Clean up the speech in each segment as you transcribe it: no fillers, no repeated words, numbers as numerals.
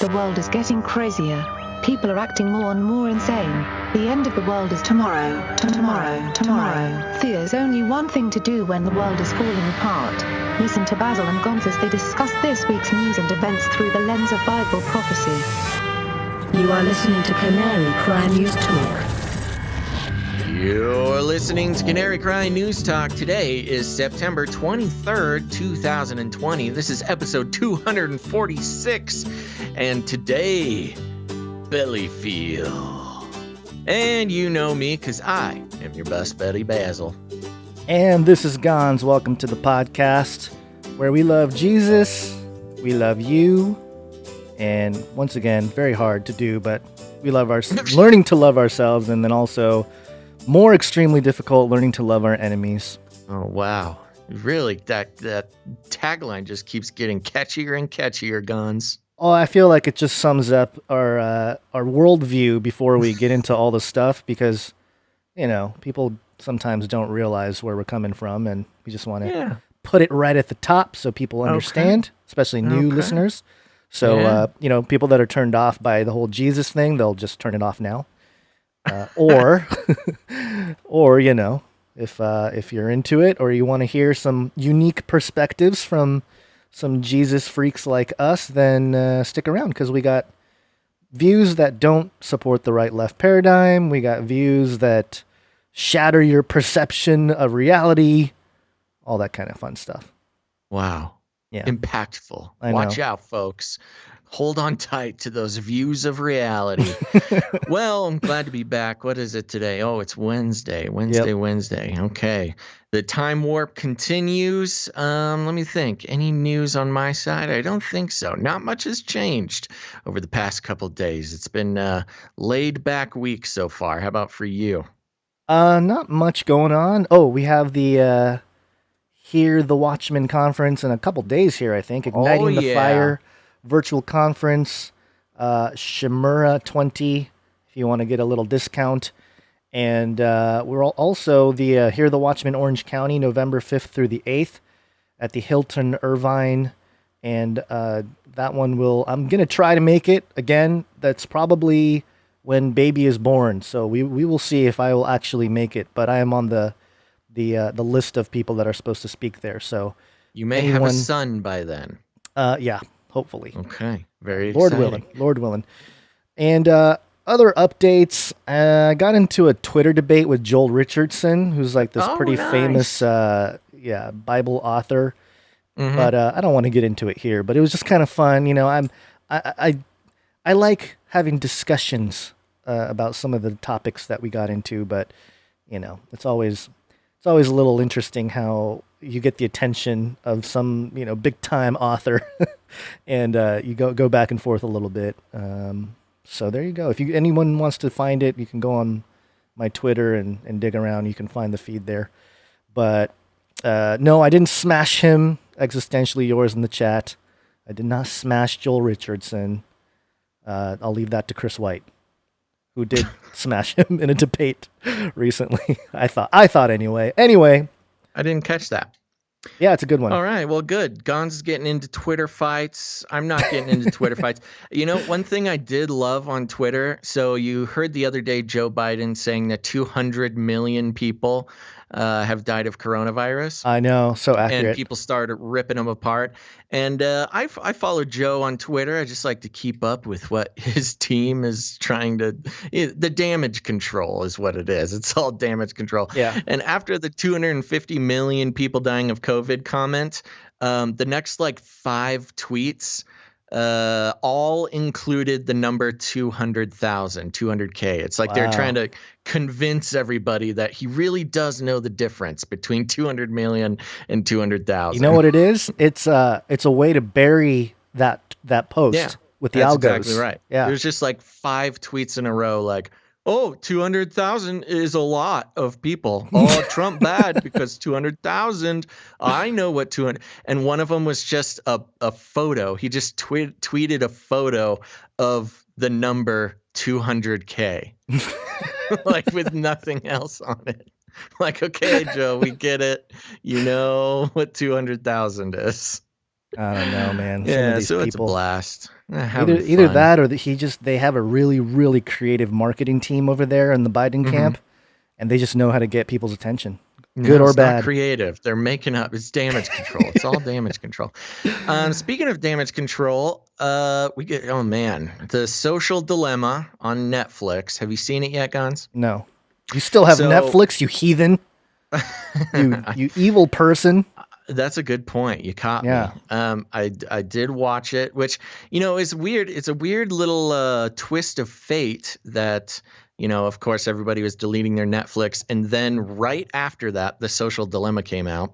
The world is getting crazier. People are acting more and more insane. The end of the world is tomorrow. Tomorrow. There's only one thing to do when the world is falling apart. Listen to Basil and Gonz as they discuss this week's news and events through the lens of Bible prophecy. You are listening to Canary Cry News Talk. You're listening to Canary Cry News Talk. Today is September 23rd, 2020. This is episode 246. And today, BELLYFEEL. And you know me because I am your best buddy, Basil. And this is Gonz. Welcome to the podcast where we love Jesus, we love you, and once again, very hard to do, but we love learning to love ourselves, and then also more extremely difficult, learning to love our enemies. Oh, wow. Really, that tagline just keeps getting catchier and catchier, Gonz. Oh, I feel like it just sums up our worldview before we get into all the stuff, because, you know, people sometimes don't realize where we're coming from, and we just want to put it right at the top so people understand, especially new listeners. So, you know, people that are turned off by the whole Jesus thing, they'll just turn it off now. Or you know, if you're into it, or you want to hear some unique perspectives from some Jesus freaks like us, then stick around, because we got views that don't support the right-left paradigm. We got views that shatter your perception of reality, all that kind of fun stuff. Wow. Yeah. Impactful. I know. Watch out, folks. Hold on tight to those views of reality. Well, I'm glad to be back. What is it today? Oh, it's Wednesday. Wednesday. Okay. The time warp continues. Let me think. Any news on my side? I don't think so. Not much has changed over the past couple of days. It's been a laid back week so far. How about for you? Not much going on. Oh, we have the Hear the Watchmen conference in a couple days here, I think. Igniting the Fire virtual conference, Shimura 20, if you want to get a little discount. And we're also the Hear the Watchmen Orange County, November 5th through the 8th at the Hilton Irvine. And that one I'm going to try to make it. Again, that's probably when baby is born. So we will see if I will actually make it. But I am on the list of people that are supposed to speak there. So you may have a son by then. Yeah. Hopefully. Okay. Very exciting. Lord willing. And other updates. I got into a Twitter debate with Joel Richardson, who's like this pretty famous Bible author. Mm-hmm. But I don't want to get into it here. But it was just kind of fun. You know, I like having discussions about some of the topics that we got into. But, you know, it's always a little interesting how you get the attention of some, you know, big time author, and you go back and forth a little bit. So there you go. If anyone wants to find it, you can go on my Twitter and dig around. You can find the feed there. But no, I didn't smash him. Existentially yours in the chat. I did not smash Joel Richardson. I'll leave that to Chris White, who did smash him in a debate recently. I thought anyway. Anyway. I didn't catch that. Yeah, it's a good one. All right, well, good. Gonz is getting into Twitter fights. I'm not getting into Twitter fights. You know, one thing I did love on Twitter, so you heard the other day Joe Biden saying that 200 million people have died of coronavirus. I know, so accurate. And people started ripping them apart. And I follow Joe on Twitter. I just like to keep up with what his team is trying to the damage control is what it is. It's all damage control. Yeah. And after the 250 million people dying of COVID comment, the next like 5 tweets all included the number 200,000, 200K. It's like they're trying to convince everybody that he really does know the difference between 200 million and 200,000. You know what it is? It's a way to bury that post with the algos. Exactly right. Yeah. There's just like 5 tweets in a row like, oh, 200,000 is a lot of people. Oh, Trump bad because 200,000. I know what 200. And one of them was just a photo. He just tweeted a photo of the number 200K, like with nothing else on it. Like, okay, Joe, we get it. You know what 200,000 is. I don't know, man. Some of Yeah, these so it's a people. blast. Either that or they have a really, really creative marketing team over there in the Biden camp, and they just know how to get people's attention. Good or it's bad. Not creative. They're making up. It's damage control. It's all damage control. Speaking of damage control, we get The Social Dilemma on Netflix. Have you seen it yet, Guns? No. You still have Netflix, you heathen. you evil person. That's a good point. You caught me. I did watch it, which is weird. It's a weird little twist of fate that. Of course, everybody was deleting their Netflix. And then right after that, The Social Dilemma came out.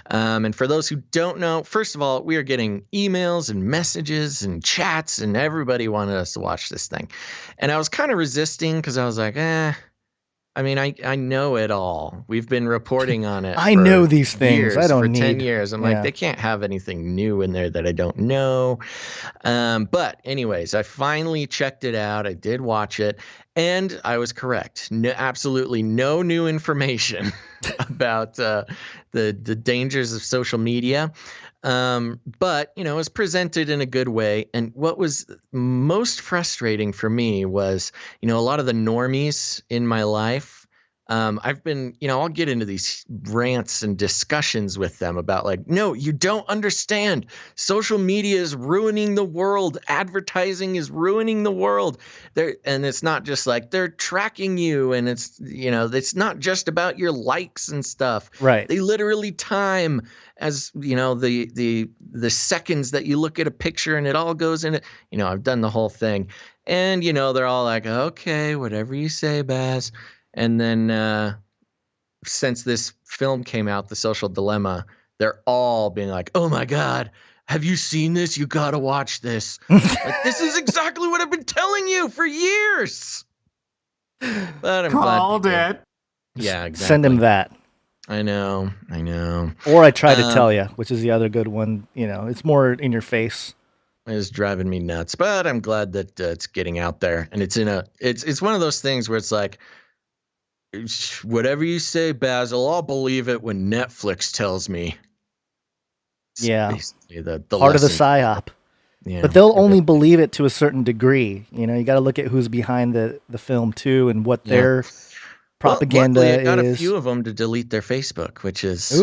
And for those who don't know, first of all, we are getting emails and messages and chats, and everybody wanted us to watch this thing. And I was kind of resisting because I was like, I know it all. We've been reporting on it. I know these things. I don't need 10 years. I'm like, they can't have anything new in there that I don't know. But anyways, I finally checked it out. I did watch it, and I was correct. No, absolutely no new information about the dangers of social media. But it was presented in a good way. And what was most frustrating for me was, a lot of the normies in my life. I've been, I'll get into these rants and discussions with them about no, you don't understand. Social media is ruining the world. Advertising is ruining the world. And it's not just they're tracking you, and it's not just about your likes and stuff. Right. They literally time as the seconds that you look at a picture, and it all goes in it. I've done the whole thing, and they're all like, okay, whatever you say, Baz. And then since this film came out, The Social Dilemma, they're all being like, oh my God, have you seen this? You got to watch this. This is exactly what I've been telling you for years. But I'm called it. Yeah, exactly. Send him that. I know. Or I Try to Tell You, which is the other good one. It's more in your face. It's driving me nuts, but I'm glad that it's getting out there, and it's one of those things where it's like, whatever you say, Basil, I'll believe it when Netflix tells me. It's basically the part lesson. Of the psyop. Yeah, but they'll only believe it to a certain degree. You got to look at who's behind the film too, and what their propaganda is. I got a few of them to delete their Facebook, which is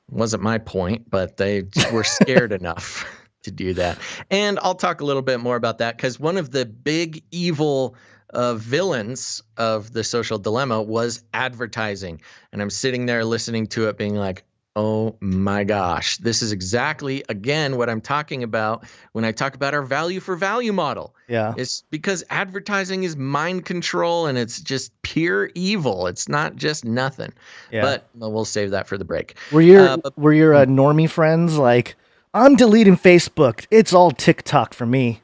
wasn't my point, but they were scared enough to do that. And I'll talk a little bit more about that, because one of the big evil villains of The Social Dilemma was advertising. And I'm sitting there listening to it being like, oh my gosh, this is exactly, again, what I'm talking about when I talk about our value for value model. Yeah. It's because advertising is mind control, and it's just pure evil. It's not just nothing. Yeah. But we'll save that for the break. Were your normie friends like, I'm deleting Facebook. It's all TikTok for me?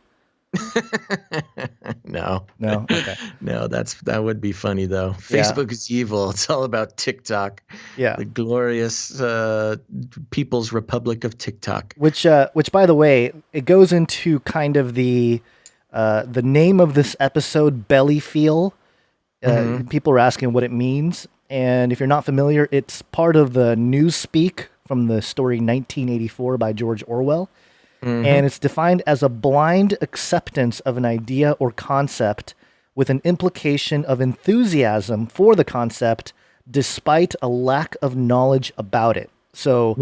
No. Okay. No, that would be funny though. Facebook is evil. It's all about TikTok. Yeah. The glorious People's Republic of TikTok. Which by the way, it goes into kind of the name of this episode, BELLYFEEL. People are asking what it means, and if you're not familiar, it's part of the newspeak from the story 1984 by George Orwell. And it's defined as a blind acceptance of an idea or concept with an implication of enthusiasm for the concept despite a lack of knowledge about it. So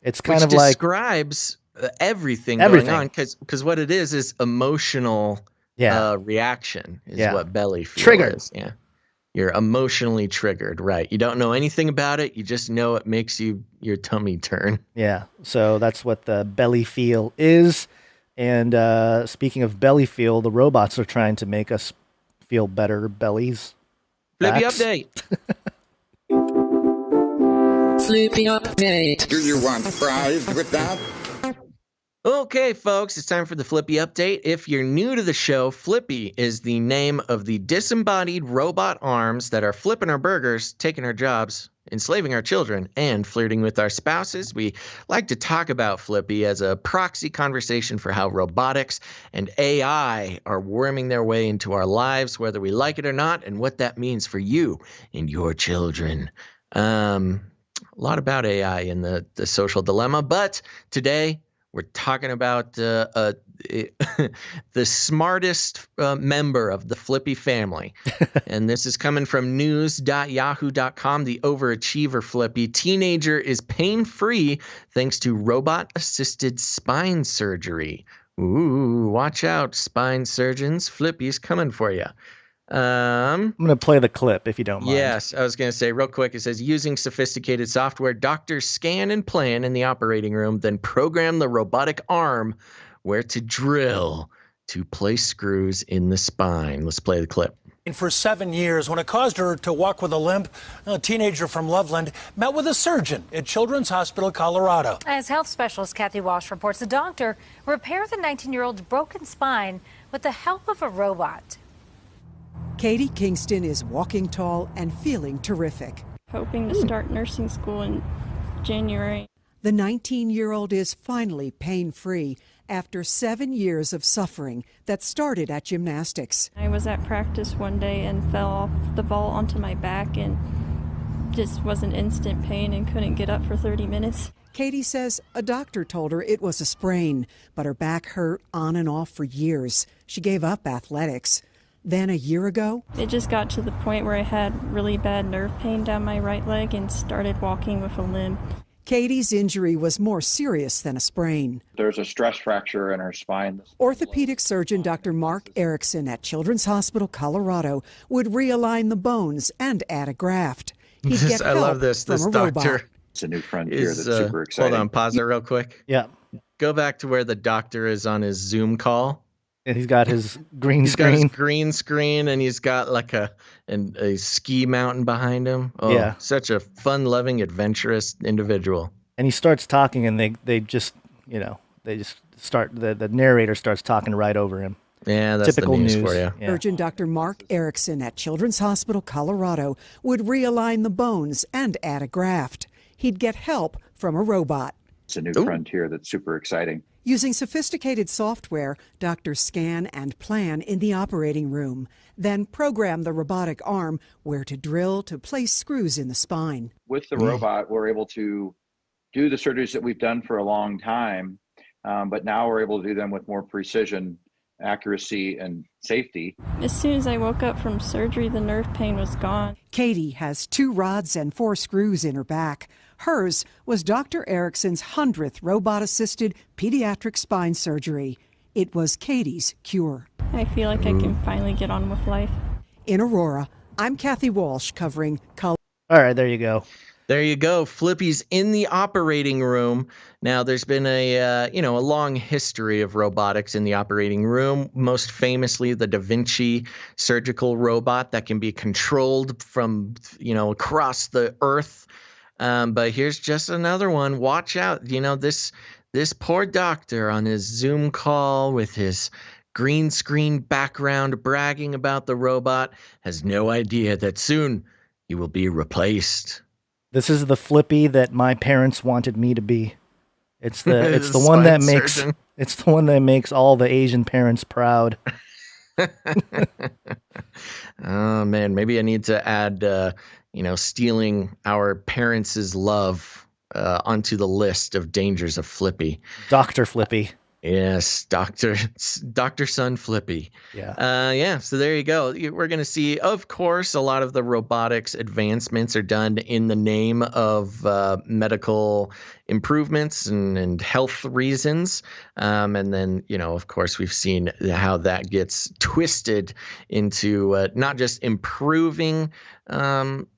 it's kind of like describes everything going on, because what it is emotional reaction is what belly feel triggered is. Yeah. You're emotionally triggered, right? You don't know anything about it. You just know it makes your tummy turn. Yeah, so that's what the belly feel is. And speaking of belly feel, the robots are trying to make us feel better bellies. Flippy update. Flippy update. Do you want fries with that? Okay, folks, it's time for the Flippy update. If you're new to the show, Flippy is the name of the disembodied robot arms that are flipping our burgers, taking our jobs, enslaving our children, and flirting with our spouses. We like to talk about Flippy as a proxy conversation for how robotics and AI are worming their way into our lives, whether we like it or not, and what that means for you and your children. A lot about AI in the Social Dilemma, but today We're talking about the smartest member of the Flippy family. And this is coming from news.yahoo.com. The overachiever Flippy teenager is pain-free thanks to robot-assisted spine surgery. Ooh, watch out, spine surgeons. Flippy's coming for you. I'm going to play the clip if you don't mind. Yes, I was going to say real quick. It says, using sophisticated software, doctors scan and plan in the operating room, then program the robotic arm where to drill to place screws in the spine. Let's play the clip. For 7 years, when it caused her to walk with a limp, a teenager from Loveland met with a surgeon at Children's Hospital, Colorado. As health specialist Kathy Walsh reports, the doctor repaired the 19-year-old's broken spine with the help of a robot. Katie Kingston is walking tall and feeling terrific. Hoping to start nursing school in January. The 19-year-old is finally pain-free after 7 years of suffering that started at gymnastics. I was at practice one day and fell off the ball onto my back and just was in instant pain and couldn't get up for 30 minutes. Katie says a doctor told her it was a sprain, but her back hurt on and off for years. She gave up athletics. Then a year ago, it just got to the point where I had really bad nerve pain down my right leg and started walking with a limp. Katie's injury was more serious than a sprain. There's a stress fracture in her spine. Orthopedic surgeon Dr. Mark Erickson at Children's Hospital, Colorado, would realign the bones and add a graft. He'd get help I love this. From this a doctor robot. It's a new frontier that's super exciting. Hold on, pause it real quick. Yeah. Go back to where the doctor is on his Zoom call. And he's got his green He's screen. got his green screen, and he's got like a ski mountain behind him. Oh, yeah. Such a fun-loving, adventurous individual. And he starts talking, and they just start, the narrator starts talking right over him. Yeah, that's typical the news news for you. Yeah. Surgeon Dr. Mark Erickson at Children's Hospital, Colorado, would realign the bones and add a graft. He'd get help from a robot. It's a new frontier that's super exciting. Using sophisticated software, doctors scan and plan in the operating room, then program the robotic arm where to drill to place screws in the spine. With the robot, we're able to do the surgeries that we've done for a long time, but now we're able to do them with more precision, accuracy, and safety. As soon as I woke up from surgery, the nerve pain was gone. Katie has 2 rods and 4 screws in her back. Hers was Dr. Erickson's 100th robot-assisted pediatric spine surgery. It was Katie's cure. I feel like I can finally get on with life. In Aurora, I'm Kathy Walsh covering Colorado. All right, there you go. There you go. Flippy's in the operating room. Now, there's been a long history of robotics in the operating room. Most famously, the Da Vinci surgical robot that can be controlled from, across the earth. But here's just another one. Watch out. This poor doctor on his Zoom call with his green screen background bragging about the robot has no idea that soon he will be replaced. This is the Flippy that my parents wanted me to be. It's the one that makes surgeon. It's the one that makes all the Asian parents proud. Oh man, maybe I need to add stealing our parents' love onto the list of dangers of Flippy. Dr. Flippy. Yes, Dr. Son Flippy. Yeah. So there you go. We're going to see, of course, a lot of the robotics advancements are done in the name of medical improvements and health reasons. And then, of course, we've seen how that gets twisted into not just improving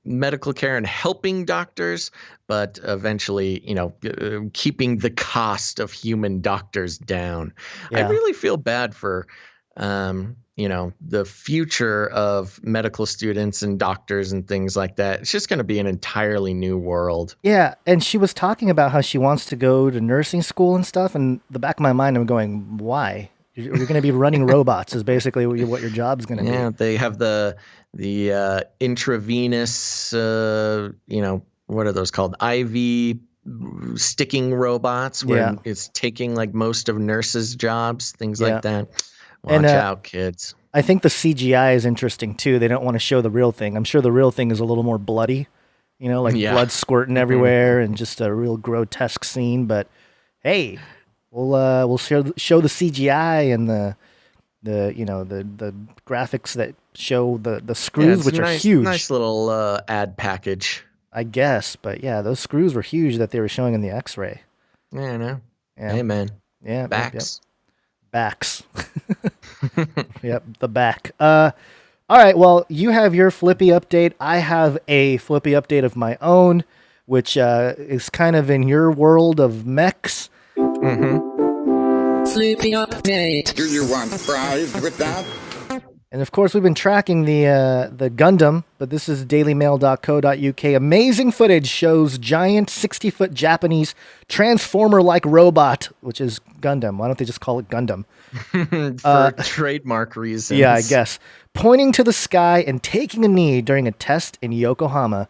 medical care and helping doctors, but eventually, keeping the cost of human doctors down. Yeah. I really feel bad for, the future of medical students and doctors and things like that. It's just going to be an entirely new world. Yeah, and she was talking about how she wants to go to nursing school and stuff, and the back of my mind, I'm going, why? You're going to be running robots is basically what your job's going to be. Yeah, they have the intravenous, what are those called? IV sticking robots where it's taking like most of nurses' jobs, things like that. Watch out, kids. I think the CGI is interesting too. They don't want to show the real thing. I'm sure the real thing is a little more bloody, blood squirting everywhere and just a real grotesque scene. But hey, We'll show the CGI and the graphics that show the screws, which are huge. Nice little ad package, I guess. But yeah, those screws were huge that they were showing in the X-ray. Yeah, I know. Yeah. Hey, man. Yeah. Backs. Backs. Yep, the back. All right, well, you have your Flippy update. I have a Flippy update of my own, which is kind of in your world of mechs. Flippy update. Do you want fries with that? And of course, we've been tracking the Gundam, but this is dailymail.co.uk. Amazing footage shows giant 60-foot Japanese transformer-like robot, which is Gundam. Why don't they just call it Gundam? For trademark reasons. Yeah, I guess. Pointing to the sky and taking a knee during a test in Yokohama.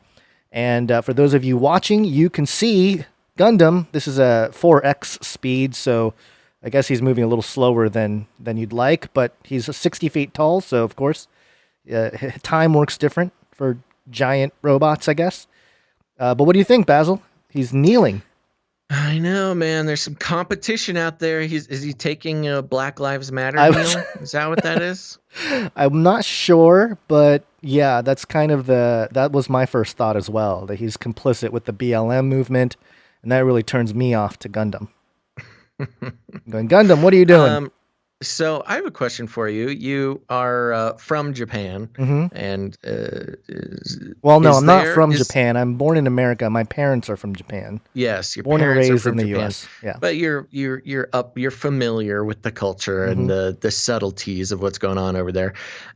And for those of you watching, you can see Gundam. This is a 4x speed, so I guess he's moving a little slower than you'd like, but he's 60 feet tall, so of course, time works different for giant robots, I guess. But what do you think, Basil? He's kneeling. I know, man. There's some competition out there. Is he taking a Black Lives Matter kneel? Is that what that is? I'm not sure, but yeah, that's kind of that was my first thought as well, that he's complicit with the BLM movement, and that really turns me off to Gundam. Going, Gundam, what are you doing? So I have a question for you. You are from Japan, and well, no, I'm not from Japan. I'm born in America. My parents are from Japan. Yes, your born and parents raised are from in the Japan. U.S. Yeah, but you're familiar with the culture and the subtleties of what's going on over there.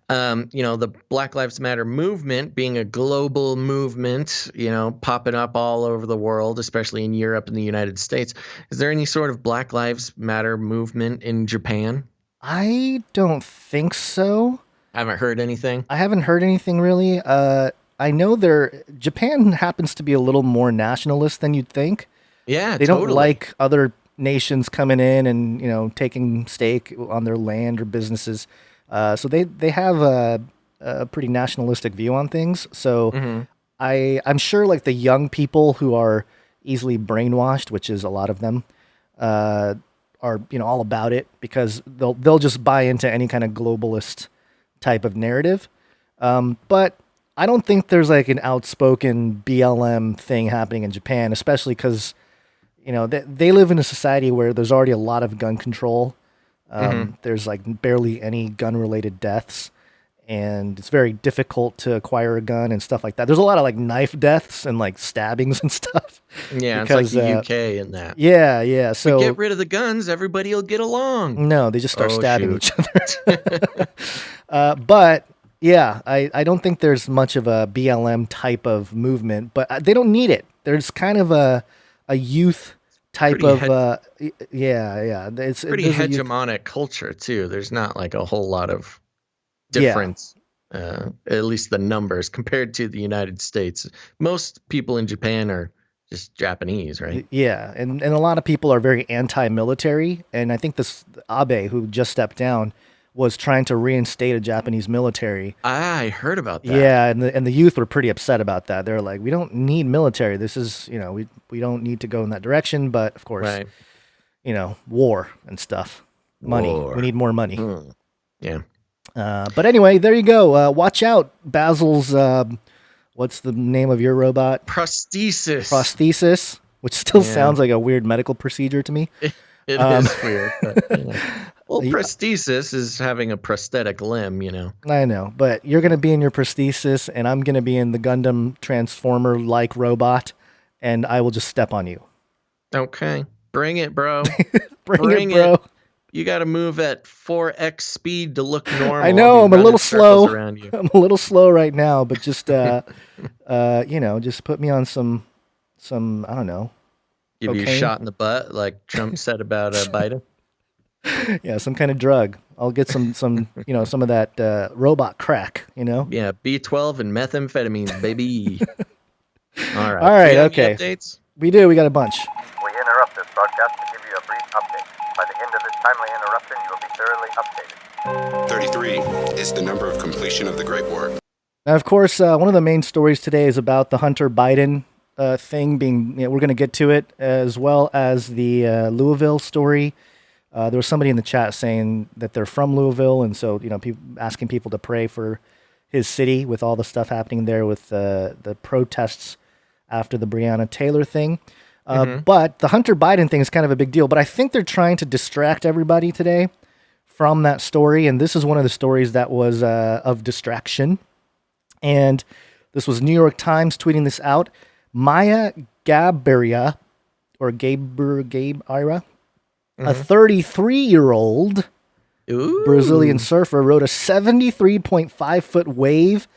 The Black Lives Matter movement being a global movement, popping up all over the world, especially in Europe and the United States. Is there any sort of Black Lives Matter movement in Japan? I don't think so. I haven't heard anything. I haven't heard anything really. I know Japan happens to be a little more nationalist than you'd think. Yeah, they don't like other nations coming in and taking stake on their land or businesses. So they have a pretty nationalistic view on things. So I'm sure like the young people who are easily brainwashed, which is a lot of them, are all about it because they'll just buy into any kind of globalist type of narrative. But I don't think there's like an outspoken BLM thing happening in Japan, especially because they live in a society where there's already a lot of gun control. There's like barely any gun related deaths, and it's very difficult to acquire a gun and stuff like that. There's a lot of like knife deaths and like stabbings and stuff. Yeah, because, it's like the UK and that. Yeah. So get rid of the guns, everybody will get along. No, they just start stabbing each other. But yeah, I don't think there's much of a BLM type of movement, but they don't need it. There's kind of a youth type of it's pretty hegemonic culture too. There's not like a whole lot of difference, at least the numbers compared to the United States. Most people in Japan are just Japanese, right? Yeah, and a lot of people are very anti-military, and I think this Abe, who just stepped down, was trying to reinstate a Japanese military. I heard about that. Yeah, and the youth were pretty upset about that. They're like, we don't need military. This is, we don't need to go in that direction. But of course, war and stuff, money. We need more money. Yeah. But anyway, there you go. Watch out, Basil's. What's the name of your robot? Prosthesis, which still sounds like a weird medical procedure to me. It is weird. But, well, prosthesis is having a prosthetic limb, I know, but you're going to be in your prosthesis, and I'm going to be in the Gundam Transformer-like robot, and I will just step on you. Okay. Bring it, bro. Bring it, bro. You got to move at 4x speed to look normal. I know, I'm a little slow. I'm a little slow right now, but just, just put me on some, I don't know. Give cocaine. You a shot in the butt, like Trump said about Biden. Yeah, some kind of drug. I'll get some some of that robot crack, Yeah, B12 and methamphetamines, baby. All right. All right, okay. Updates? We do. We got a bunch. We interrupt this broadcast to give you a brief update. By the end of this timely interruption, you will be thoroughly updated. 33 is the number of completion of the Great War. Now, of course, one of the main stories today is about the Hunter Biden thing being, we're going to get to it, as well as the Louisville story. There was somebody in the chat saying that they're from Louisville, and so, asking people to pray for his city with all the stuff happening there with the protests after the Breonna Taylor thing. But the Hunter Biden thing is kind of a big deal, but I think they're trying to distract everybody today from that story, and this is one of the stories that was of distraction. And this was New York Times tweeting this out. Maya Gabeira, or Gabeira, a 33-year-old Brazilian surfer, rode a 73.5-foot wave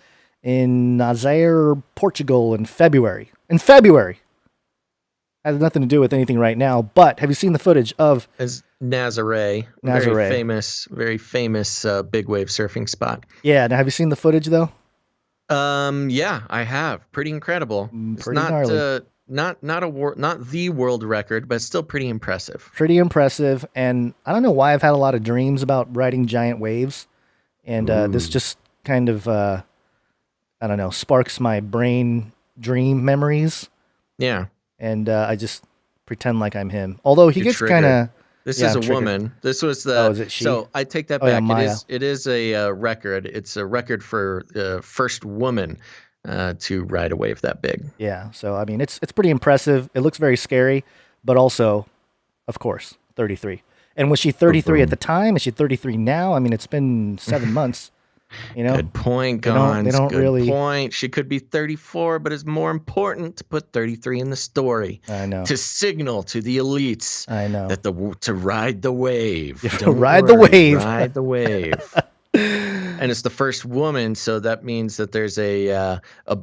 in Nazaré, Portugal in February. Has nothing to do with anything right now, but have you seen the footage of Nazaré? Very famous big wave surfing spot. Yeah, now have you seen the footage though? Yeah, I have. Pretty incredible. It's not the world record, but still pretty impressive. Pretty impressive, and I don't know why I've had a lot of dreams about riding giant waves, and this just kind of I don't know, sparks my brain dream memories. Yeah. And I just pretend like I'm him. Although he gets kind of... This is a woman. This was the... Oh, is it she? So I take that back. Yeah, it is a record. It's a record for the first woman to ride a wave that big. Yeah. So, I mean, it's pretty impressive. It looks very scary, but also, of course, 33. And was she 33 at the time? Is she 33 now? I mean, it's been 7 months. Good point, Gons. They don't Good really... point. She could be 34, but it's more important to put 33 in the story. I know. To signal to the elites. I know. That to ride the wave. Ride the wave. Ride the wave. And it's the first woman, so that means that there's a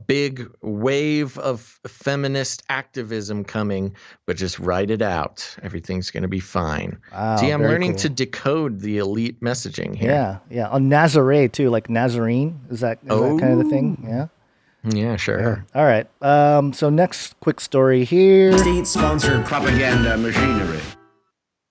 big wave of feminist activism coming, but just ride it out. Everything's going to be fine. Wow, see, I'm learning cool. to decode the elite messaging here. Yeah. On Nazaré, too, like Nazarene. Is that kind of the thing? Yeah. Yeah, sure. All right. So next quick story here. State-sponsored propaganda machinery.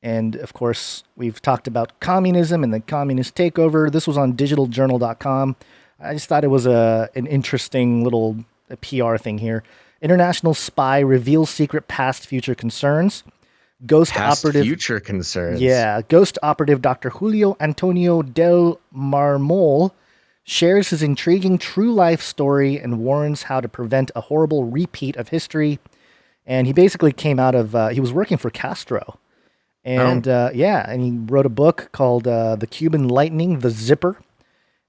And, of course, we've talked about communism and the communist takeover. This was on digitaljournal.com. I just thought it was an interesting little PR thing here. International spy reveals secret past-future concerns. Future concerns. Yeah. Ghost operative Dr. Julio Antonio del Marmol shares his intriguing true-life story and warns how to prevent a horrible repeat of history. And he basically came out of... he was working for Castro. And and he wrote a book called The Cuban Lightning, The Zipper.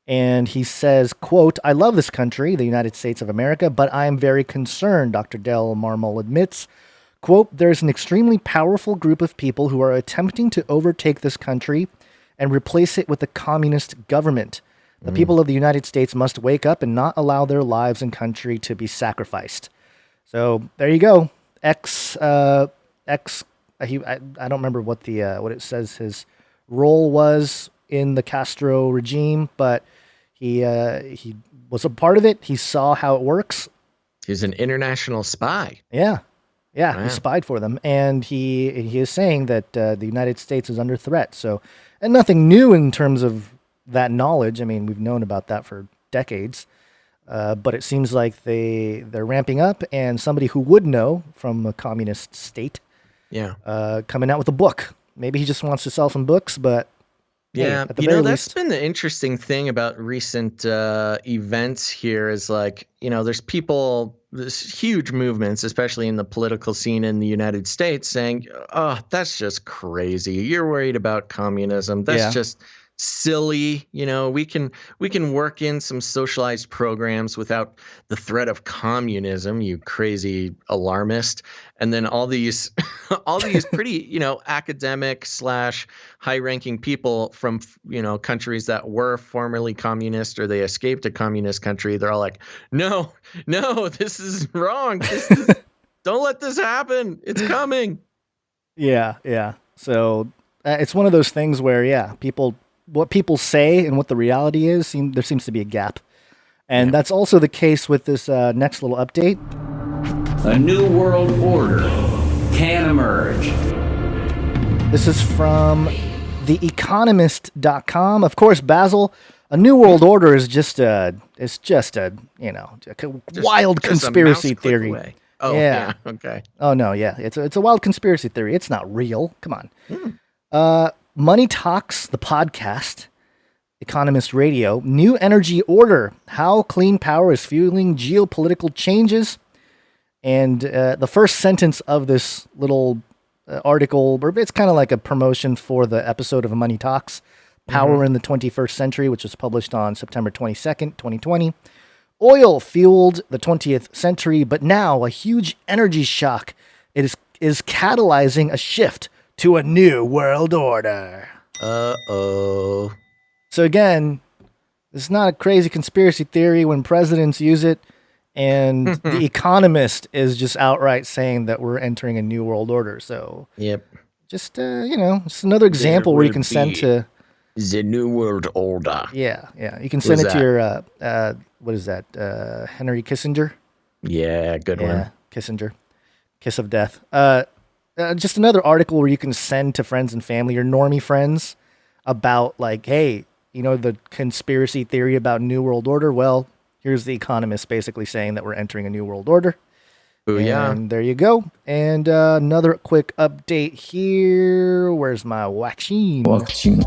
And he says, quote, "I love this country, the United States of America, but I am very concerned," Dr. Del Marmol admits. Quote, "There's an extremely powerful group of people who are attempting to overtake this country and replace it with a communist government. The people of the United States must wake up and not allow their lives and country to be sacrificed." So there you go. I don't remember what what it says his role was in the Castro regime, but he was a part of it. He saw how it works. He's an international spy. Yeah, Wow. He spied for them, and he is saying that the United States is under threat. So, and nothing new in terms of that knowledge. I mean, we've known about that for decades, but it seems like they're ramping up, and somebody who would know from a communist state. Yeah. Coming out with a book. Maybe he just wants to sell some books, but yeah, at the very that's least. been the interesting thing about recent events here is like, there's huge movements, especially in the political scene in the United States, saying, "Oh, that's just crazy. You're worried about communism. That's just silly. We can work in some socialized programs without the threat of communism, you crazy alarmist." And then all these pretty, academic / high-ranking people from, countries that were formerly communist or they escaped a communist country, they're all like, no, this is wrong. Don't let this happen. It's coming. Yeah. So it's one of those things where, what people say and what the reality is, there seems to be a gap. And that's also the case with this next little update. A new world order can emerge. This is from theeconomist.com. Of course, Basil, a new world order is just a wild conspiracy theory. Oh, yeah. Okay. Oh, no, yeah. It's a wild conspiracy theory. It's not real. Come on. Money Talks, the podcast, Economist Radio, New Energy Order, How Clean Power is Fueling Geopolitical Changes. And the first sentence of this little article, it's kind of like a promotion for the episode of Money Talks, Power in the 21st Century, which was published on September 22nd, 2020. Oil fueled the 20th century, but now a huge energy shock is catalyzing a shift to a new world order. Uh-oh. So again, it's not a crazy conspiracy theory when presidents use it. And The Economist is just outright saying that we're entering a new world order. So, just just another example where you can send to the new world order. Yeah. You can send it to your what is that? Henry Kissinger. Yeah, good one. Kissinger, kiss of death. Just another article where you can send to friends and family, your normie friends, about like, hey, the conspiracy theory about new world order. Well, here's The Economist basically saying that we're entering a new world order. Booyah. And there you go. And another quick update here. Where's my waccine? Waccine.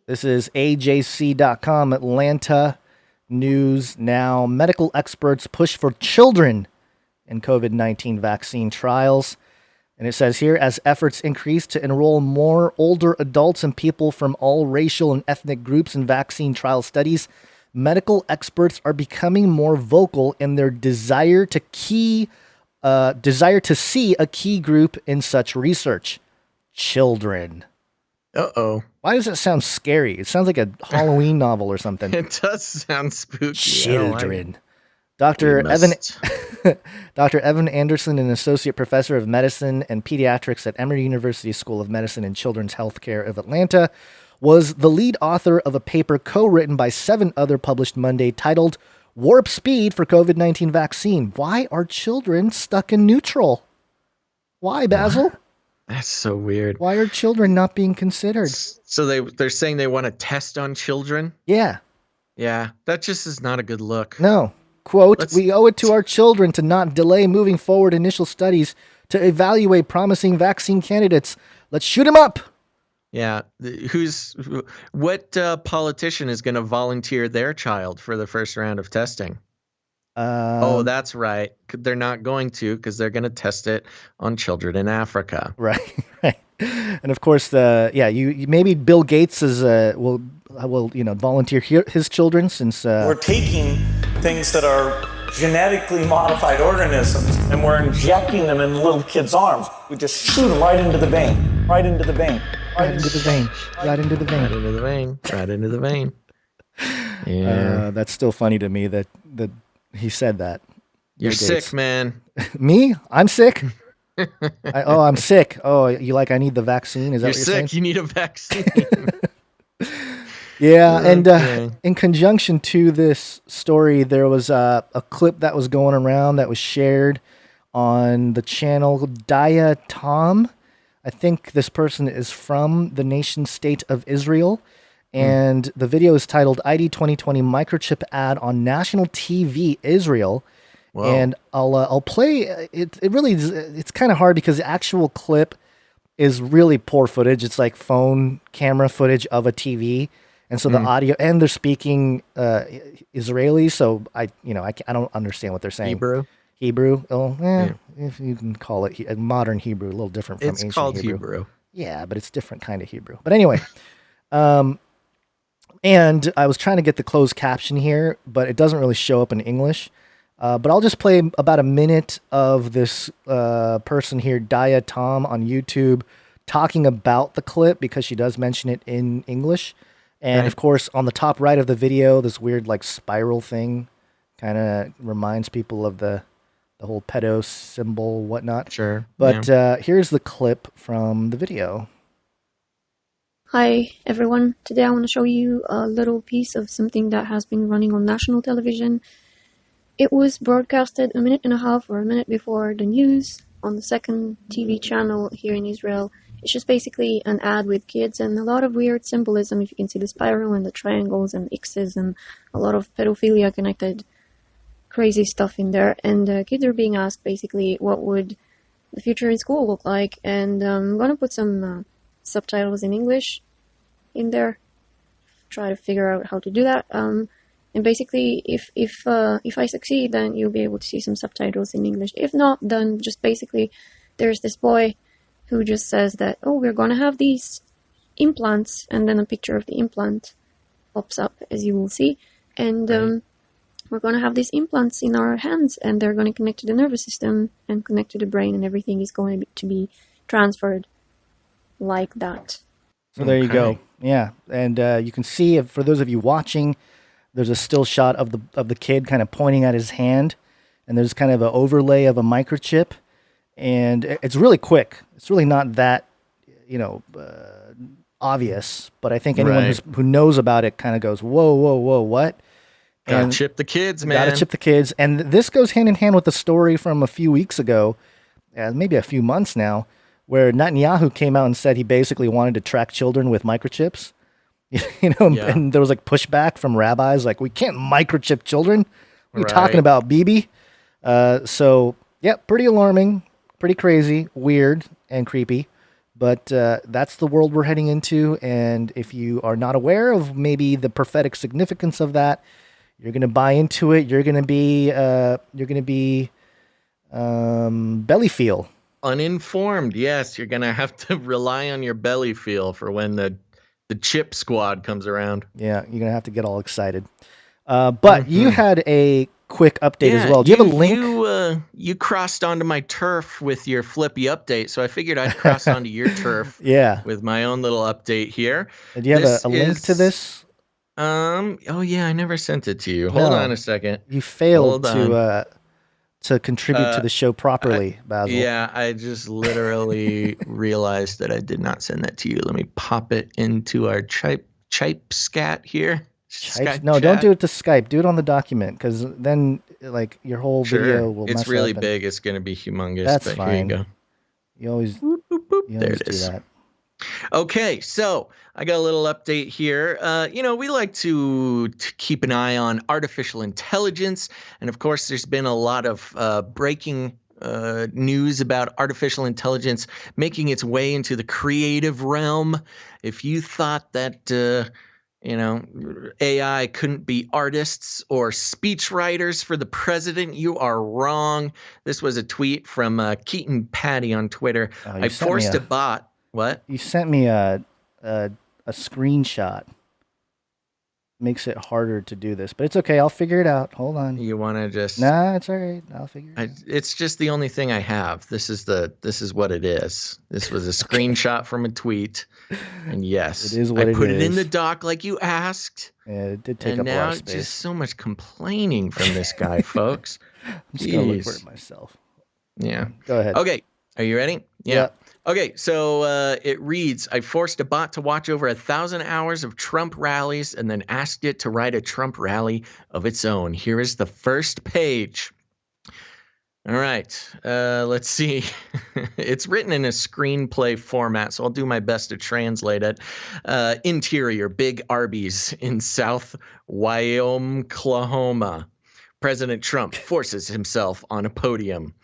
This is AJC.com, Atlanta News Now. Medical experts push for children in COVID-19 vaccine trials. And it says here, as efforts increase to enroll more older adults and people from all racial and ethnic groups in vaccine trial studies, medical experts are becoming more vocal in their desire to see a key group in such research: children. Uh-oh. Why does that sound scary? It sounds like a Halloween novel or something. It does sound spooky. Children. Dr. Evan Anderson, an associate professor of medicine and pediatrics at Emory University School of Medicine and Children's Healthcare of Atlanta, was the lead author of a paper co-written by 7 other published Monday titled Warp Speed for COVID-19 Vaccine. Why are children stuck in neutral? Why, Basil? That's so weird. Why are children not being considered? So they're saying they want to test on children? Yeah. Yeah, that just is not a good look. No. Quote, we owe it to our children to not delay moving forward initial studies to evaluate promising vaccine candidates. Let's shoot them up. Yeah. What politician is going to volunteer their child for the first round of testing? That's right. They're not going to, because they're going to test it on children in Africa. Right. And of course, maybe Bill Gates will volunteer his children since we're taking things that are genetically modified organisms and we're injecting them in little kids' arms. We just shoot them right into the vein, right into the vein, right into the vein, right into the vein, right into the vein, right into the vein. Yeah, that's still funny to me that he said that. You're sick, man. Me? I'm sick. I'm sick. Oh, I need the vaccine? Is that what you're saying? You need a vaccine. Yeah, and in conjunction to this story, there was a clip that was going around that was shared on the channel Daya Tom. I think this person is from the nation state of Israel, and the video is titled ID 2020 Microchip Ad on National TV Israel. Whoa. And I'll play it. It's kind of hard because the actual clip is really poor footage. It's like phone camera footage of a TV, and so the audio, and they're speaking Israeli. So I don't understand what they're saying. Hebrew. If you can call it modern Hebrew, a little different from ancient Hebrew. It's called Hebrew. Yeah, but it's different kind of Hebrew. But anyway, and I was trying to get the closed caption here, but it doesn't really show up in English. But I'll just play about a minute of this person here, Daya Tom, on YouTube, talking about the clip because she does mention it in English. And of course, on the top right of the video, this weird like spiral thing kind of reminds people of the whole pedo symbol, whatnot. Sure. But here's the clip from the video. Hi, everyone. Today I want to show you a little piece of something that has been running on national television. It was broadcasted a minute and a half or a minute before the news on the second TV channel here in Israel. It's just basically an ad with kids and a lot of weird symbolism. If you can see the spiral and the triangles and X's and a lot of pedophilia connected crazy stuff in there. And kids are being asked basically what would the future in school look like. And I'm going to put some subtitles in English in there. Try to figure out how to do that. And basically, if I succeed, then you'll be able to see some subtitles in English. If not, then just basically there's this boy who just says that, oh, we're going to have these implants, and then a picture of the implant pops up, as you will see. And we're going to have these implants in our hands, and they're going to connect to the nervous system and connect to the brain, and everything is going to be transferred like that. So there you go. Yeah, and you can see, for those of you watching, there's a still shot of the kid kind of pointing at his hand, and there's kind of an overlay of a microchip. And it's really quick. It's really not that, obvious. But I think anyone who knows about it kind of goes, whoa, what? Gotta chip the kids, man. Gotta chip the kids. And this goes hand in hand with the story from a few weeks ago, maybe a few months now, where Netanyahu came out and said he basically wanted to track children with microchips. And there was like pushback from rabbis, like, we can't microchip children. What are you talking about, Bibi? Pretty alarming. Pretty crazy, weird, and creepy, but that's the world we're heading into. And if you are not aware of maybe the prophetic significance of that, you're going to buy into it. You're going to be BELLYFEEL. Uninformed, yes. You're going to have to rely on your BELLYFEEL for when the chip squad comes around. Yeah, you're going to have to get all excited. But you had a quick update as well. Do you have a link? You crossed onto my turf with your Flippy update, so I figured I'd cross onto your turf with my own little update here. Do you have a link to this? Oh yeah, I never sent it to you. Hold on a second. You failed to contribute to the show properly, Basil. Yeah, I just literally realized that I did not send that to you. Let me pop it into our Chipe scat here. No, don't do it to Skype. Do it on the document, because then your whole video will mess up. It's really big. It's going to be humongous. That's but fine. Here you go. You always, there it is. Do that. Okay, so I got a little update here. We like to keep an eye on artificial intelligence. And of course, there's been a lot of breaking news about artificial intelligence making its way into the creative realm. If you thought that AI couldn't be artists or speechwriters for the president, you are wrong. This was a tweet from Keaton Patty on Twitter. I forced a bot. What? You sent me a screenshot. Makes it harder to do this, but it's okay. I'll figure it out. Hold on. You want to just? Nah, it's all right. I'll figure it out. It's just the only thing I have. This is what it is. This was a screenshot from a tweet, and yes, it is what I put it in the doc like you asked. Yeah, it did take up a lot of And now space. just so much complaining from this guy, folks. I'm just gonna look for it myself. Yeah. Go ahead. Okay. Are you ready? Yeah. Okay, so it reads, I forced a bot to watch over 1,000 hours of Trump rallies and then asked it to write a Trump rally of its own. Here is the first page. All right, let's see. It's written in a screenplay format, so I'll do my best to translate it. Interior, Big Arby's in South Wyoming. President Trump forces himself on a podium.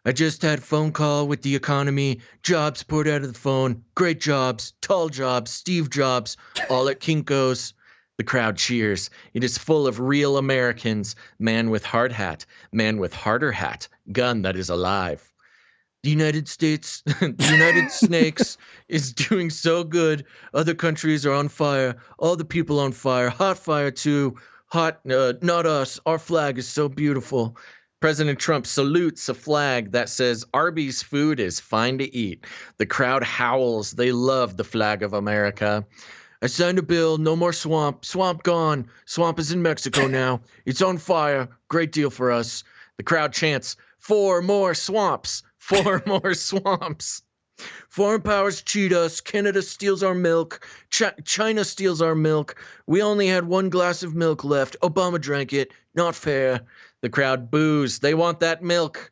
I just had a phone call with the economy, jobs poured out of the phone, great jobs, tall jobs, Steve Jobs, all at Kinko's. The crowd cheers. It is full of real Americans. Man with hard hat, man with harder hat, gun that is alive. The United States, the United Snakes is doing so good. Other countries are on fire. All the people on fire. Hot fire too. Hot, not us. Our flag is so beautiful. President Trump salutes a flag that says Arby's food is fine to eat. The crowd howls. They love the flag of America. I signed a bill. No more swamp. Swamp gone. Swamp is in Mexico now. It's on fire. Great deal for us. The crowd chants, 4 more swamps. 4 more swamps. Foreign powers cheat us. Canada steals our milk. China steals our milk. We only had 1 glass of milk left. Obama drank it. Not fair. The crowd boos. They want that milk.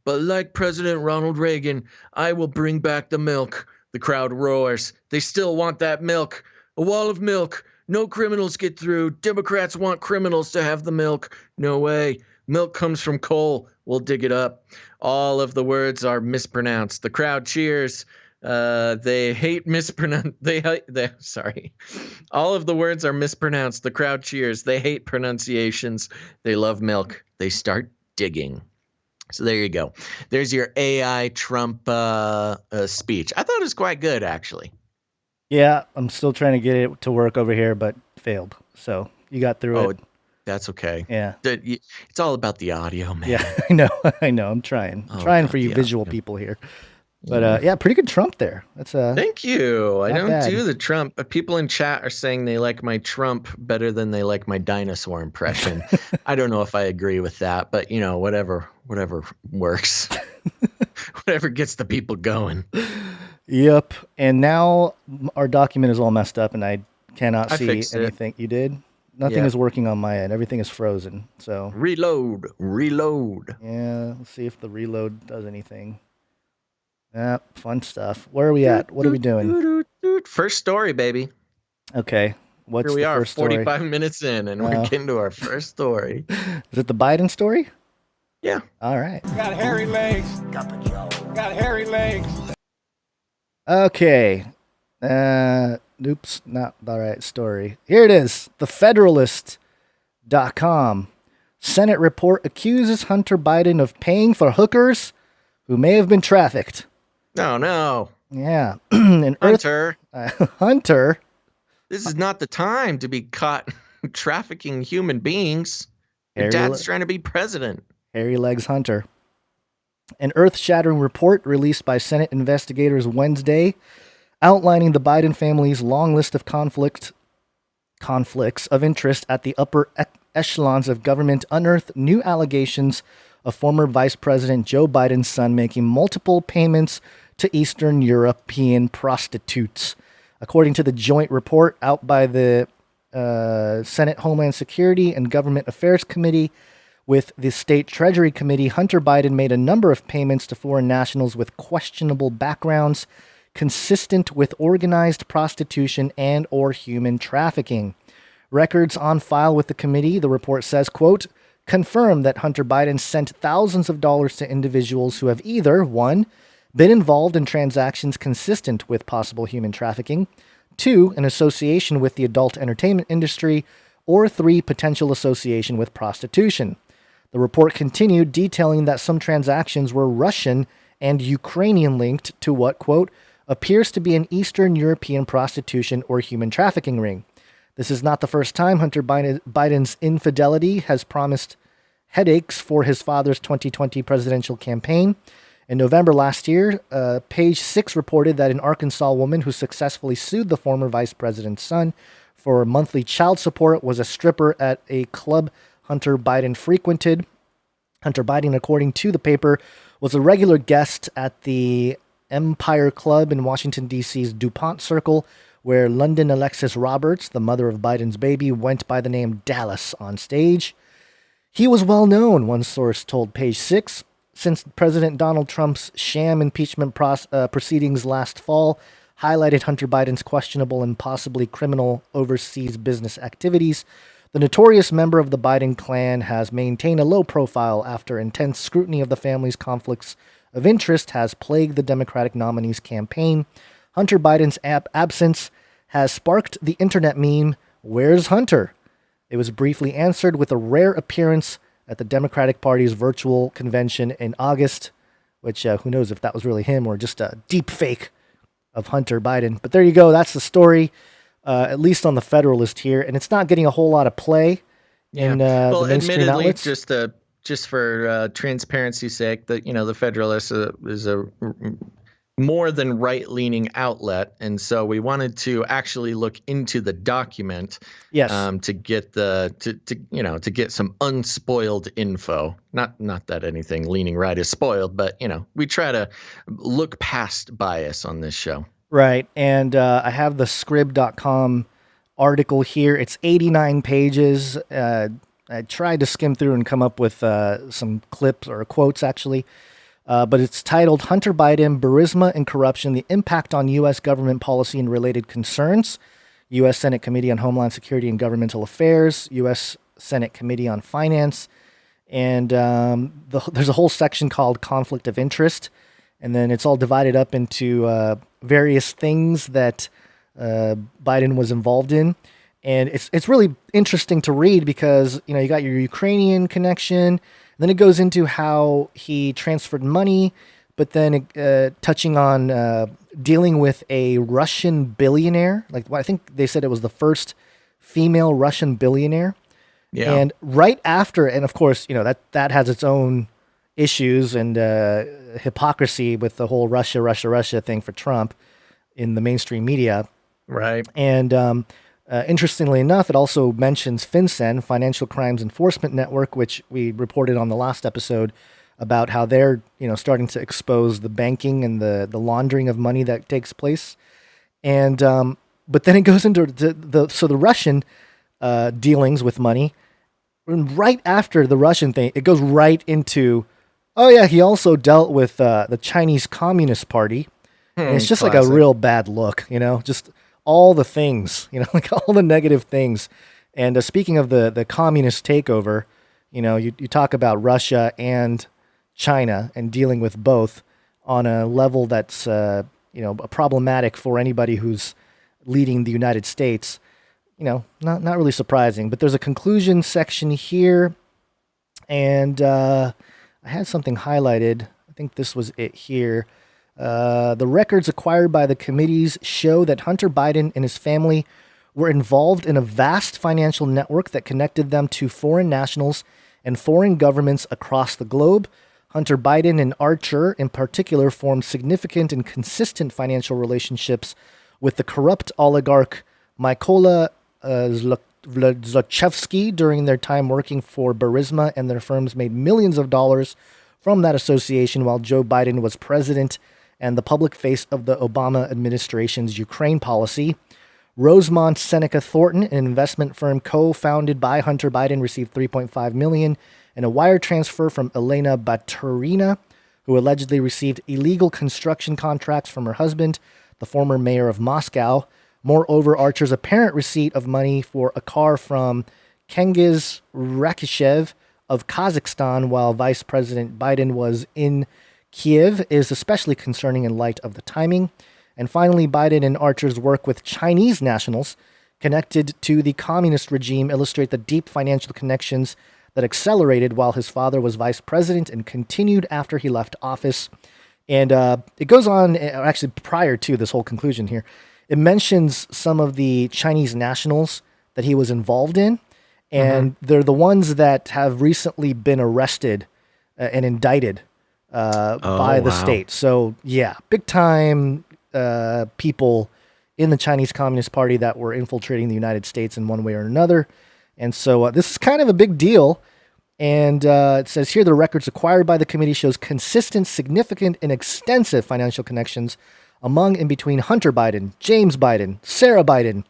But like President Ronald Reagan, I will bring back the milk. The crowd roars. They still want that milk. A wall of milk. No criminals get through. Democrats want criminals to have the milk. No way. Milk comes from coal. We'll dig it up. All of the words are mispronounced. The crowd cheers. They hate sorry. All of the words are mispronounced. The crowd cheers. They hate pronunciations. They love milk. They start digging. So there you go. There's your AI Trump speech. I thought it was quite good, actually. Yeah, I'm still trying to get it to work over here, but failed. So you got through it. That's okay. Yeah. It's all about the audio, man. Yeah, I know. I'm trying. I'm trying for you visual people here. But yeah, pretty good Trump there. That's Thank you. I don't bad. do the Trump. People in chat are saying they like my Trump better than they like my dinosaur impression. I don't know if I agree with that, but whatever works. Whatever gets the people going. Yep. And now our document is all messed up and I cannot see anything. You did? Nothing is working on my end. Everything is frozen. So reload. Yeah, let's see if the reload does anything. Yeah, fun stuff. Where are we at? What are we doing? First story, baby. Okay. What's Here we the are, first story? 45 minutes in, and we're getting to our first story. Is it the Biden story? Yeah. All right. Got hairy legs. Got hairy legs. Okay. Oops, not the right story. Here it is. TheFederalist.com. Senate report accuses Hunter Biden of paying for hookers who may have been trafficked. No. Yeah. Hunter. Hunter. This is not the time to be caught trafficking human beings. Your dad's trying to be president. Hairy Legs Hunter. An earth-shattering report released by Senate investigators Wednesday outlining the Biden family's long list of conflicts of interest at the upper echelons of government unearthed new allegations of former Vice President Joe Biden's son making multiple payments to Eastern European prostitutes. According to the joint report out by the Senate Homeland Security and Government Affairs Committee with the State Treasury Committee, Hunter Biden made a number of payments to foreign nationals with questionable backgrounds consistent with organized prostitution and or human trafficking. Records on file with the committee, the report says, quote, confirm that Hunter Biden sent thousands of dollars to individuals who have either, 1, been involved in transactions consistent with possible human trafficking, 2, an association with the adult entertainment industry, or 3, potential association with prostitution. The report continued, detailing that some transactions were Russian and Ukrainian linked to what, quote, appears to be an Eastern European prostitution or human trafficking ring. This is not the first time Hunter Biden's infidelity has promised headaches for his father's 2020 presidential campaign. In November last year, Page 6 reported that an Arkansas woman who successfully sued the former vice president's son for monthly child support was a stripper at a club Hunter Biden frequented. Hunter Biden, according to the paper, was a regular guest at the Empire Club in Washington, D.C.'s DuPont Circle, where London Alexis Roberts, the mother of Biden's baby, went by the name Dallas on stage. He was well known, one source told Page 6, since President Donald Trump's sham impeachment proceedings last fall highlighted Hunter Biden's questionable and possibly criminal overseas business activities. The notorious member of the Biden clan has maintained a low profile after intense scrutiny of the family's conflicts of interest has plagued the Democratic nominee's campaign. Hunter Biden's absence has sparked the internet meme, "Where's Hunter?" It was briefly answered with a rare appearance at the Democratic Party's virtual convention in August, which who knows if that was really him or just a deep fake of Hunter Biden. But there you go. That's the story, at least on the Federalist here. And it's not getting a whole lot of play in the mainstream outlets. Just for transparency's sake, the Federalist is a more than right-leaning outlet, and so we wanted to actually look into the document, yes, to get to get some unspoiled info. Not that anything leaning right is spoiled, but we try to look past bias on this show. Right, and I have the Scrib.com article here. It's 89 pages. I tried to skim through and come up with some clips or quotes, actually. But it's titled Hunter Biden, Burisma and Corruption, the Impact on U.S. Government Policy and Related Concerns. U.S. Senate Committee on Homeland Security and Governmental Affairs, U.S. Senate Committee on Finance, and there's a whole section called Conflict of Interest, and then it's all divided up into various things that Biden was involved in, and it's really interesting to read because you got your Ukrainian connection, and then it goes into how he transferred money, but then touching on dealing with a Russian billionaire. I think they said it was the first female Russian billionaire. Yeah. And right after, and of course, that has its own issues and hypocrisy with the whole Russia thing for Trump in the mainstream media. Right. And interestingly enough, it also mentions FinCEN, Financial Crimes Enforcement Network, which we reported on the last episode about how they're starting to expose the banking and the laundering of money that takes place. And but then it goes into the Russian dealings with money. And right after the Russian thing, it goes right into, oh yeah, he also dealt with the Chinese Communist Party. And it's just classic. Like a real bad look, just all the things, like all the negative things. And speaking of the communist takeover, you talk about Russia and China and dealing with both on a level that's problematic for anybody who's leading the United States. Not really surprising, but there's a conclusion section here, and I had something highlighted. I think this was it here. The records acquired by the committees show that Hunter Biden and his family were involved in a vast financial network that connected them to foreign nationals and foreign governments across the globe. Hunter Biden and Archer, in particular, formed significant and consistent financial relationships with the corrupt oligarch Mykola Zlochevsky during their time working for Burisma, and their firms made millions of dollars from that association while Joe Biden was president and the public face of the Obama administration's Ukraine policy. Rosemont Seneca Thornton, an investment firm co-founded by Hunter Biden, received $3.5 million in a wire transfer from Elena Baturina, who allegedly received illegal construction contracts from her husband, the former mayor of Moscow. Moreover, Archer's apparent receipt of money for a car from Kengiz Rakishev of Kazakhstan while Vice President Biden was in Kiev is especially concerning in light of the timing. And finally, Biden and Archer's work with Chinese nationals connected to the communist regime illustrate the deep financial connections that accelerated while his father was vice president and continued after he left office. And it goes on, actually prior to this whole conclusion here, it mentions some of the Chinese nationals that he was involved in, and they're the ones that have recently been arrested and indicted by the state. So, yeah, big time people in the Chinese Communist Party that were infiltrating the United States in one way or another. And so this is kind of a big deal. And it says here the records acquired by the committee shows consistent, significant, and extensive financial connections among and between Hunter Biden, James Biden, Sarah Biden,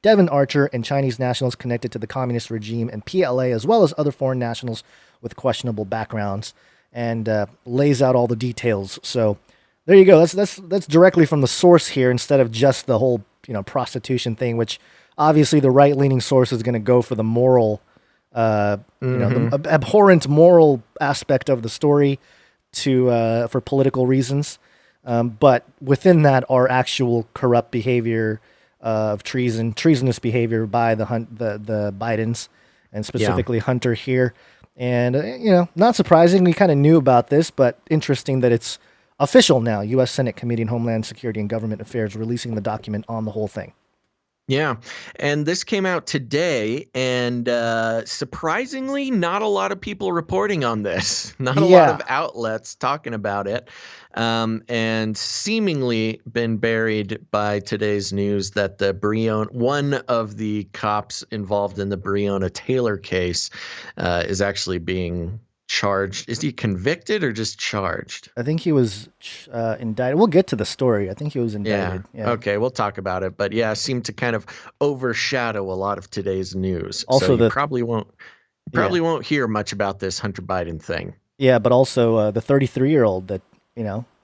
Devin Archer, and Chinese nationals connected to the communist regime and PLA, as well as other foreign nationals with questionable backgrounds, and lays out all the details. So there you go. That's directly from the source here instead of just the whole prostitution thing, which obviously the right-leaning source is going to go for the moral, the abhorrent moral aspect of the story for political reasons. But within that are actual corrupt behavior of treasonous behavior by the Bidens, and specifically Hunter here. And, not surprising. We kind of knew about this, but interesting that it's official now. U.S. Senate Committee on Homeland Security and Government Affairs releasing the document on the whole thing. Yeah. And this came out today, and surprisingly, not a lot of people reporting on this. Not a lot of outlets talking about it. And seemingly been buried by today's news that one of the cops involved in the Breonna Taylor case is actually being charged. Is he convicted or just charged? I think he was indicted. We'll get to the story. I think he was indicted. Yeah. Okay, we'll talk about it. But yeah, seemed to kind of overshadow a lot of today's news. Also, so you probably won't hear much about this Hunter Biden thing. Yeah, but also the 33-year-old that,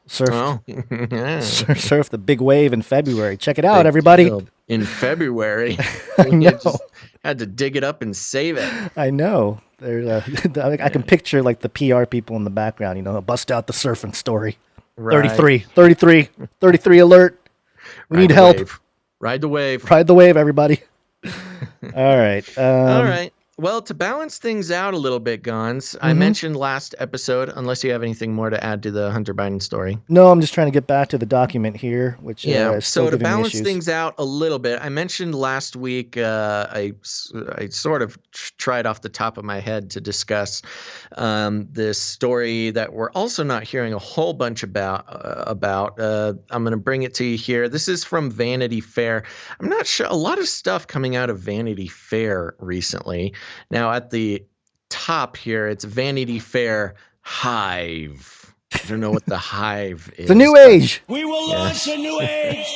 surfed the big wave in February. Check it out, everybody. In February. I know. Just had to dig it up and save it. I know. I can picture like the PR people in the background, bust out the surfing story. Right. 33 alert. We need help. Ride the wave. Ride the wave, everybody. All right. All right. Well, to balance things out a little bit, Gons, I mentioned last episode, unless you have anything more to add to the Hunter Biden story. No, I'm just trying to get back to the document here, which is still so to giving me balance issues. things out a little bit, I mentioned last week, I sort of tried off the top of my head to discuss this story that we're also not hearing a whole bunch about. I'm going to bring it to you here. This is from Vanity Fair. I'm not sure, a lot of stuff coming out of Vanity Fair recently. Now, at the top here, it's Vanity Fair Hive. I don't know what the Hive is. The New Age. We will launch a new age.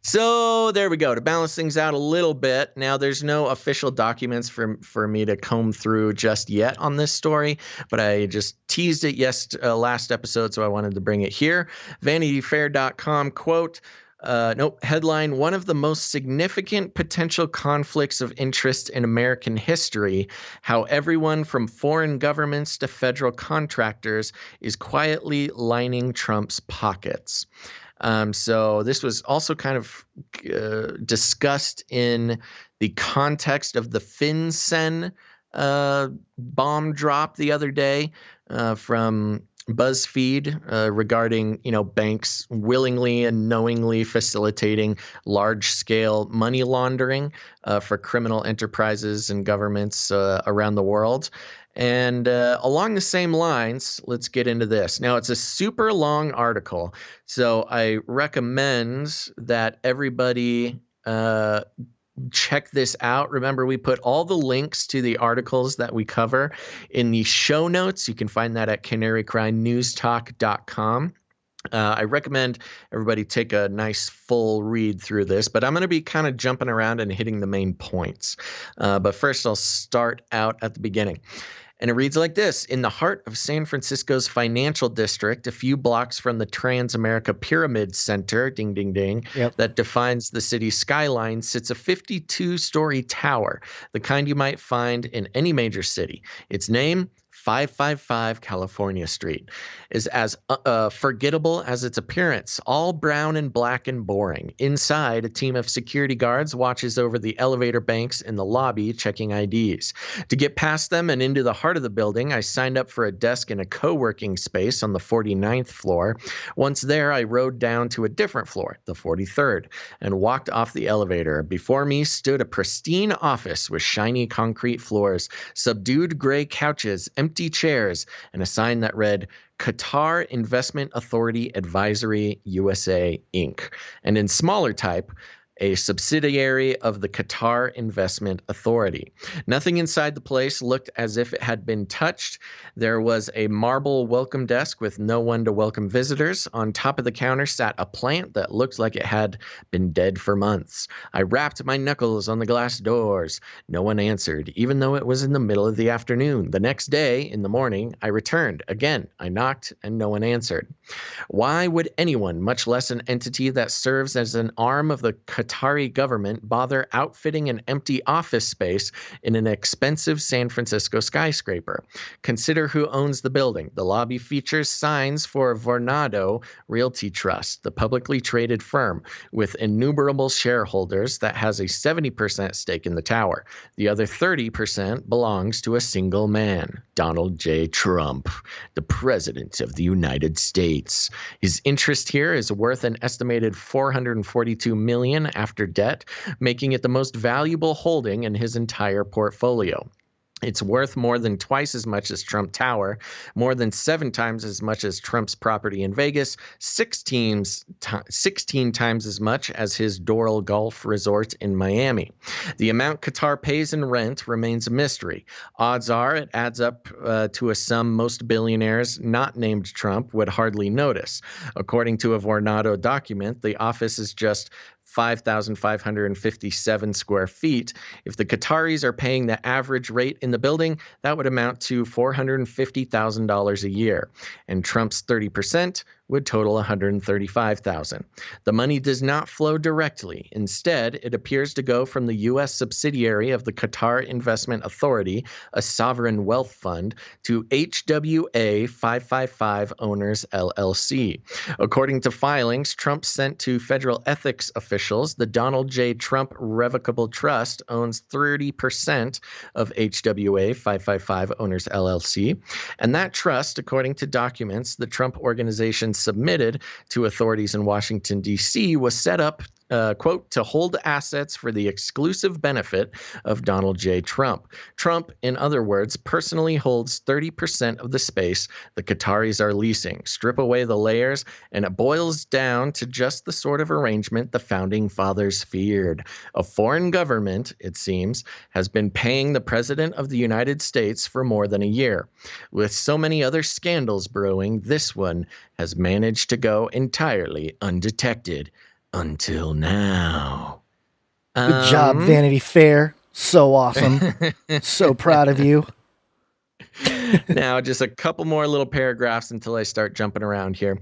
So there we go. To balance things out a little bit. Now, there's no official documents for me to comb through just yet on this story, but I just teased it last episode, so I wanted to bring it here. VanityFair.com quote. Headline, one of the most significant potential conflicts of interest in American history, how everyone from foreign governments to federal contractors is quietly lining Trump's pockets. So this was also kind of discussed in the context of the FinCEN bomb drop the other day from BuzzFeed regarding, banks willingly and knowingly facilitating large-scale money laundering for criminal enterprises and governments around the world. And along the same lines, let's get into this. Now, it's a super long article, so I recommend that everybody check this out. Remember, we put all the links to the articles that we cover in the show notes. You can find that at canarycrynewstalk.com. I recommend everybody take a nice full read through this, but I'm going to be kind of jumping around and hitting the main points. But first, I'll start out at the beginning. And it reads like this. In the heart of San Francisco's financial district, a few blocks from the Transamerica Pyramid Center, ding, ding, ding, that defines the city's skyline, sits a 52-story tower, the kind you might find in any major city. Its name, 555 California Street, is as forgettable as its appearance, all brown and black and boring. Inside, a team of security guards watches over the elevator banks in the lobby, checking IDs. To get past them and into the heart of the building, I signed up for a desk in a co-working space on the 49th floor. Once there, I rode down to a different floor, the 43rd, and walked off the elevator. Before me stood a pristine office with shiny concrete floors, subdued gray couches, empty chairs, and a sign that read Qatar Investment Authority Advisory USA Inc. And in smaller type, a subsidiary of the Qatar Investment Authority. Nothing inside the place looked as if it had been touched. There was a marble welcome desk with no one to welcome visitors. On top of the counter sat a plant that looked like it had been dead for months. I rapped my knuckles on the glass doors. No one answered, even though it was in the middle of the afternoon. The next day, in the morning, I returned. Again, I knocked and no one answered. Why would anyone, much less an entity that serves as an arm of the Qatari government, bother outfitting an empty office space in an expensive San Francisco skyscraper? Consider who owns the building. The lobby features signs for Vornado Realty Trust, the publicly traded firm with innumerable shareholders that has a 70% stake in the tower. The other 30% belongs to a single man, Donald J. Trump, the President of the United States. His interest here is worth an estimated $442 million after debt, making it the most valuable holding in his entire portfolio. It's worth more than twice as much as Trump Tower, more than 7 times as much as Trump's property in Vegas, 16 times as much as his Doral Golf Resort in Miami. The amount Qatar pays in rent remains a mystery. Odds are it adds up to a sum most billionaires not named Trump would hardly notice. According to a Vornado document, the office is just 5,557 square feet. If the Qataris are paying the average rate in the building, that would amount to $450,000 a year. And Trump's 30% would total $135,000. The money does not flow directly. Instead, it appears to go from the U.S. subsidiary of the Qatar Investment Authority, a sovereign wealth fund, to HWA 555 Owners LLC. According to filings Trump sent to federal ethics officials, the Donald J. Trump Revocable Trust owns 30% of HWA 555 Owners LLC, and that trust, according to documents the Trump Organization submitted to authorities in Washington, D.C., was set up, quote, to hold assets for the exclusive benefit of Donald J. Trump. Trump, in other words, personally holds 30% of the space the Qataris are leasing. Strip away the layers, and it boils down to just the sort of arrangement the founding fathers feared. A foreign government, it seems, has been paying the President of the United States for more than a year. With so many other scandals brewing, this one has managed to go entirely undetected. Until now. Good job, Vanity Fair. So awesome. So proud of you. Now, just a couple more little paragraphs until I start jumping around here.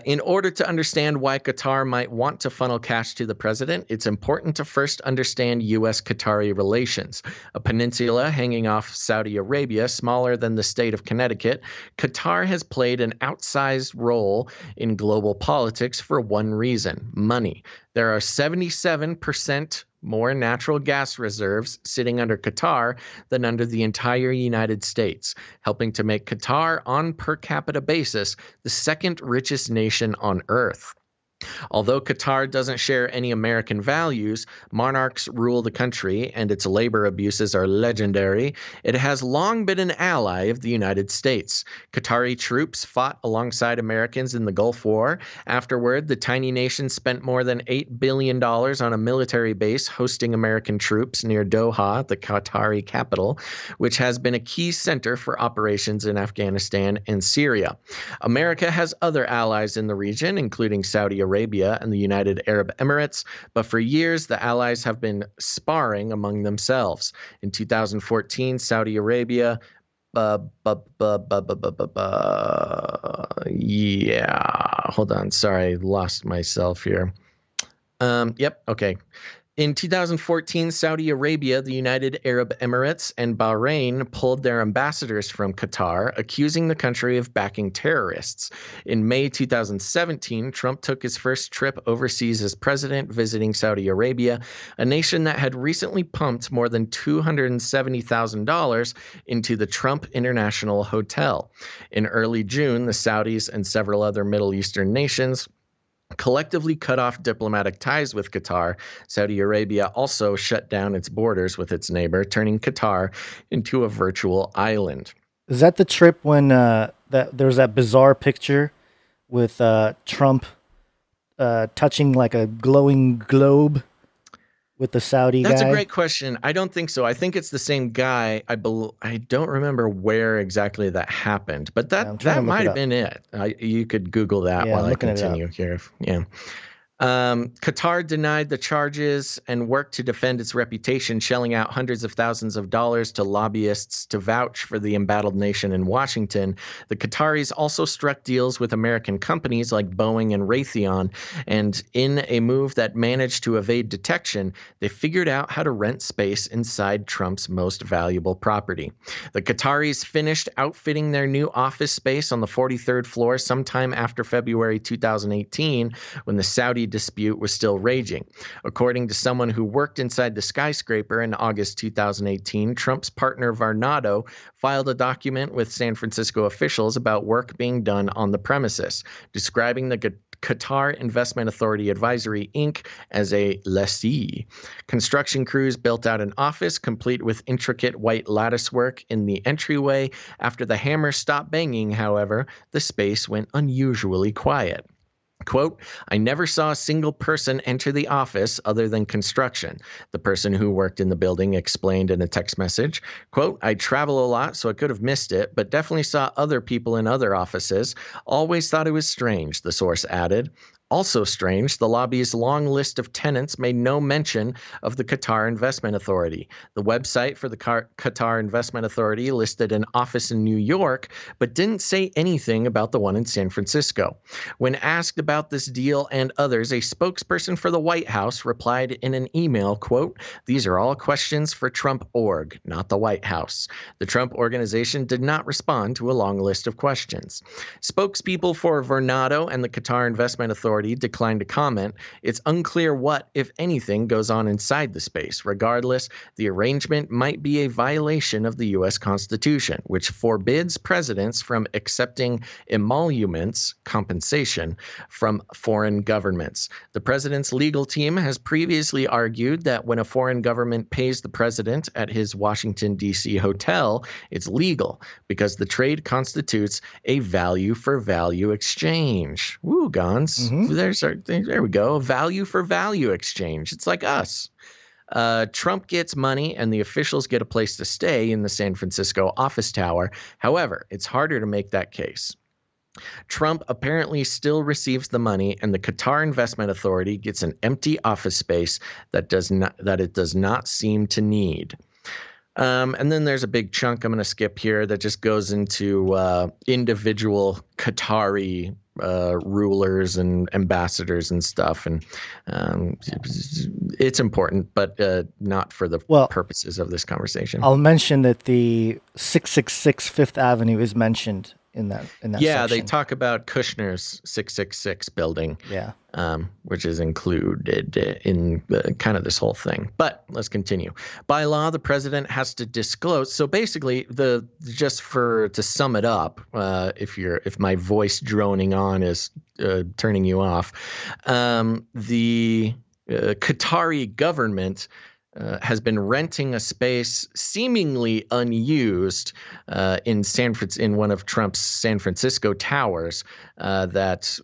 In order to understand why Qatar might want to funnel cash to the president, it's important to first understand U.S.-Qatari relations. A peninsula hanging off Saudi Arabia, smaller than the state of Connecticut, Qatar has played an outsized role in global politics for one reason: money. There are 77% more natural gas reserves sitting under Qatar than under the entire United States, helping to make Qatar, on per capita basis, the second richest nation on earth. Although Qatar doesn't share any American values, monarchs rule the country, and its labor abuses are legendary, it has long been an ally of the United States. Qatari troops fought alongside Americans in the Gulf War. Afterward, the tiny nation spent more than $8 billion on a military base hosting American troops near Doha, the Qatari capital, which has been a key center for operations in Afghanistan and Syria. America has other allies in the region, including Saudi Arabia and the United Arab Emirates, but for years the allies have been sparring among themselves. In 2014, Saudi Arabia hold on, sorry, lost myself here. Okay. In 2014, Saudi Arabia, the United Arab Emirates, and Bahrain pulled their ambassadors from Qatar, accusing the country of backing terrorists. In May 2017, Trump took his first trip overseas as president, visiting Saudi Arabia, a nation that had recently pumped more than $270,000 into the Trump International Hotel. In early June, the Saudis and several other Middle Eastern nations collectively cut off diplomatic ties with Qatar. Saudi Arabia also shut down its borders with its neighbor, turning Qatar into a virtual island. Is that the trip when there was that bizarre picture with Trump touching like a glowing globe with the Saudi guy? That's a great question. I don't think so. I think it's the same guy. I don't remember where exactly that happened, but that might have been it. You could Google that while I continue here. Qatar denied the charges and worked to defend its reputation, shelling out hundreds of thousands of dollars to lobbyists to vouch for the embattled nation in Washington. The Qataris also struck deals with American companies like Boeing and Raytheon, and in a move that managed to evade detection, they figured out how to rent space inside Trump's most valuable property. The Qataris finished outfitting their new office space on the 43rd floor sometime after February 2018, when the Saudi dispute was still raging. According to someone who worked inside the skyscraper in August 2018, Trump's partner Varnado filed a document with San Francisco officials about work being done on the premises, describing the Qatar Investment Authority Advisory, Inc. as a lessee. Construction crews built out an office complete with intricate white lattice work in the entryway. After the hammer stopped banging, however, the space went unusually quiet. Quote, I never saw a single person enter the office other than construction, the person who worked in the building explained in a text message. Quote, I travel a lot, so I could have missed it, but definitely saw other people in other offices. Always thought it was strange, the source added. Also strange, the lobby's long list of tenants made no mention of the Qatar Investment Authority. The website for the Qatar Investment Authority listed an office in New York, but didn't say anything about the one in San Francisco. When asked about this deal and others, a spokesperson for the White House replied in an email, quote, "These are all questions for Trump org, not the White House." The Trump organization did not respond to a long list of questions. Spokespeople for Vornado and the Qatar Investment Authority declined to comment. It's unclear what, if anything, goes on inside the space. Regardless, the arrangement might be a violation of the U.S. Constitution, which forbids presidents from accepting emoluments, compensation, from foreign governments. The president's legal team has previously argued that when a foreign government pays the president at his Washington, D.C. hotel, it's legal because the trade constitutes a value-for-value exchange. Woo, Gons. There we go. Value for value exchange. It's like us. Trump gets money and the officials get a place to stay in the San Francisco office tower. However, it's harder to make that case. Trump apparently still receives the money, and the Qatar Investment Authority gets an empty office space that it does not seem to need. And then there's a big chunk I'm going to skip here that just goes into individual Qatari rulers and ambassadors and stuff. And it's important, but not for the purposes of this conversation. I'll mention that the 666 Fifth Avenue is mentioned in that section. They talk about Kushner's 666 building. Yeah. Which is included in kind of this whole thing. But let's continue. By law, the president has to disclose. So basically, to sum it up, if my voice droning on is turning you off, the Qatari government has been renting a space seemingly unused in one of Trump's San Francisco towers that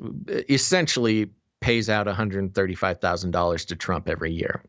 essentially pays out $135,000 to Trump every year.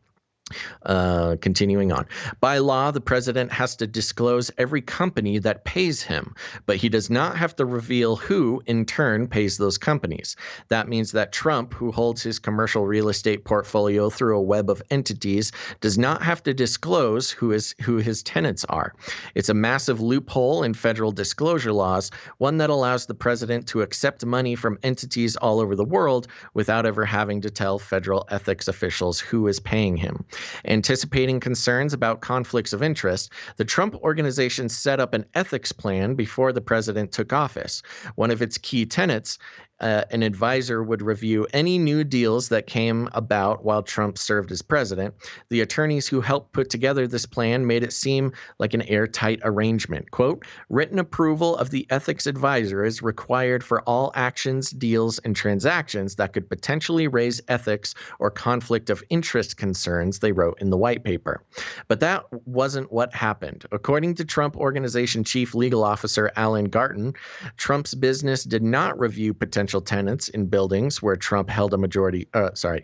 Continuing on. By law, the president has to disclose every company that pays him, but he does not have to reveal who, in turn, pays those companies. That means that Trump, who holds his commercial real estate portfolio through a web of entities, does not have to disclose who his tenants are. It's a massive loophole in federal disclosure laws, one that allows the president to accept money from entities all over the world without ever having to tell federal ethics officials who is paying him. Anticipating concerns about conflicts of interest, the Trump Organization set up an ethics plan before the president took office. One of its key tenets, an advisor would review any new deals that came about while Trump served as president. The attorneys who helped put together this plan made it seem like an airtight arrangement. Quote, "Written approval of the ethics advisor is required for all actions, deals, and transactions that could potentially raise ethics or conflict of interest concerns," they wrote in the white paper. But that wasn't what happened. According to Trump Organization Chief Legal Officer Alan Garten, Trump's business did not review potential tenants in buildings where Trump held a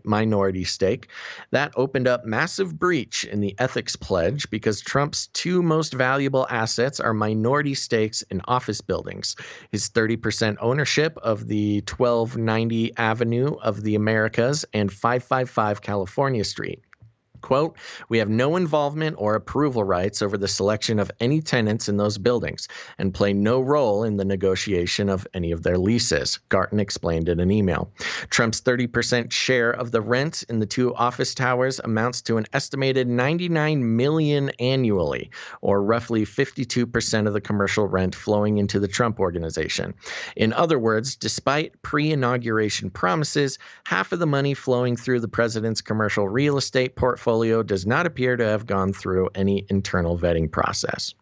minority stake. That opened up massive breach in the ethics pledge because Trump's two most valuable assets are minority stakes in office buildings: his 30% ownership of the 1290 Avenue of the Americas and 555 California Street. Quote, "We have no involvement or approval rights over the selection of any tenants in those buildings and play no role in the negotiation of any of their leases," Garten explained in an email. Trump's 30% share of the rent in the two office towers amounts to an estimated $99 million annually, or roughly 52% of the commercial rent flowing into the Trump Organization. In other words, despite pre-inauguration promises, half of the money flowing through the president's commercial real estate portfolio does not appear to have gone through any internal vetting process.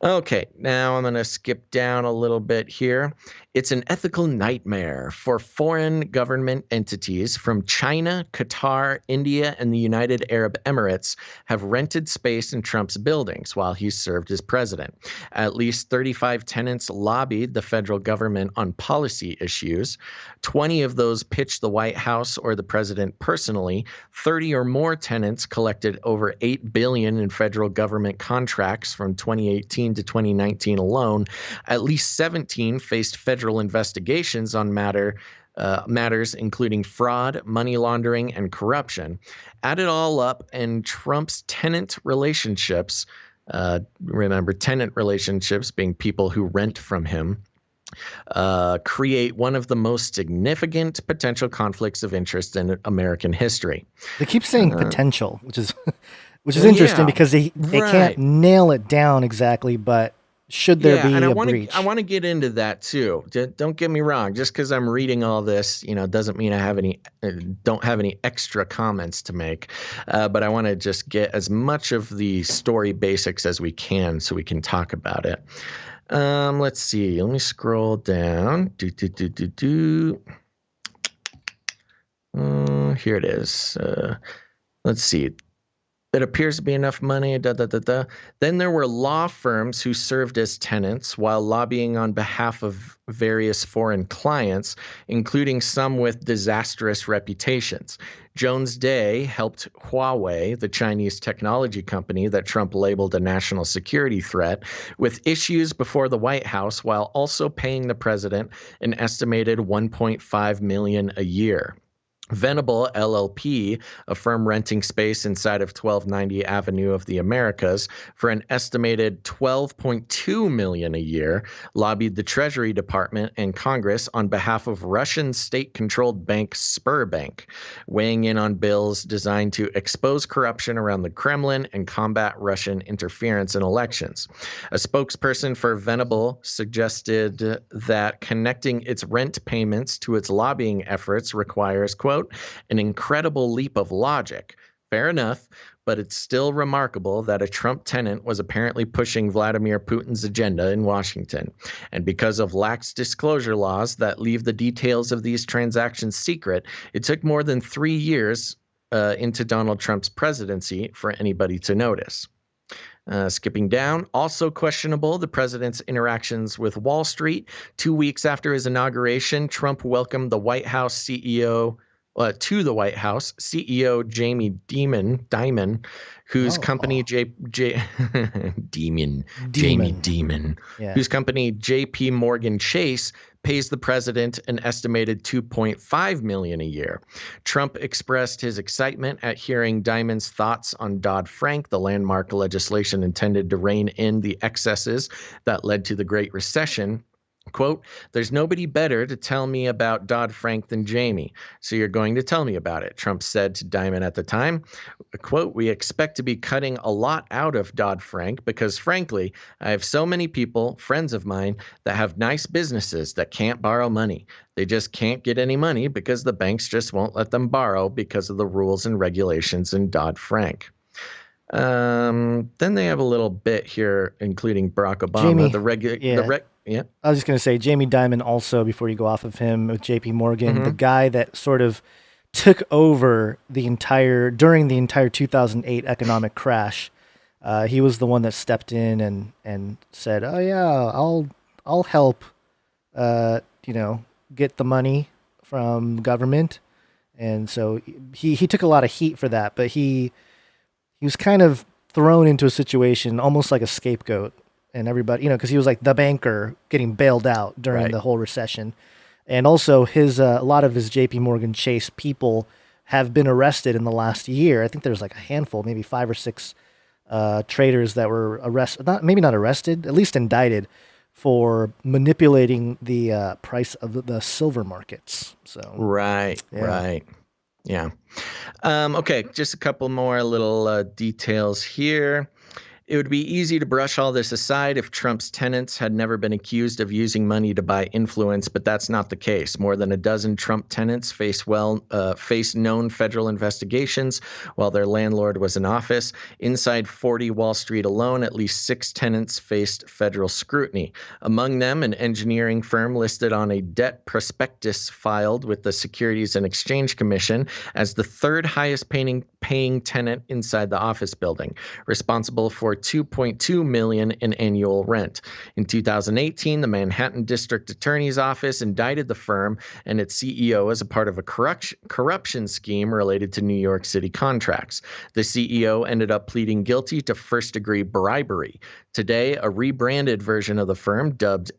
Okay, now I'm going to skip down a little bit here. It's an ethical nightmare for foreign government entities from China, Qatar, India, and the United Arab Emirates have rented space in Trump's buildings while he served as president. At least 35 tenants lobbied the federal government on policy issues. 20 of those pitched the White House or the president personally. 30 or more tenants collected over $8 billion in federal government contracts from 2018 to 2019 alone. At least 17 faced federal investigations on matters including fraud, money laundering, and corruption. Add it all up, and Trump's tenant relationships, remember tenant relationships being people who rent from him, create one of the most significant potential conflicts of interest in American history. They keep saying potential, which is interesting because they can't nail it down exactly, but should there be a breach? I want to get into that too. Don't get me wrong. Just because I'm reading all this, doesn't mean I have don't have any extra comments to make. But I want to just get as much of the story basics as we can so we can talk about it. Let's see. Let me scroll down. Here it is. Let's see. It appears to be enough money. Then there were law firms who served as tenants while lobbying on behalf of various foreign clients, including some with disastrous reputations. Jones Day helped Huawei, the Chinese technology company that Trump labeled a national security threat, with issues before the White House while also paying the president an estimated $1.5 million a year. Venable LLP, a firm renting space inside of 1290 Avenue of the Americas for an estimated $12.2 million a year, lobbied the Treasury Department and Congress on behalf of Russian state-controlled bank Sberbank, weighing in on bills designed to expose corruption around the Kremlin and combat Russian interference in elections. A spokesperson for Venable suggested that connecting its rent payments to its lobbying efforts requires, quote, an incredible leap of logic. Fair enough, but it's still remarkable that a Trump tenant was apparently pushing Vladimir Putin's agenda in Washington. And because of lax disclosure laws that leave the details of these transactions secret, it took more than 3 years into Donald Trump's presidency for anybody to notice. Skipping down, also questionable, the president's interactions with Wall Street. 2 weeks after his inauguration, Trump welcomed the White House CEO to the White House, CEO Jamie Dimon, whose company whose company J.P. Morgan Chase pays the president an estimated $2.5 million a year. Trump expressed his excitement at hearing Dimon's thoughts on Dodd-Frank, the landmark legislation intended to rein in the excesses that led to the Great Recession. Quote, there's nobody better to tell me about Dodd-Frank than Jamie, so you're going to tell me about it, Trump said to Dimon at the time. Quote, we expect to be cutting a lot out of Dodd-Frank because, frankly, I have so many people, friends of mine, that have nice businesses that can't borrow money. They just can't get any money because the banks just won't let them borrow because of the rules and regulations in Dodd-Frank. Then they have a little bit here, including Barack Obama. Jamie, yeah. I was just going to say, Jamie Dimon also, before you go off of him, with J.P. Morgan, the guy that sort of took over during the entire 2008 economic crash. He was the one that stepped in and said, oh yeah, I'll help, get the money from government. And so he took a lot of heat for that, but he was kind of thrown into a situation almost like a scapegoat. And everybody, because he was like the banker getting bailed out during the whole recession. And also a lot of his JP Morgan Chase people have been arrested in the last year. I think there's like a handful, maybe 5 or 6 traders that were arrested, maybe not arrested, at least indicted for manipulating the price of the silver markets. So Right. Yeah. Okay, just a couple more little details here. It would be easy to brush all this aside if Trump's tenants had never been accused of using money to buy influence, but that's not the case. More than a dozen Trump tenants face known federal investigations while their landlord was in office. Inside 40 Wall Street alone, at least 6 tenants faced federal scrutiny. Among them, an engineering firm listed on a debt prospectus filed with the Securities and Exchange Commission as the third highest paying tenant inside the office building, responsible for $2.2 million in annual rent. In 2018, the Manhattan District Attorney's Office indicted the firm and its CEO as a part of a corruption scheme related to New York City contracts. The CEO ended up pleading guilty to first-degree bribery. Today, a rebranded version of the firm, dubbed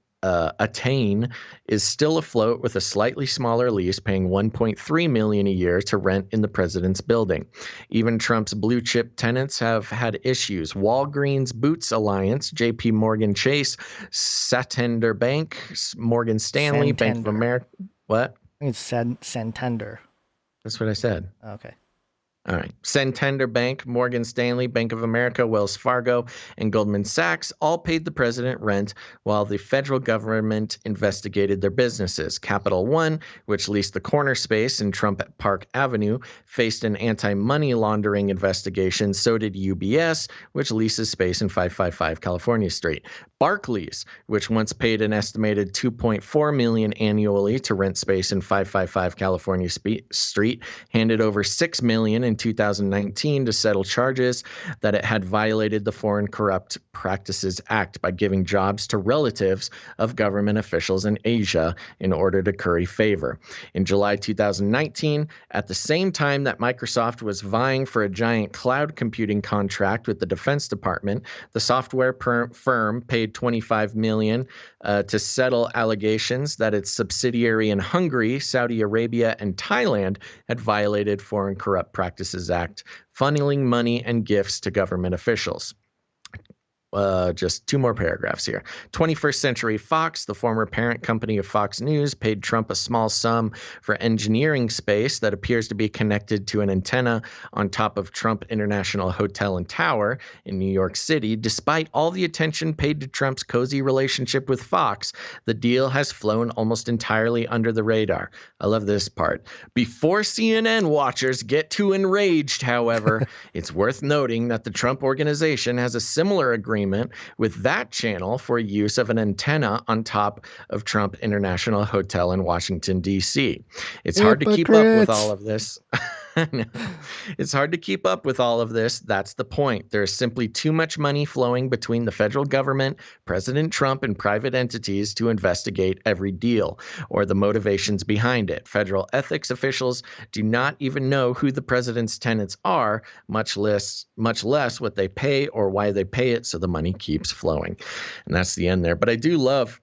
Attain is still afloat with a slightly smaller lease, paying $1.3 million a year to rent in the president's building. Even Trump's blue chip tenants have had issues. Walgreens, Boots Alliance, J.P. Morgan Chase, Santander Bank, Morgan Stanley, Bank of America. What? I think it's Santander. That's what I said. Okay. All right. Santander Bank, Morgan Stanley, Bank of America, Wells Fargo, and Goldman Sachs all paid the president rent while the federal government investigated their businesses. Capital One, which leased the corner space in Trump Park Avenue, faced an anti-money laundering investigation. So did UBS, which leases space in 555 California Street. Barclays, which once paid an estimated $2.4 million annually to rent space in 555 California Street, handed over $6 million in 2019 to settle charges that it had violated the Foreign Corrupt Practices Act by giving jobs to relatives of government officials in Asia in order to curry favor. In July 2019, at the same time that Microsoft was vying for a giant cloud computing contract with the Defense Department, the software firm paid $25 million to settle allegations that its subsidiary in Hungary, Saudi Arabia, and Thailand had violated Foreign Corrupt Practices Act, funneling money and gifts to government officials. Just two more paragraphs here. 21st Century Fox, the former parent company of Fox News, paid Trump a small sum for engineering space that appears to be connected to an antenna on top of Trump International Hotel and Tower in New York City. Despite all the attention paid to Trump's cozy relationship with Fox, the deal has flown almost entirely under the radar. I love this part. Before CNN watchers get too enraged, however, it's worth noting that the Trump Organization has a similar agreement with that channel for use of an antenna on top of Trump International Hotel in Washington, D.C. It's hard to keep up with all of this. It's hard to keep up with all of this. That's the point. There's simply too much money flowing between the federal government, President Trump, and private entities to investigate every deal or the motivations behind it. Federal ethics officials do not even know who the president's tenants are, much less what they pay or why they pay it, so the money keeps flowing. And that's the end there. But I do love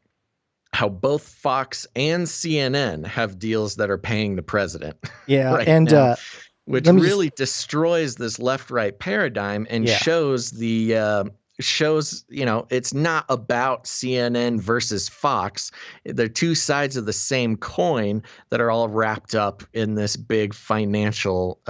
how both Fox and CNN have deals that are paying the president. Yeah, right and now, which really destroys this left-right paradigm and shows it's not about CNN versus Fox. They're two sides of the same coin that are all wrapped up in this big financial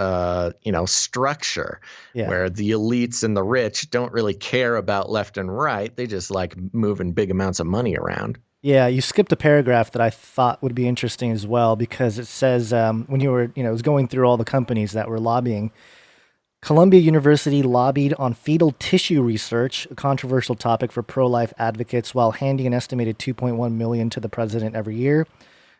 structure where the elites and the rich don't really care about left and right. They just like moving big amounts of money around. Yeah, you skipped a paragraph that I thought would be interesting as well, because it says when you were, it was going through all the companies that were lobbying, Columbia University lobbied on fetal tissue research, a controversial topic for pro-life advocates, while handing an estimated $2.1 million to the president every year.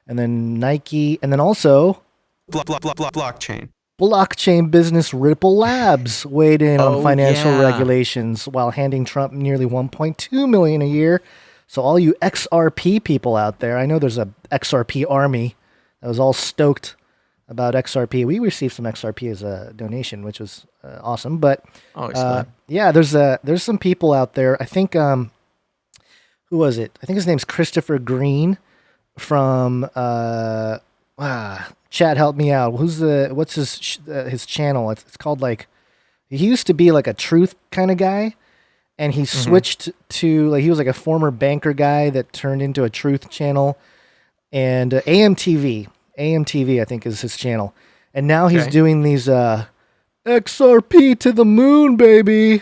And then Nike, and then also blockchain. Blockchain business Ripple Labs weighed in on financial regulations while handing Trump nearly $1.2 million a year. So all you XRP people out there, I know there's a XRP army that was all stoked about XRP. We received some XRP as a donation, which was awesome. But there's some people out there. I think who was it? I think his name's Christopher Green from Chad, help me out. What's his channel? It's called he used to be like a truth kind of guy. And he switched to, he was like a former banker guy that turned into a truth channel. And AMTV, I think, is his channel. And now he's doing these XRP to the moon, baby.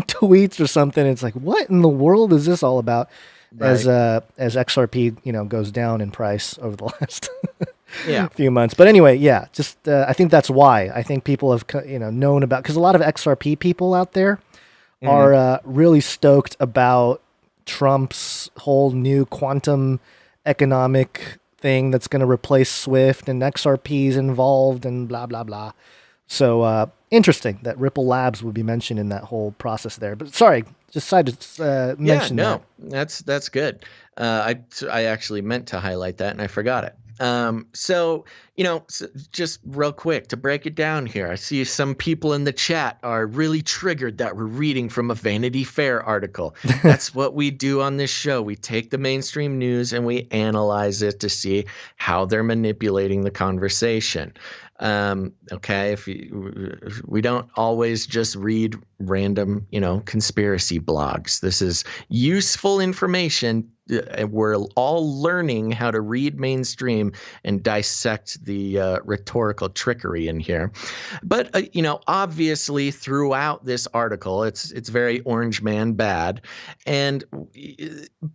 Tweets or something. It's like, what in the world is this all about? Right. As XRP, goes down in price over the last few months. But anyway, I think that's why. I think people have known about, because a lot of XRP people out there are really stoked about Trump's whole new quantum economic thing that's going to replace SWIFT, and XRP's involved and blah blah blah. So interesting that Ripple Labs would be mentioned in that whole process there. But sorry, just decided to mention that. That's good. I actually meant to highlight that and I forgot it. So, just real quick to break it down here, I see some people in the chat are really triggered that we're reading from a Vanity Fair article. That's what we do on this show. We take the mainstream news and we analyze it to see how they're manipulating the conversation. Okay, we don't always just read random, conspiracy blogs. This is useful information. We're all learning how to read mainstream and dissect the rhetorical trickery in here. But obviously throughout this article, it's very orange man bad,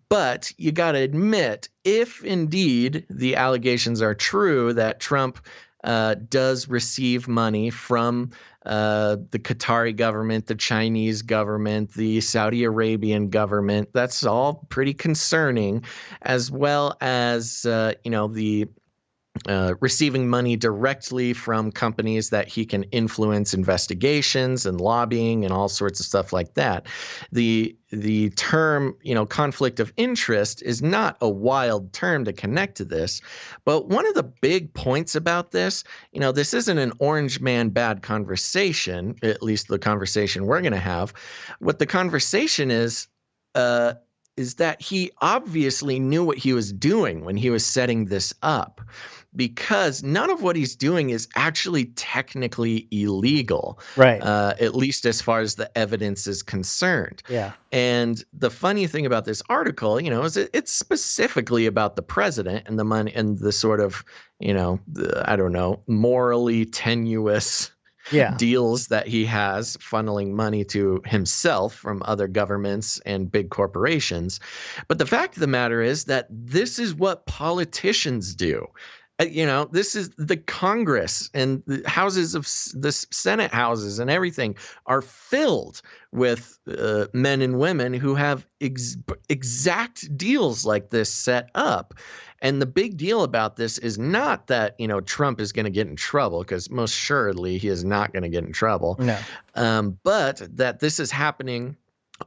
but you got to admit, if indeed the allegations are true that Trump does receive money from the Qatari government, the Chinese government, the Saudi Arabian government. That's all pretty concerning, as well as, the receiving money directly from companies that he can influence investigations and lobbying and all sorts of stuff like that. The term, conflict of interest is not a wild term to connect to this. But one of the big points about this, this isn't an orange man bad conversation, at least the conversation we're going to have. What the conversation is that he obviously knew what he was doing when he was setting this up, because none of what he's doing is actually technically illegal, right? At least as far as the evidence is concerned. Yeah. And the funny thing about this article, is it's specifically about the president and the money and the sort of, morally tenuous deals that he has funneling money to himself from other governments and big corporations. But the fact of the matter is that this is what politicians do. This is the Congress, and the houses of the Senate houses and everything are filled with men and women who have exact deals like this set up. And the big deal about this is not that, Trump is going to get in trouble, because most assuredly he is not going to get in trouble. No. But that this is happening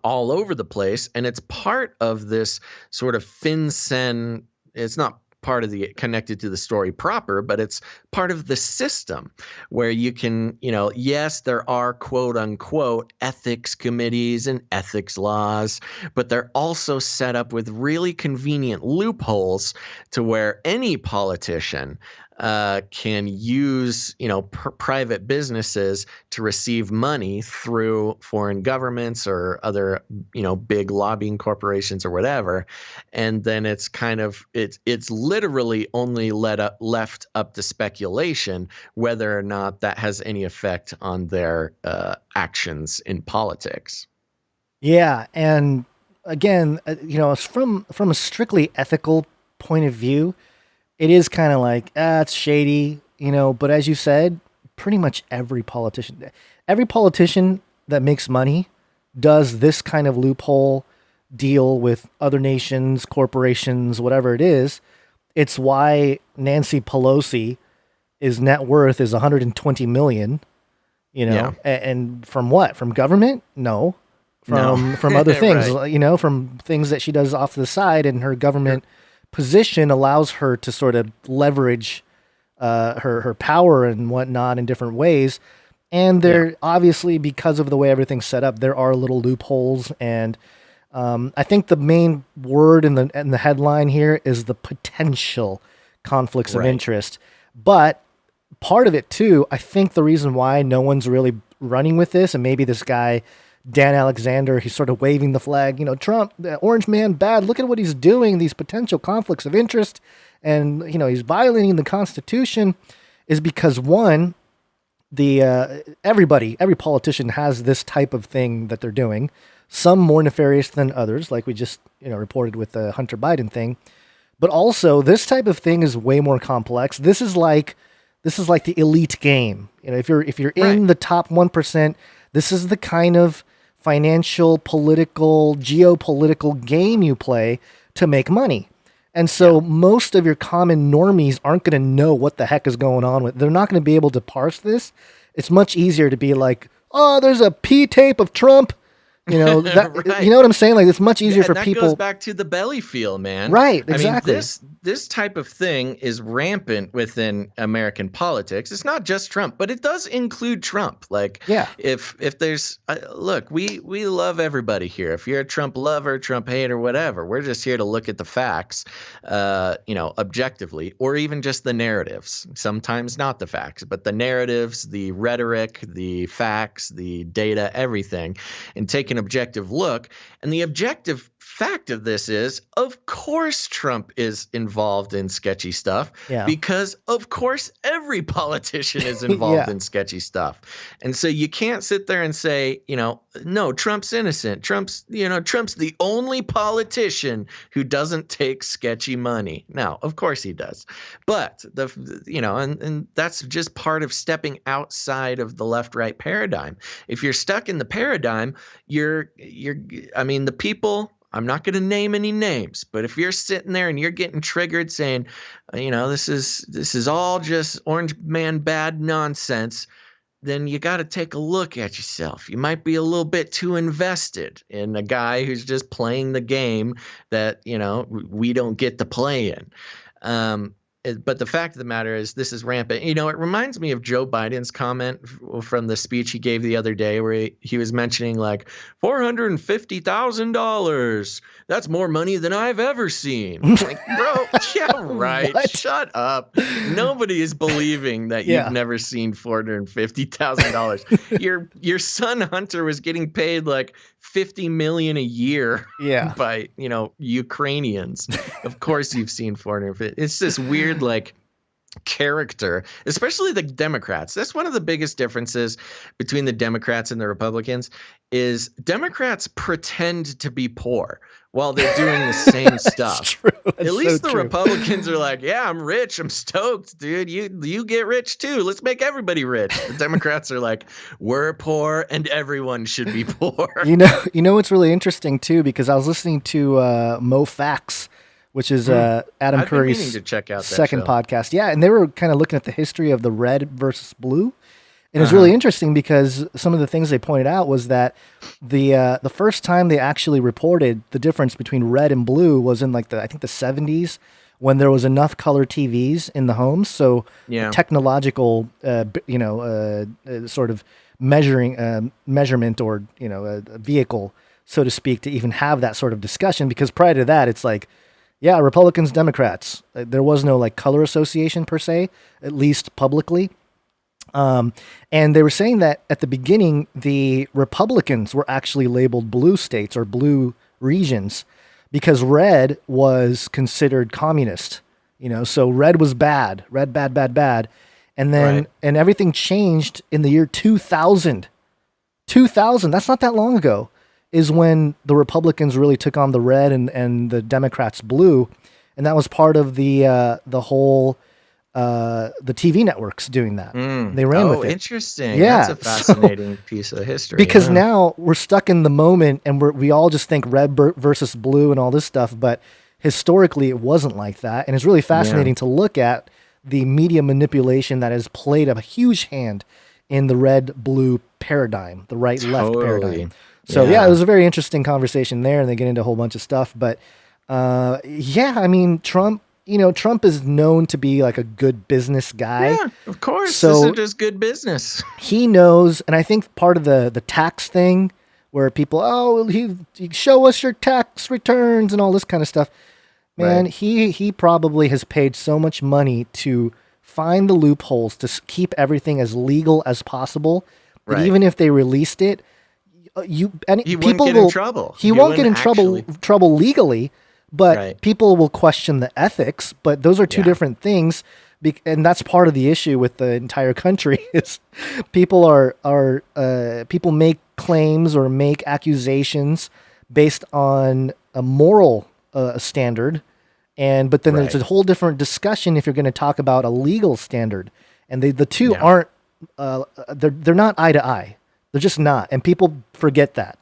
all over the place. And it's part of this sort of FinCEN. It's not part of the connected to the story proper, but it's part of the system where you can, yes, there are quote unquote ethics committees and ethics laws, but they're also set up with really convenient loopholes to where any politician can use, private businesses to receive money through foreign governments or other, big lobbying corporations or whatever. And then it's kind of, it's literally only left up to speculation whether or not that has any effect on their actions in politics. Yeah. And again, from a strictly ethical point of view, it is kind of like, it's shady, but as you said, pretty much every politician that makes money does this kind of loophole deal with other nations, corporations, whatever it is. It's why Nancy Pelosi, his net worth is 120 million, and from what? From government? No. From other things, right. From things that she does off to the side, and her government position allows her to sort of leverage her power and whatnot in different ways. And there obviously, because of the way everything's set up, there are little loopholes. And I think the main word in the headline here is the potential conflicts of interest. But part of it too, I think the reason why no one's really running with this, and maybe this guy Dan Alexander, he's sort of waving the flag, Trump, the orange man, bad. Look at what he's doing, these potential conflicts of interest. And, he's violating the Constitution, is because one, every politician has this type of thing that they're doing, some more nefarious than others, like we just, reported with the Hunter Biden thing. But also this type of thing is way more complex. This is like the elite game. If you're in the top 1%, this is the kind of financial, political, geopolitical game you play to make money. And so most of your common normies aren't going to know what the heck is going on with. They're not going to be able to parse this. It's much easier to be like, oh, there's a P tape of Trump. You know, that, Right. you know what I'm saying? Like, it's much easier for that people. goes back to the BELLYFEEL, man. Right, exactly. I mean, this type of thing is rampant within American politics. It's not just Trump, but it does include Trump. Like, if there's look, we love everybody here. If you're a Trump lover, Trump hater, whatever, we're just here to look at the facts, objectively, or even just the narratives. Sometimes not the facts, but the narratives, the rhetoric, the facts, the data, everything, and take an objective look. And the objective fact of this is, of course, Trump is involved in sketchy stuff, because of course every politician is involved in sketchy stuff. And so you can't sit there and say, no, Trump's innocent. Trump's the only politician who doesn't take sketchy money. Now, of course he does. But and that's just part of stepping outside of the left-right paradigm. If you're stuck in the paradigm, the people, I'm not going to name any names, but if you're sitting there and you're getting triggered saying, this is all just orange man bad nonsense, then you got to take a look at yourself. You might be a little bit too invested in a guy who's just playing the game that, we don't get to play in. But the fact of the matter is, this is rampant. It reminds me of Joe Biden's comment from the speech he gave the other day, where he was mentioning like $450,000. That's more money than I've ever seen. Like, bro, yeah, right. What? Shut up. Nobody is believing that you've never seen $450,000. Your son Hunter was getting paid like $50 million a year by Ukrainians. Of course you've seen 450. It's this weird like character, especially the Democrats. That's one of the biggest differences between the Democrats and the Republicans is Democrats pretend to be poor while they're doing the same stuff. At least the Republicans are like, yeah, I'm rich. I'm stoked, dude. You get rich too. Let's make everybody rich. The Democrats are like, we're poor and everyone should be poor. You know what's really interesting too, because I was listening to Mo Facts, which is Adam Curry's second podcast. Yeah, and they were kind of looking at the history of the red versus blue. And it's really interesting because some of the things they pointed out was that the first time they actually reported the difference between red and blue was in like the 70s, when there was enough color TVs in the homes. So technological, sort of measurement or a vehicle, so to speak, to even have that sort of discussion. Because prior to that, it's like, yeah, Republicans, Democrats. There was no like color association per se, at least publicly. And they were saying that at the beginning, the Republicans were actually labeled blue states or blue regions because red was considered communist. So red was bad, bad. And then and everything changed in the year 2000. 2000, that's not that long ago, is when the Republicans really took on the red and the Democrats blue. And that was part of the whole the TV networks doing that. They ran with it. Oh, interesting. Yeah. That's a fascinating piece of history. Because now we're stuck in the moment and we all just think red versus blue and all this stuff. But historically, it wasn't like that. And it's really fascinating to look at the media manipulation that has played a huge hand in the red-blue paradigm, the right-left paradigm. So, it was a very interesting conversation there, and they get into a whole bunch of stuff. But, Trump, Trump is known to be like a good business guy. Yeah, of course. So this is just good business. He knows, and I think part of the tax thing where people, he show us your tax returns and all this kind of stuff. Man, he probably has paid so much money to find the loopholes to keep everything as legal as possible. That even if they released it, he won't get in trouble. He won't get in trouble legally, but people will question the ethics. But those are two different things, and that's part of the issue with the entire country. Is people people make claims or make accusations based on a moral standard, but then there's a whole different discussion if you're going to talk about a legal standard, and the two aren't they're not eye to eye. They're just not, and people forget that,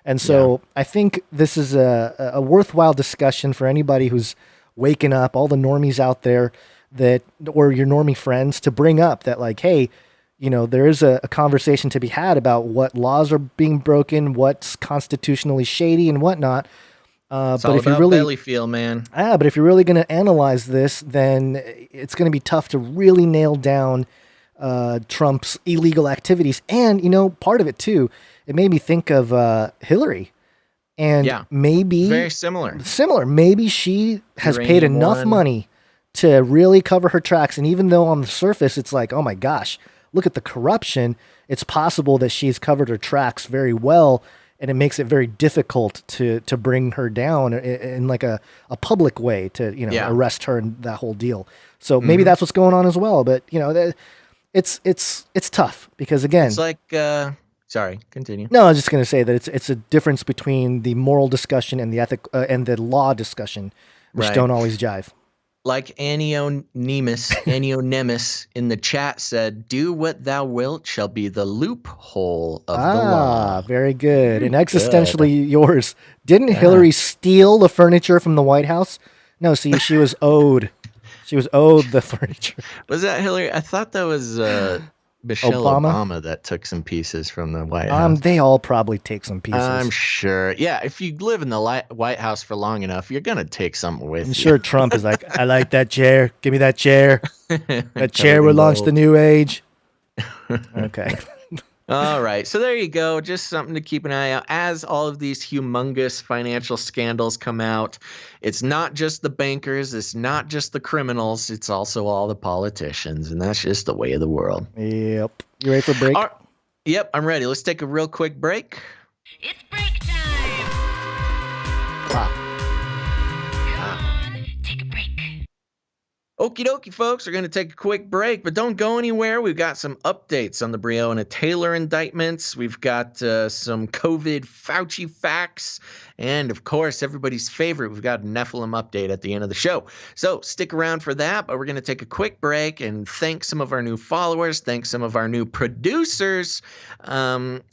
And so I think this is a worthwhile discussion for anybody who's waking up, all the normies out there or your normie friends, to bring up that, like, hey, there is a conversation to be had about what laws are being broken, what's constitutionally shady and whatnot. It's all about BELLYFEEL, man. But if you're really going to analyze this, then it's going to be tough to really nail down Trump's illegal activities. And, part of it, too, it made me think of Hillary. And maybe... Very similar. Maybe she has paid enough money to really cover her tracks. And even though on the surface it's like, oh my gosh, look at the corruption, it's possible that she's covered her tracks very well. And it makes it very difficult to bring her down in like a public way to, arrest her and that whole deal. So maybe that's what's going on as well. But, it's tough because, again, it's like, sorry, continue. No, I was just going to say that it's a difference between the moral discussion and the ethic and the law discussion, which don't always jive. Like Nemis in the chat said, "Do what thou wilt shall be the loophole of the law." Very good. And existentially yours. Didn't Hillary steal the furniture from the White House? No, see, she was owed. She was owed the furniture. Was that Hillary? I thought that was Michelle Obama that took some pieces from the White House. They all probably take some pieces. I'm sure. Yeah, if you live in the White House for long enough, you're going to take something with you. I'm sure Trump is like, I like that chair. Give me that chair. That chair will launch the new age. Okay. All right. So there you go. Just something to keep an eye out as all of these humongous financial scandals come out. It's not just the bankers. It's not just the criminals. It's also all the politicians. And that's just the way of the world. Yep. You ready for a break? Yep, I'm ready. Let's take a real quick break. It's break time. Come on, take a break. Okie dokie, folks. We're going to take a quick break, but don't go anywhere. We've got some updates on the Breonna Taylor indictments. We've got some COVID Fauci facts. And, of course, everybody's favorite, we've got a Nephilim update at the end of the show. So stick around for that, but we're going to take a quick break and thank some of our new followers, thank some of our new producers, and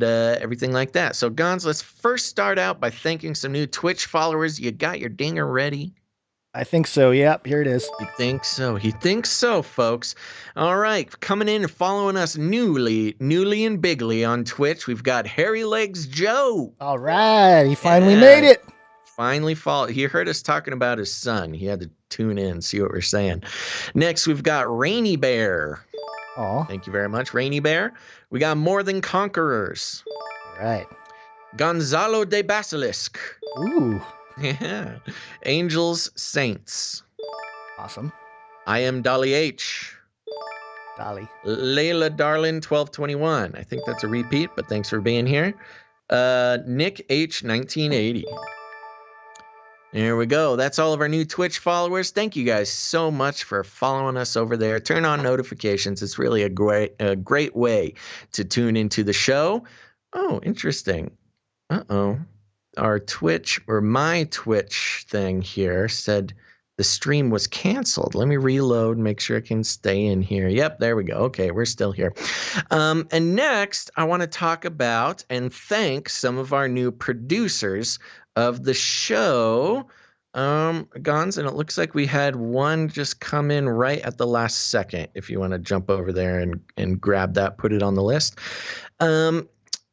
everything like that. So, Gons, let's first start out by thanking some new Twitch followers. You got your dinger ready? I think so. Yep, here it is. He thinks so. He thinks so, folks. All right, coming in and following us newly and bigly on Twitch, we've got Hairy Legs Joe. All right, he finally made it. He heard us talking about his son. He had to tune in, see what we're saying. Next, we've got Rainy Bear. Oh, thank you very much, Rainy Bear. We got More Than Conquerors. All right. Gonzalo de Basilisk. Ooh. Yeah. Angels, Saints. Awesome. I am Dolly H. Dolly. Layla Darlin 1221. I think that's a repeat, but thanks for being here. Nick H 1980. There we go. That's all of our new Twitch followers. Thank you guys so much for following us over there. Turn on notifications. It's really a great way to tune into the show. Oh, interesting. Uh-oh. Our Twitch, or my Twitch thing here, said the stream was canceled. Let me reload, make sure I can stay in here. Yep, there we go. Okay, we're still here. And next, I want to talk about and thank some of our new producers of the show. Gons, and it looks like we had one just come in right at the last second. If you want to jump over there and grab that, put it on the list.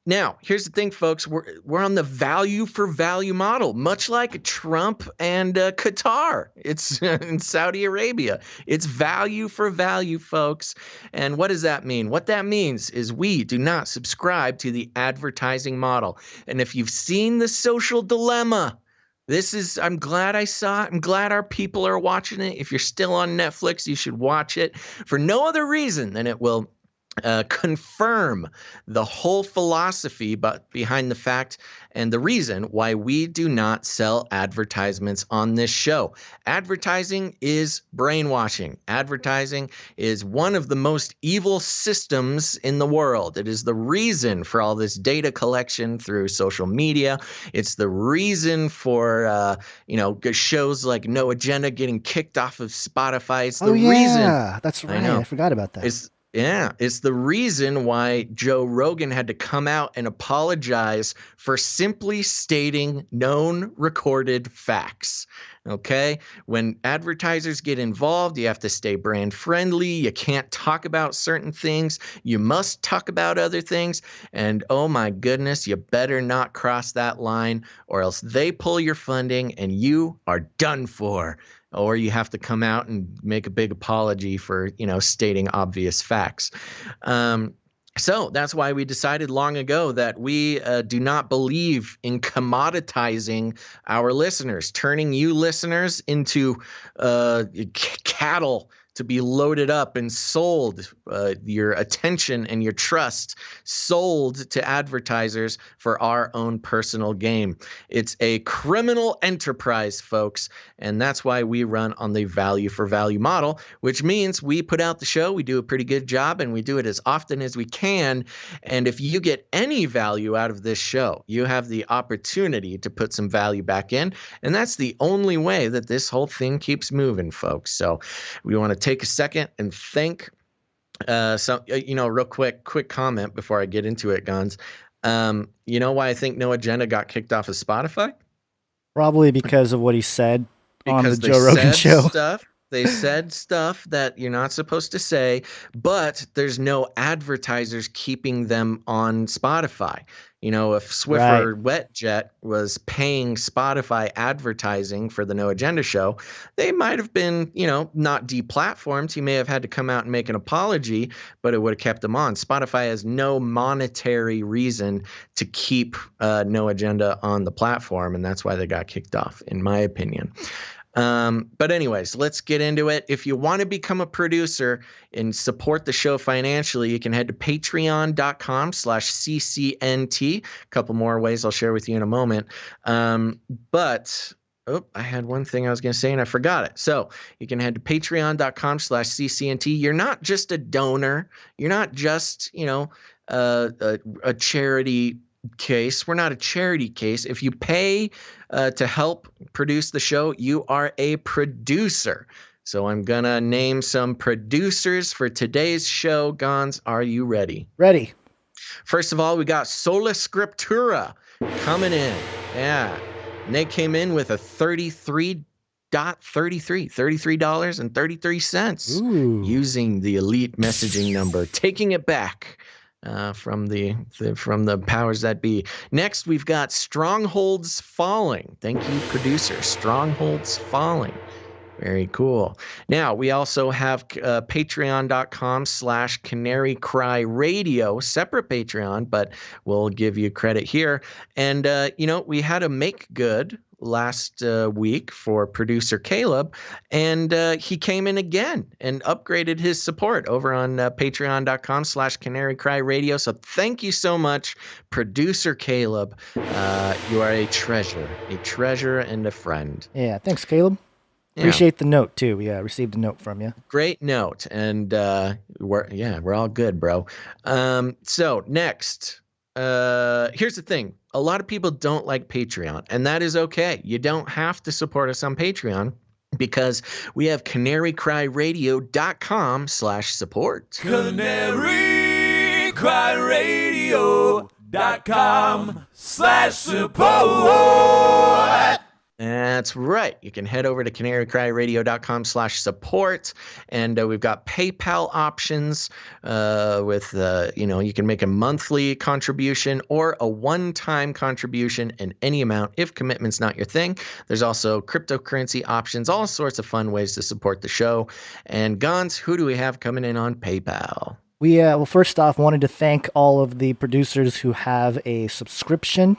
Now, here's the thing, folks. We're on the value for value model, much like Trump and Qatar. It's in Saudi Arabia. It's value for value, folks. And what does that mean? What that means is we do not subscribe to the advertising model. And if you've seen The Social Dilemma, I'm glad I saw it. I'm glad our people are watching it. If you're still on Netflix, you should watch it for no other reason than it will confirm the whole philosophy behind the fact and the reason why we do not sell advertisements on this show. Advertising is brainwashing. Advertising is one of the most evil systems in the world. It is the reason for all this data collection through social media. It's the reason for shows like No Agenda getting kicked off of Spotify. It's the reason. That's right. I forgot about that. It's the reason why Joe Rogan had to come out and apologize for simply stating known recorded facts. Okay. When advertisers get involved, you have to stay brand friendly. You can't talk about certain things. You must talk about other things. And oh my goodness, you better not cross that line or else they pull your funding and you are done for. Or you have to come out and make a big apology for, stating obvious facts. So that's why we decided long ago that we do not believe in commoditizing our listeners, turning you listeners into cattle to be loaded up and sold, your attention and your trust sold to advertisers for our own personal gain. It's a criminal enterprise, folks, and that's why we run on the value for value model, which means we put out the show, we do a pretty good job, and we do it as often as we can. And if you get any value out of this show, you have the opportunity to put some value back in, and that's the only way that this whole thing keeps moving, folks. So we want to take a second and thank real quick comment before I get into it, Guns. You know why I think No Agenda got kicked off of Spotify? Probably because of what he said on the Joe Rogan show. They said stuff that you're not supposed to say, but there's no advertisers keeping them on Spotify. If Swiffer WetJet was paying Spotify advertising for the No Agenda show, they might have been, not deplatformed. He may have had to come out and make an apology, but it would have kept them on. Spotify has no monetary reason to keep No Agenda on the platform, and that's why they got kicked off, in my opinion. But anyways, let's get into it. If you want to become a producer and support the show financially, you can head to patreon.com/CCNT. A couple more ways I'll share with you in a moment. I had one thing I was going to say and I forgot it. So you can head to patreon.com/CCNT. You're not just a donor. You're not just, a charity case. We're not a charity case. If you pay to help produce the show, you are a producer. So I'm going to name some producers for today's show. Gons, are you ready? Ready. First of all, we got Sola Scriptura coming in. Yeah. And they came in with a $33.33 using the elite messaging number, taking it back from the powers that be. Next, we've got Strongholds Falling. Thank you, producer. Strongholds Falling. Very cool. Now, we also have patreon.com/Canary Cry Radio, separate Patreon, but we'll give you credit here. And, we had a make good last week for producer Caleb, and he came in again and upgraded his support over on patreon.com/Canary Cry Radio. So thank you so much, producer Caleb. You are a treasure and a friend. Yeah, thanks, Caleb. Appreciate the note too. We received a note from you. Great note, and we're all good, bro. So next, here's the thing. A lot of people don't like Patreon, and that is okay. You don't have to support us on Patreon because we have canarycryradio.com/support. canarycryradio.com/support. That's right. You can head over to canarycryradio.com/support, and we've got PayPal options with, you can make a monthly contribution or a one-time contribution in any amount if commitment's not your thing. There's also cryptocurrency options, all sorts of fun ways to support the show. And Gons, who do we have coming in on PayPal? We, first off, wanted to thank all of the producers who have a subscription.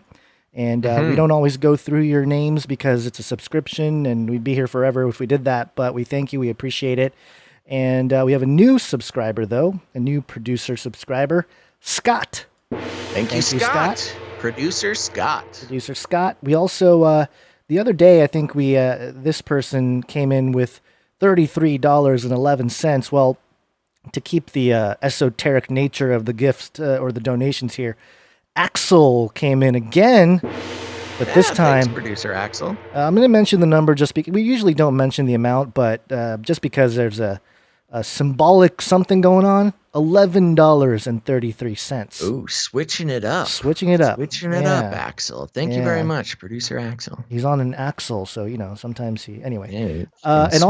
And we don't always go through your names because it's a subscription and we'd be here forever if we did that. But we thank you. We appreciate it. And we have a new subscriber, though, a new producer subscriber, Scott. Thank you, Scott. Producer Scott. Producer Scott. We also, the other day, I think this person came in with $33.11. Well, to keep the esoteric nature of the gifts or the donations here, Axel came in again, but this time, thanks, producer Axel. I'm going to mention the number just because we usually don't mention the amount, but just because there's a symbolic something going on, $11.33. Ooh, switching it up. Switching it up, Axel. Thank you very much, producer Axel. He's on an axle, so sometimes he. Anyway, Yeah, and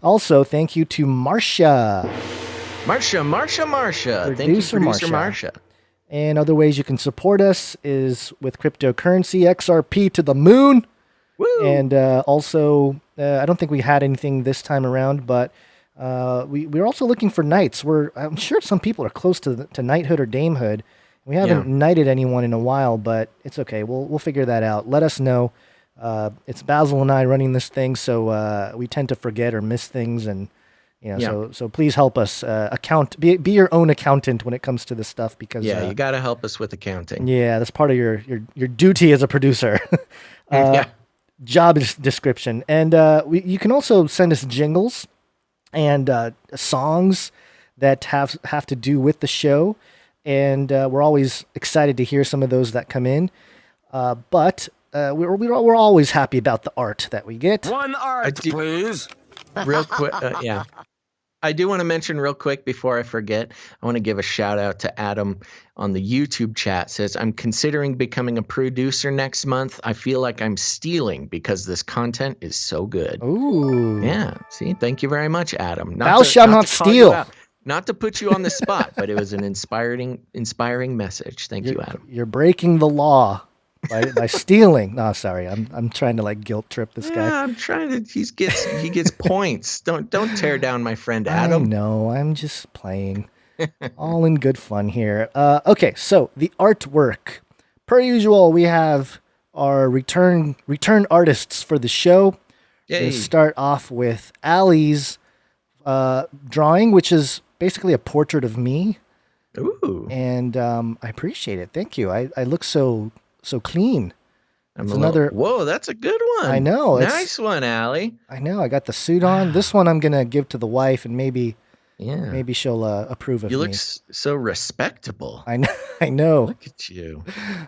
also thank you to Marcia. Marsha. Thank you, producer Marsha. And other ways you can support us is with cryptocurrency, XRP to the moon. Woo! And also, I don't think we had anything this time around, but we're also looking for knights. I'm sure some people are close to knighthood or damehood. We haven't knighted anyone in a while, but it's okay. We'll figure that out. Let us know. It's Basil and I running this thing, so we tend to forget or miss things, and so please help us be your own accountant when it comes to this stuff, because you got to help us with accounting. Yeah, that's part of your duty as a producer. Job description, and you can also send us jingles and songs that have to do with the show, and we're always excited to hear some of those that come in. But we're always happy about the art that we get. One art, please. Real quick, I do want to mention real quick before I forget, I want to give a shout out to Adam on the YouTube chat. Says, I'm considering becoming a producer next month. I feel like I'm stealing because this content is so good. Ooh. Yeah. See, thank you very much, Adam. Thou shalt not steal. Not to put you on the spot, but it was an inspiring message. Thank you, Adam. You're breaking the law by stealing. No, sorry. I'm trying to guilt trip this guy. Yeah, I'm trying to. He gets points. Don't tear down my friend Adam. I know. I'm just playing. All in good fun here. Okay, so the artwork. Per usual, we have our return artists for the show. Yay. We'll start off with Allie's drawing, which is basically a portrait of me. Ooh. And I appreciate it. Thank you. I look so clean. Whoa, that's a good one. I know. Nice one, Allie. I know. I got the suit on. This one I'm going to give to the wife, and maybe she'll approve of me. You look so respectable. I know. Look at you.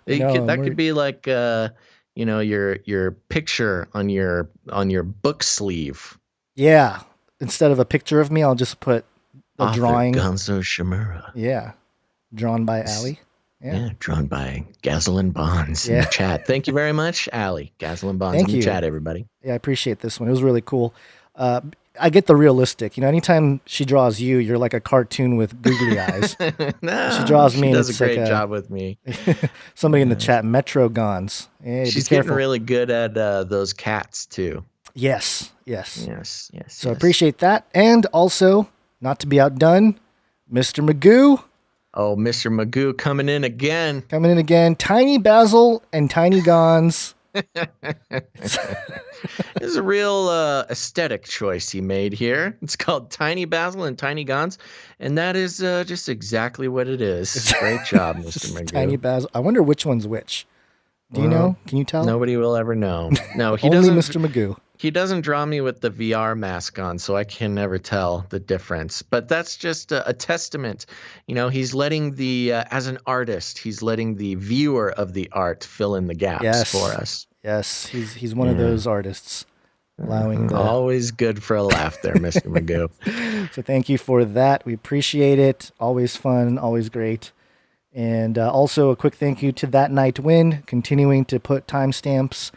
That could be like your picture on your book sleeve. Yeah. Instead of a picture of me, I'll just put the drawing. Gonzo Shimura. Yeah. Drawn by Allie. Yeah, drawn by Gazelle Bonds in the chat. Thank you very much, Allie. Gazelle Bonds in the chat, everybody. Yeah, I appreciate this one. It was really cool. I get the realistic. Anytime she draws you, you're like a cartoon with googly eyes. No, she draws me. She does a great job with me. Somebody in the chat, Metro Gons. Hey, she's getting really good at those cats too. Yes. So I appreciate that. And also, not to be outdone, Mr. Magoo. Oh, Mr. Magoo coming in again. Tiny Basil and Tiny Gons. It's a real aesthetic choice he made here. It's called Tiny Basil and Tiny Gons, and that is just exactly what it is. Great job, Mr. Magoo. Tiny Basil. I wonder which one's which. Do you know? Can you tell? Nobody will ever know. No, he Only doesn't. Mr. Magoo. He doesn't draw me with the VR mask on, so I can never tell the difference. But that's just a testament. He's letting as an artist, he's letting the viewer of the art fill in the gaps for us. Yes, he's one of those artists. Allowing Always good for a laugh there, Mr. Magoo. So thank you for that. We appreciate it. Always fun, always great. And also a quick thank you to That Night Wind, continuing to put timestamps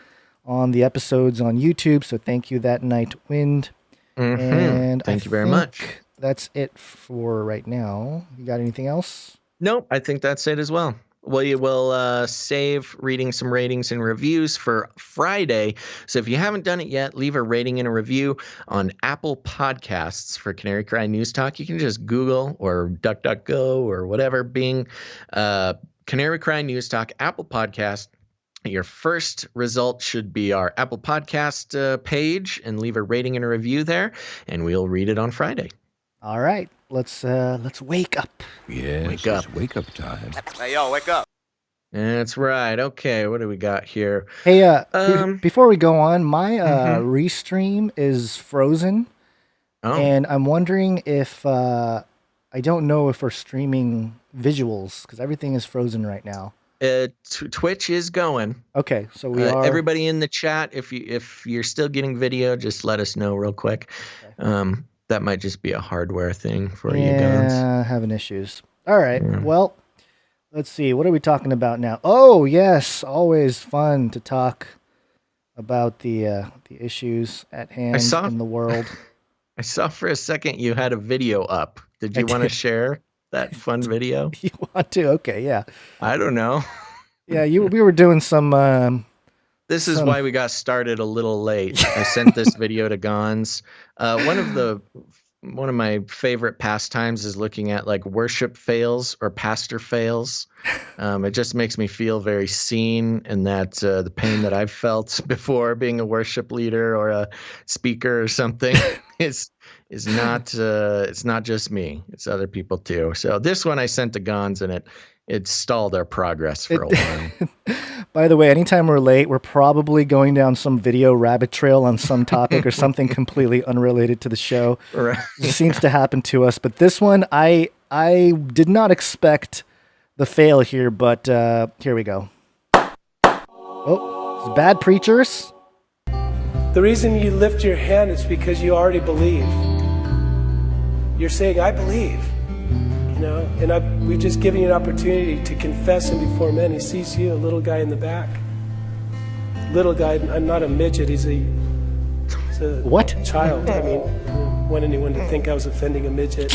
on the episodes on YouTube. So thank you, That Night Wind. Mm-hmm. And thank you very much. That's it for right now. You got anything else? Nope, I think that's it as well. Well, you will save reading some ratings and reviews for Friday. So if you haven't done it yet, leave a rating and a review on Apple Podcasts for Canary Cry News Talk. You can just Google or DuckDuckGo or whatever, Bing, Canary Cry News Talk, Apple Podcast. Your first result should be our Apple Podcast page, and leave a rating and a review there, and we'll read it on Friday. All right, let's wake up. Yes, wake up time. Hey, yo, wake up. That's right. Okay, what do we got here? Hey, before we go on, my Restream is frozen, and I'm wondering if I don't know if we're streaming visuals because everything is frozen right now. Twitch is going. Okay, so we are. Everybody in the chat, if you're still getting video, just let us know real quick. Okay. That might just be a hardware thing for you guns. Yeah, having issues. All right. Yeah. Well, let's see. What are we talking about now? Oh, yes. Always fun to talk about the issues at hand in the world. I saw for a second you had a video up. Did you want to share that fun video? You want to? Okay, yeah. I don't know. Yeah, we were doing some... This is why we got started a little late. I sent this video to Gons. One of my favorite pastimes is looking at like worship fails or pastor fails. It just makes me feel very seen, and that the pain that I've felt before being a worship leader or a speaker or something is not it's not just me. It's other people too. So this one I sent to Gons, and it stalled our progress for a while. By the way, anytime we're late, we're probably going down some video rabbit trail on some topic or something completely unrelated to the show. Right. It seems to happen to us. But this one, I did not expect the fail here, but here we go. Oh, it's bad preachers. The reason you lift your hand is because you already believe. You're saying, I believe. You know, and we've just given you an opportunity to confess him before men. He sees you, a little guy in the back. Little guy, I'm not a midget, he's a what? Child. I mean, I don't want anyone to think I was offending a midget.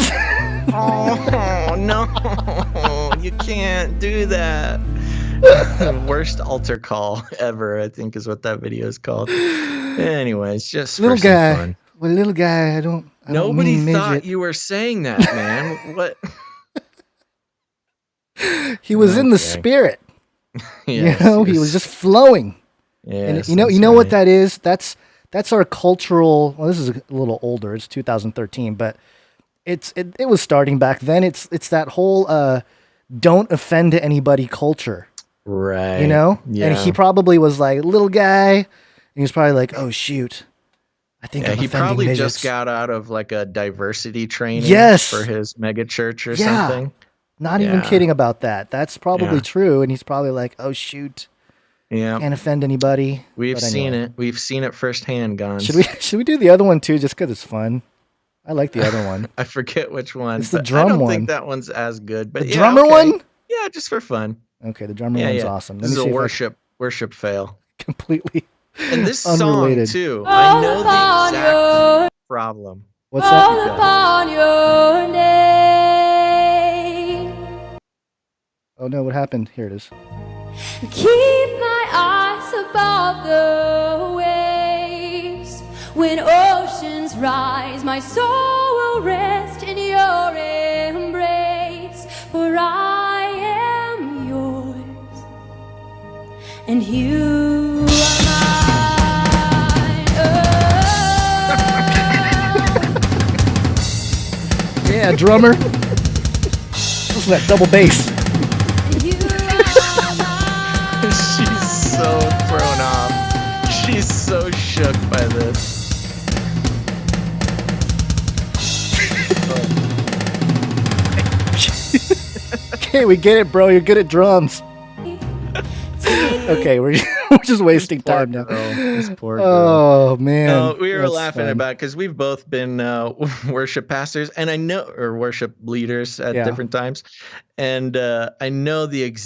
Oh, no, you can't do that. Worst altar call ever, I think is what that video is called. Anyways, just little for guy. Some fun. Well, little guy, I don't Nobody mean thought midget. you were saying that, man. What? He was in the spirit. Yes, you know, he was just flowing. Yes, and you know what that is? That's our cultural. Well, this is a little older. It's 2013, but it was starting back then. It's that whole don't offend anybody culture. Right. You know? Yeah. And he probably was like, little guy. And he was probably like, oh shoot. I think I'm he probably midgets. just got out of like a diversity training for his mega church or something. Not even kidding about that. That's probably true. And he's probably like, oh, shoot. Yeah. Can't offend anybody. We've seen it. We've seen it firsthand, Gons. Should we do the other one too, just because it's fun? I like the other one. I forget which one. It's the drum one. I don't think that one's as good. But the drummer one? Yeah, just for fun. Okay, the drummer one's awesome. This is a worship fail. Completely and this unrelated. song, too. I know the exact problem. What's that? Upon your name. Oh no, what happened? Here it is. Keep my eyes above the waves. When oceans rise, my soul will rest in your embrace. For I am yours, and you are mine. Oh. Yeah, drummer. Listen to that double bass. She's so thrown off. She's so shook by this. Okay, we get it, bro. You're good at drums. Okay, we're just wasting time now. This poor girl. Oh man, no, we were laughing about because we've both been worship pastors, and I know, or worship leaders at different times, and I know this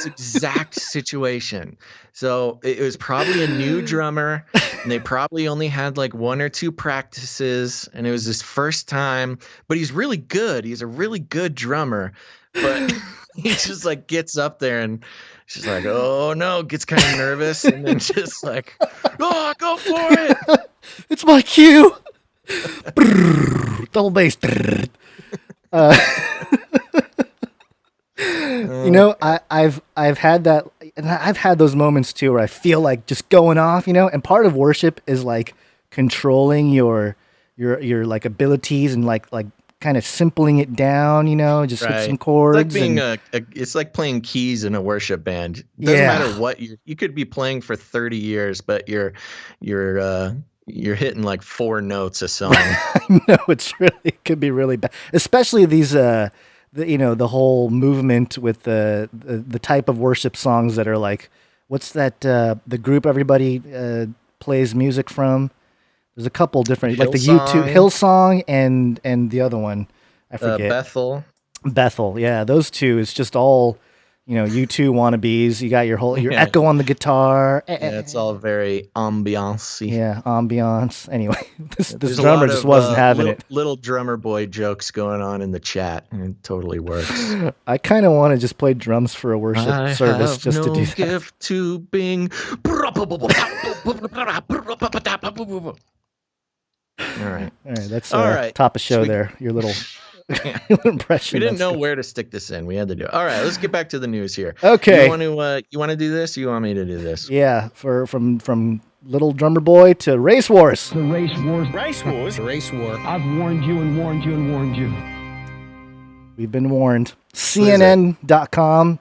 exact situation. So it was probably a new drummer, and they probably only had like 1 or 2 practices, and it was his first time. But he's really good. He's a really good drummer, but he just like gets up there and she's like, oh no, gets kind of nervous, and then just like, oh, go for it. It's my cue. Double bass. You know, I've had that, and I've had those moments too where I feel like just going off, you know. And part of worship is like controlling your like abilities and like kind of simpling it down, you know, just hit some chords. It's like being it's like playing keys in a worship band. It doesn't matter what you could be playing for 30 years, but you're hitting like 4 notes a song. No, it could be really bad, especially these the whole movement with the type of worship songs that are like, what's that the group everybody plays music from? There's a couple different, like the YouTube Hillsong and the other one, I forget. Bethel, yeah, those two. It's just all, U2 wannabes. You got your echo on the guitar. Yeah, it's all very ambiance-y. Yeah, ambiance. Anyway, this drummer just wasn't having it. Little drummer boy jokes going on in the chat, and it totally works. I kind of want to just play drums for a worship service just to do that. Gift to Bing. All right. That's top of show there. Your little impression. We didn't know where to stick this in. We had to do it. All right, let's get back to the news here. Okay. You want to do this? Or you want me to do this? Yeah. From little drummer boy to race wars. The race wars. Race wars. The race war. I've warned you and warned you and warned you. We've been warned. CNN.com.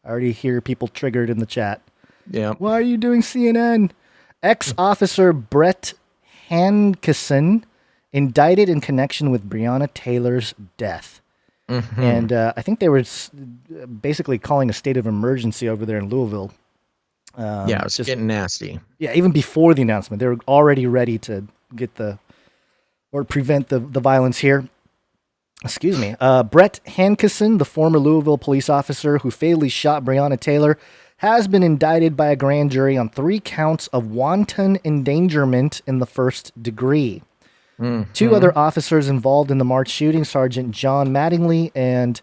I already hear people triggered in the chat. Yeah. Why are you doing CNN? Ex-officer Brett Hankison indicted in connection with Breonna Taylor's death. Mm-hmm. And I think they were basically calling a state of emergency over there in Louisville. Yeah, it's just getting nasty. Yeah, even before the announcement, they were already ready to prevent the violence here. Excuse me. Brett Hankison, the former Louisville police officer who fatally shot Breonna Taylor, has been indicted by a grand jury on 3 counts of wanton endangerment in the first degree. Mm-hmm. 2 other officers involved in the March shooting, Sergeant John Mattingly and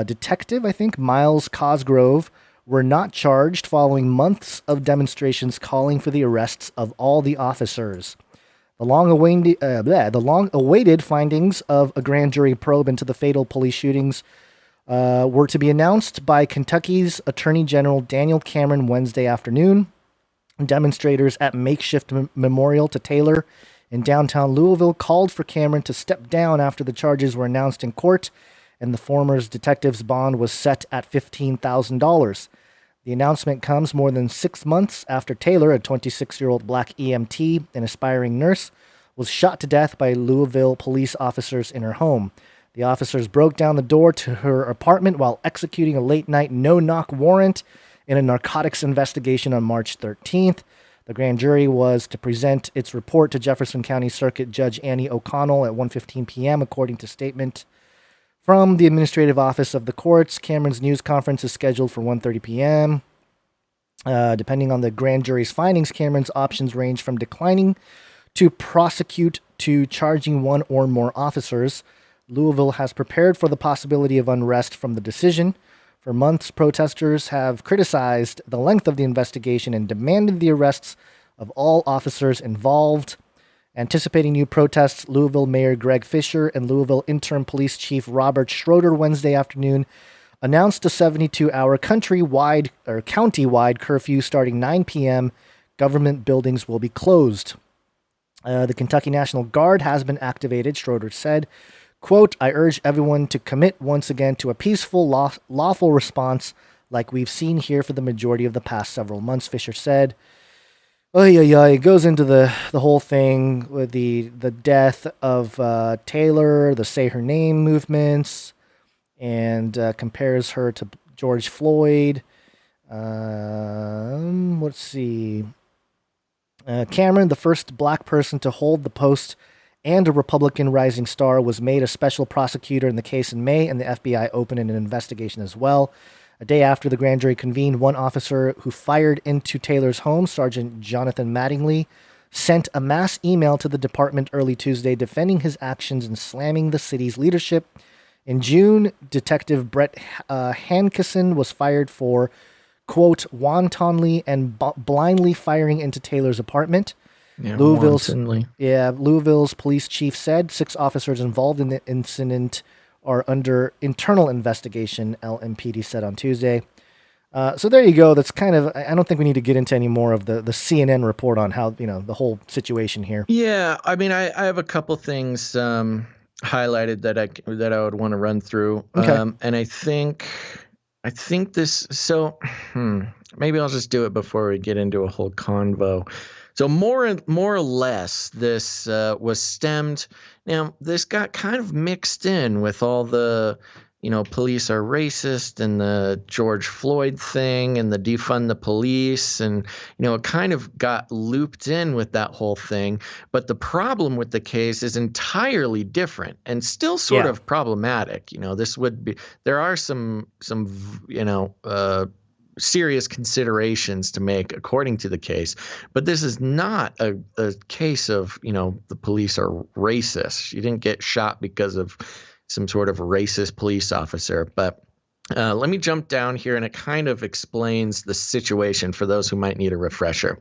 Detective, I think, Miles Cosgrove, were not charged following months of demonstrations calling for the arrests of all the officers. The long-awaited findings of a grand jury probe into the fatal police shootings were to be announced by Kentucky's Attorney General Daniel Cameron Wednesday afternoon. Demonstrators at makeshift memorial to Taylor in downtown Louisville called for Cameron to step down after the charges were announced in court, and the former detective's bond was set at $15,000. The announcement comes more than 6 months after Taylor, a 26-year-old black EMT and aspiring nurse, was shot to death by Louisville police officers in her home. The officers broke down the door to her apartment while executing a late-night no-knock warrant in a narcotics investigation on March 13th. The grand jury was to present its report to Jefferson County Circuit Judge Annie O'Connell at 1:15 p.m., according to statement from the administrative office of the courts. Cameron's news conference is scheduled for 1:30 p.m. Depending on the grand jury's findings, Cameron's options range from declining to prosecute to charging 1 or more officers. Louisville has prepared for the possibility of unrest from the decision. For months, protesters have criticized the length of the investigation and demanded the arrests of all officers involved. Anticipating new protests, Louisville Mayor Greg Fisher and Louisville Interim Police Chief Robert Schroeder Wednesday afternoon announced a 72-hour county-wide curfew starting 9 p.m. Government buildings will be closed. The Kentucky National Guard has been activated, Schroeder said. Quote, I urge everyone to commit once again to a peaceful, lawful response like we've seen here for the majority of the past several months, Fisher said. It goes into the whole thing with the death of Taylor, the Say Her Name movements, and compares her to George Floyd. Let's see. Cameron, the first black person to hold the post and a Republican rising star, was made a special prosecutor in the case in May, and the FBI opened an investigation as well. A day after the grand jury convened, one officer who fired into Taylor's home, Sergeant Jonathan Mattingly, sent a mass email to the department early Tuesday defending his actions and slamming the city's leadership. In June, Detective Brett Hankison was fired for, quote, wantonly and blindly firing into Taylor's apartment. Yeah, Louisville's police chief said 6 officers involved in the incident are under internal investigation, LMPD said on Tuesday. So there you go. That's kind of, I don't think we need to get into any more of the CNN report on how, the whole situation here. Yeah, I mean, I have a couple things highlighted that I would want to run through. Okay. And I think this, so maybe I'll just do it before we get into a whole convo. So more or less, this was stemmed. Now, this got kind of mixed in with all the police are racist and the George Floyd thing and the defund the police. And, it kind of got looped in with that whole thing. But the problem with the case is entirely different and still sort of problematic. There are some serious considerations to make according to the case, but this is not a case of, the police are racist. She didn't get shot because of some sort of racist police officer. But let me jump down here, and it kind of explains the situation for those who might need a refresher.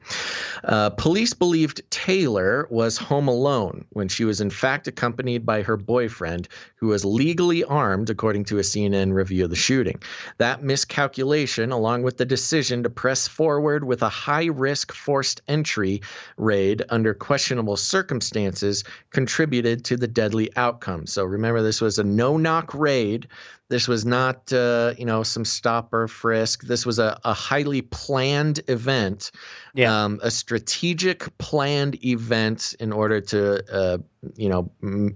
Police believed Taylor was home alone when she was in fact accompanied by her boyfriend, who was legally armed, according to a CNN review of the shooting. That miscalculation, along with the decision to press forward with a high-risk forced entry raid under questionable circumstances, contributed to the deadly outcome. So remember, this was a no-knock raid. This was not, some stop or frisk. This was a highly planned event, a strategic planned event in order to,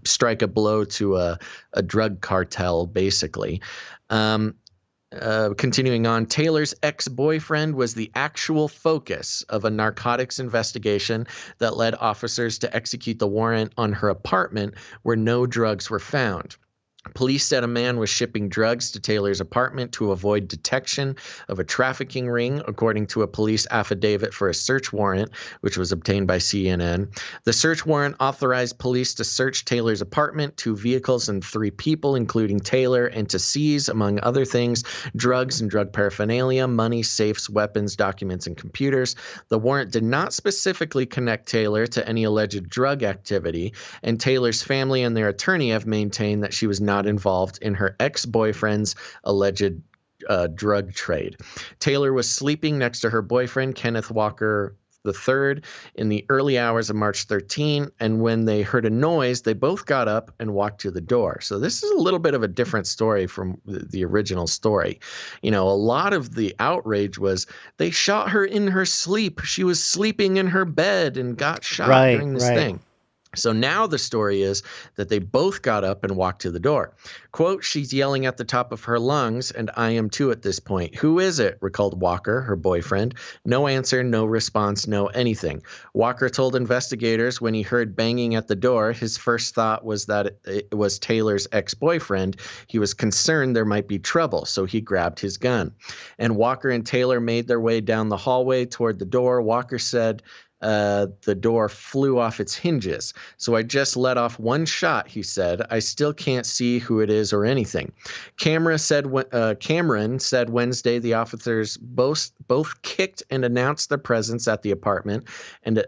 strike a blow to a drug cartel, basically. Continuing on, Taylor's ex-boyfriend was the actual focus of a narcotics investigation that led officers to execute the warrant on her apartment where no drugs were found. Police said a man was shipping drugs to Taylor's apartment to avoid detection of a trafficking ring, according to a police affidavit for a search warrant, which was obtained by CNN. The search warrant authorized police to search Taylor's apartment, 2 vehicles, and 3 people, including Taylor, and to seize, among other things, drugs and drug paraphernalia, money, safes, weapons, documents, and computers. The warrant did not specifically connect Taylor to any alleged drug activity, and Taylor's family and their attorney have maintained that she was not involved in her ex-boyfriend's alleged drug trade. Taylor was sleeping next to her boyfriend, Kenneth Walker III, in the early hours of March 13, and when they heard a noise, they both got up and walked to the door. So this is a little bit of a different story from the original story. A lot of the outrage was they shot her in her sleep. She was sleeping in her bed and got shot during this thing. So now the story is that they both got up and walked to the door. Quote, she's yelling at the top of her lungs, and I am too at this point. Who is it? Recalled Walker, her boyfriend. No answer, no response, no anything. Walker told investigators when he heard banging at the door, his first thought was that it was Taylor's ex-boyfriend. He was concerned there might be trouble, so he grabbed his gun. And Walker and Taylor made their way down the hallway toward the door. Walker said, the door flew off its hinges. So I just let off one shot, he said. I still can't see who it is or anything. Cameron said Wednesday the officers both kicked and announced their presence at the apartment, and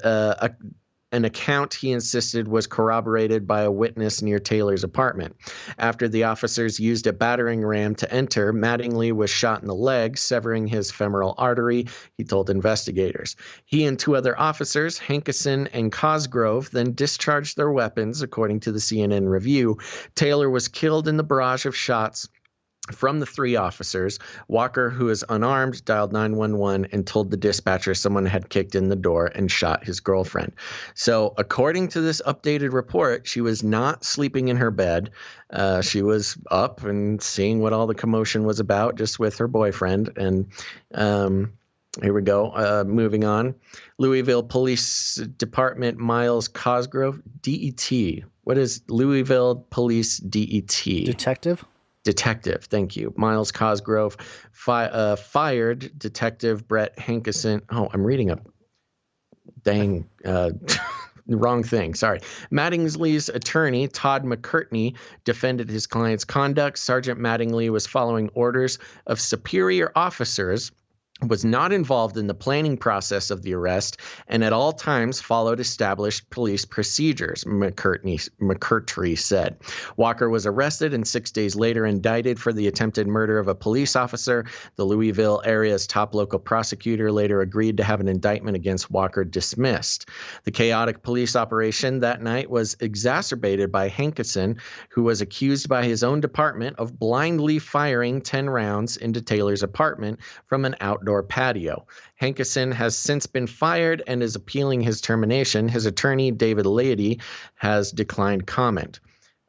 an account he insisted was corroborated by a witness near Taylor's apartment. After the officers used a battering ram to enter, Mattingly was shot in the leg, severing his femoral artery, he told investigators. He and 2 other officers, Hankerson and Cosgrove, then discharged their weapons, according to the CNN review. Taylor was killed in the barrage of shots from the 3 officers. Walker, who is unarmed, dialed 911 and told the dispatcher someone had kicked in the door and shot his girlfriend. So according to this updated report, she was not sleeping in her bed. She was up and seeing what all the commotion was about, just with her boyfriend. And here we go. Moving on. Louisville Police Department Miles Cosgrove, DET. What is Louisville Police DET? Detective, thank you. Miles Cosgrove fired Detective Brett Hankerson. Oh, I'm reading a dang wrong thing. Sorry. Mattingly's attorney, Todd McCurtney, defended his client's conduct. Sergeant Mattingly was following orders of superior officers, was not involved in the planning process of the arrest, and at all times followed established police procedures, McCurtry said. Walker was arrested and 6 days later indicted for the attempted murder of a police officer. The Louisville area's top local prosecutor later agreed to have an indictment against Walker dismissed. The chaotic police operation that night was exacerbated by Hankerson, who was accused by his own department of blindly firing 10 rounds into Taylor's apartment from an outdoor patio. Hankerson has since been fired and is appealing his termination. His attorney, David Leidy, has declined comment.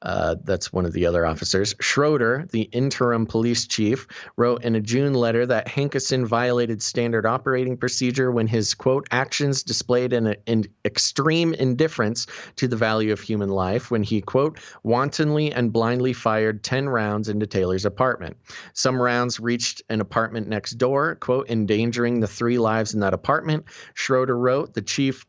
That's one of the other officers. Schroeder, the interim police chief, wrote in a June letter that Hankerson violated standard operating procedure when his, quote, actions displayed an extreme indifference to the value of human life when he, quote, wantonly and blindly fired 10 rounds into Taylor's apartment. Some rounds reached an apartment next door, quote, endangering the 3 lives in that apartment. Schroeder wrote, the chief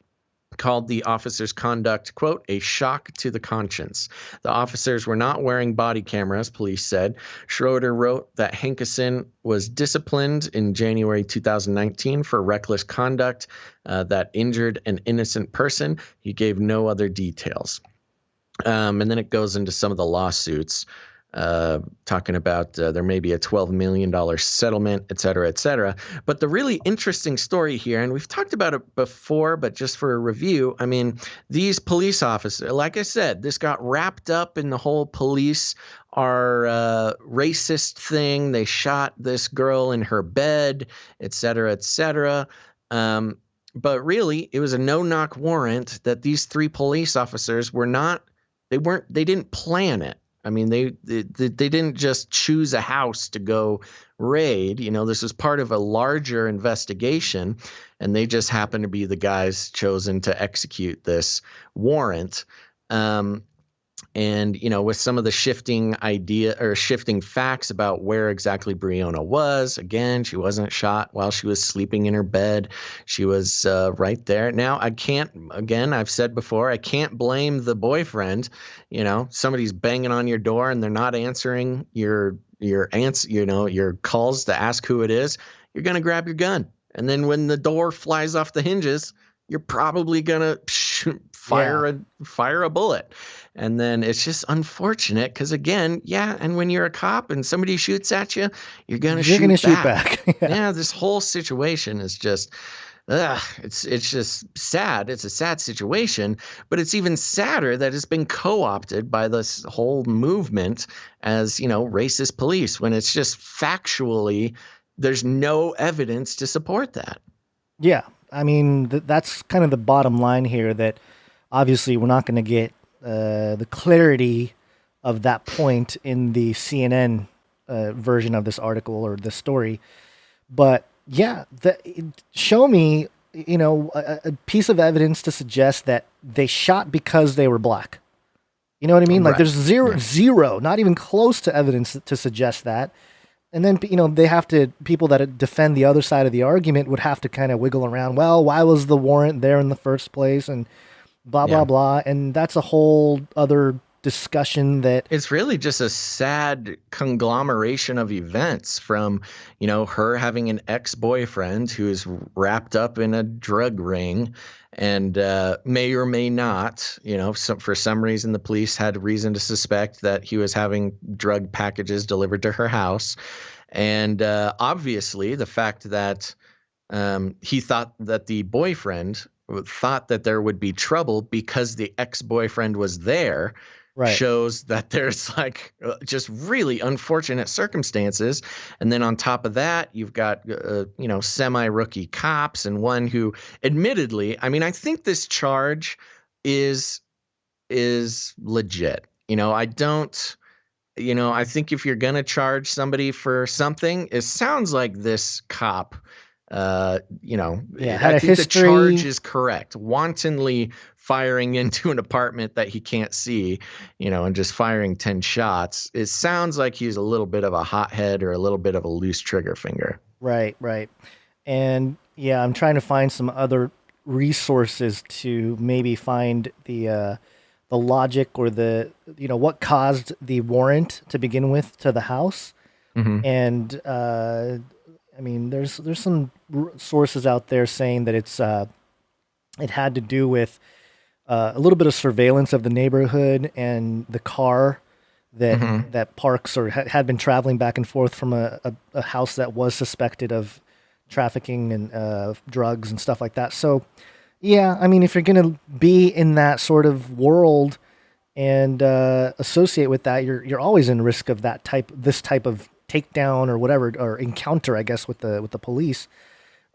called the officers' conduct, quote, a shock to the conscience. The officers were not wearing body cameras, police said. Schroeder wrote that Hankerson was disciplined in January 2019 for reckless conduct that injured an innocent person. He gave no other details. And then it goes into some of the lawsuits, talking about there may be a $12 million settlement, et cetera, et cetera. But the really interesting story here, and we've talked about it before, but just for a review, I mean, these police officers, like I said, this got wrapped up in the whole police are racist thing. They shot this girl in her bed, et cetera, et cetera. But really, it was a no-knock warrant that these 3 police officers they didn't plan it. I mean, they didn't just choose a house to go raid. You know, this was part of a larger investigation, and they just happened to be the guys chosen to execute this warrant. And, you know, with some of the shifting facts about where exactly Breonna was, again, she wasn't shot while she was sleeping in her bed. She was right there. Now, I've said before, I can't blame the boyfriend. You know, somebody's banging on your door and they're not answering your calls to ask who it is. You're going to grab your gun. And then when the door flies off the hinges, you're probably going to fire a bullet. And then it's just unfortunate because, again, and when you're a cop and somebody shoots at you, you're going to shoot back. Yeah, this whole situation is just, it's just sad. It's a sad situation, but it's even sadder that it's been co-opted by this whole movement as, you know, racist police when it's just factually, there's no evidence to support that. Yeah. I mean, that's kind of the bottom line here, that obviously we're not going to get the clarity of that point in the CNN version of this article or this story. But yeah, show me, you know, a piece of evidence to suggest that they shot because they were black. You know what I mean? Right. Like there's zero, not even close to evidence to suggest that. And then, you know, people that defend the other side of the argument would have to kind of wiggle around. Well, why was the warrant there in the first place? And blah, blah, blah. And that's a whole other discussion that it's really just a sad conglomeration of events from, you know, her having an ex-boyfriend who's wrapped up in a drug ring and may or may not, you know, for some reason the police had reason to suspect that he was having drug packages delivered to her house. And obviously the fact that he thought that the boyfriend thought that there would be trouble because the ex-boyfriend was there. Right. Shows that there's like just really unfortunate circumstances. And then on top of that, you've got, you know, semi-rookie cops and one who admittedly, I mean, I think this charge is legit. You know, I think if you're going to charge somebody for something, it sounds like this cop, you know, I think the charge is correct. Wantonly firing into an apartment that he can't see, you know, and just firing 10 shots. It sounds like he's a little bit of a hothead or a little bit of a loose trigger finger. Right. And yeah, I'm trying to find some other resources to maybe find the logic or the, you know, what caused the warrant to begin with to the house. Mm-hmm. And, I mean, there's some sources out there saying that it had to do with a little bit of surveillance of the neighborhood and the car that Parks or had been traveling back and forth from a house that was suspected of trafficking and drugs and stuff like that. So, yeah, I mean, if you're going to be in that sort of world and associate with that, you're always in risk of this type of takedown or whatever, or encounter, I guess, with the police.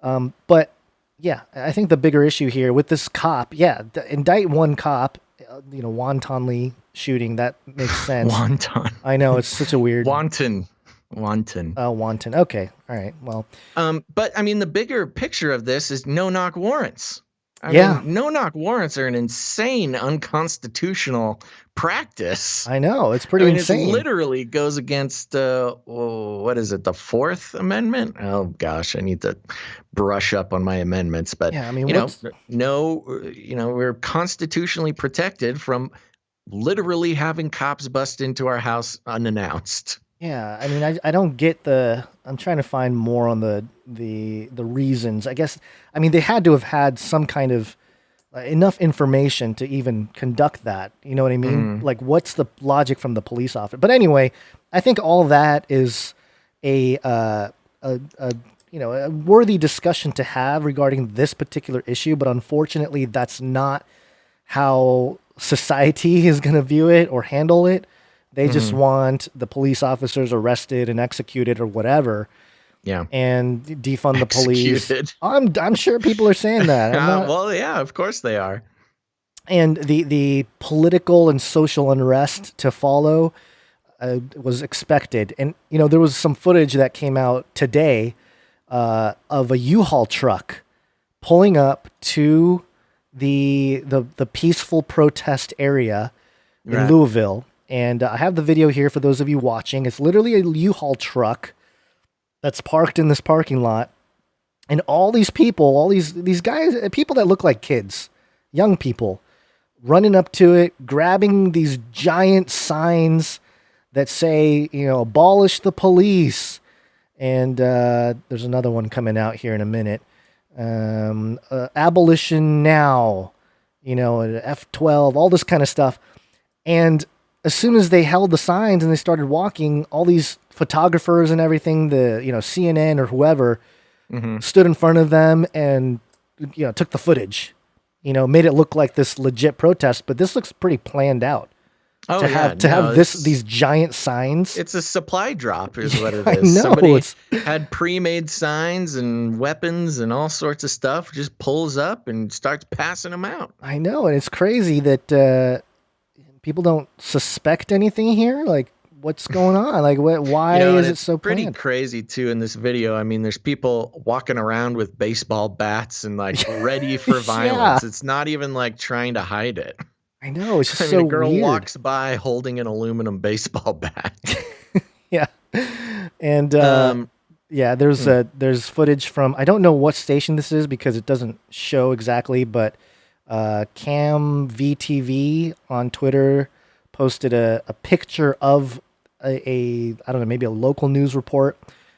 But yeah, I think the bigger issue here with this cop, indict one cop, you know, wantonly shooting. That makes sense. Wonton. I know, it's such a weird... Wanton. Oh, wanton. Okay. All right. Well. But I mean, the bigger picture of this is no-knock warrants. I mean, no-knock warrants are an insane, unconstitutional practice. I know, it's pretty insane. It literally goes against what is it, the Fourth Amendment? Oh gosh, I need to brush up on my amendments. But yeah, I mean, we're constitutionally protected from literally having cops bust into our house unannounced. Yeah, I mean, I don't get I'm trying to find more on the reasons. I guess, I mean, they had to have had some kind of enough information to even conduct that. You know what I mean? Like, what's the logic from the police officer? But anyway, I think all that is a worthy discussion to have regarding this particular issue. But unfortunately, that's not how society is going to view it or handle it. They just want the police officers arrested and executed or whatever. Yeah. And defund the police. I'm sure people are saying that. Well, yeah, of course they are. And the political and social unrest to follow was expected. And, there was some footage that came out today of a U-Haul truck pulling up to the peaceful protest area in Louisville. And I have the video here for those of you watching. It's literally a U-Haul truck that's parked in this parking lot. And all these people, all these guys, people that look like kids, young people, running up to it, grabbing these giant signs that say, abolish the police. And there's another one coming out here in a minute. Abolition now, F12, all this kind of stuff. And as soon as they held the signs and they started walking, all these photographers and everything, the CNN or whoever, stood in front of them and took the footage. Made it look like this legit protest, but this looks pretty planned out. Oh, to have these giant signs. It's a supply drop, is what it is. I know, somebody had pre-made signs and weapons and all sorts of stuff. Just pulls up and starts passing them out. I know, and it's crazy that. People don't suspect anything here. Like, what's going on? Like, why is it so pretty planned? Crazy too in this video? I mean, there's people walking around with baseball bats and like ready for violence. It's not even like trying to hide it. I know, it's just so a girl weird. walks by holding an aluminum baseball bat. Yeah, and there's footage from, I don't know what station this is because it doesn't show exactly, but. Cam VTV on Twitter posted a picture of I don't know, maybe a local news report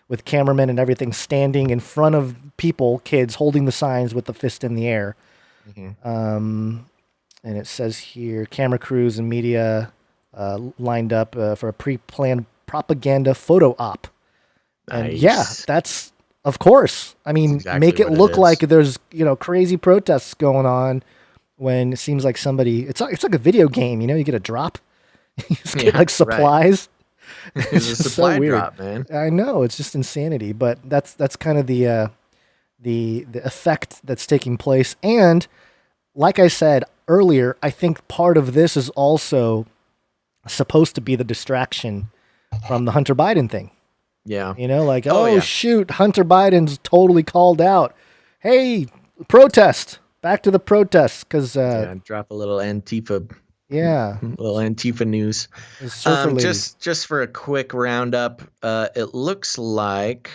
with cameramen and everything standing in front of people, kids holding the signs with the fist in the air. And it says here, camera crews and media lined up for a pre-planned propaganda photo op. And yeah, that's, of course. I mean, exactly make it look like there's, crazy protests going on. When it seems like somebody, it's like a video game, you get a drop, you just get like supplies. Right. It's a supply drop, man. I know, it's just insanity, but that's kind of the effect that's taking place. And like I said earlier, I think part of this is also supposed to be the distraction from the Hunter Biden thing. Yeah. Shoot, Hunter Biden's totally called out. Hey, protest. Back to the protests, because drop a little Antifa. Yeah, little Antifa news. Just for a quick roundup, it looks like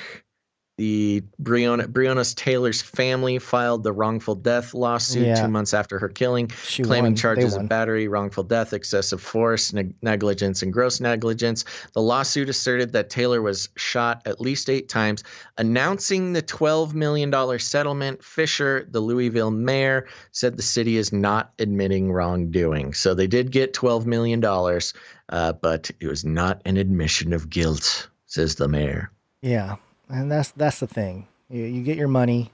the Breonna Taylor's family filed the wrongful death lawsuit 2 months after her killing, claiming charges of battery, wrongful death, excessive force, negligence, and gross negligence. The lawsuit asserted that Taylor was shot at least 8 times. Announcing the $12 million settlement, Fisher, the Louisville mayor, said the city is not admitting wrongdoing. So they did get $12 million, but it was not an admission of guilt, says the mayor. Yeah. And that's the thing. You get your money,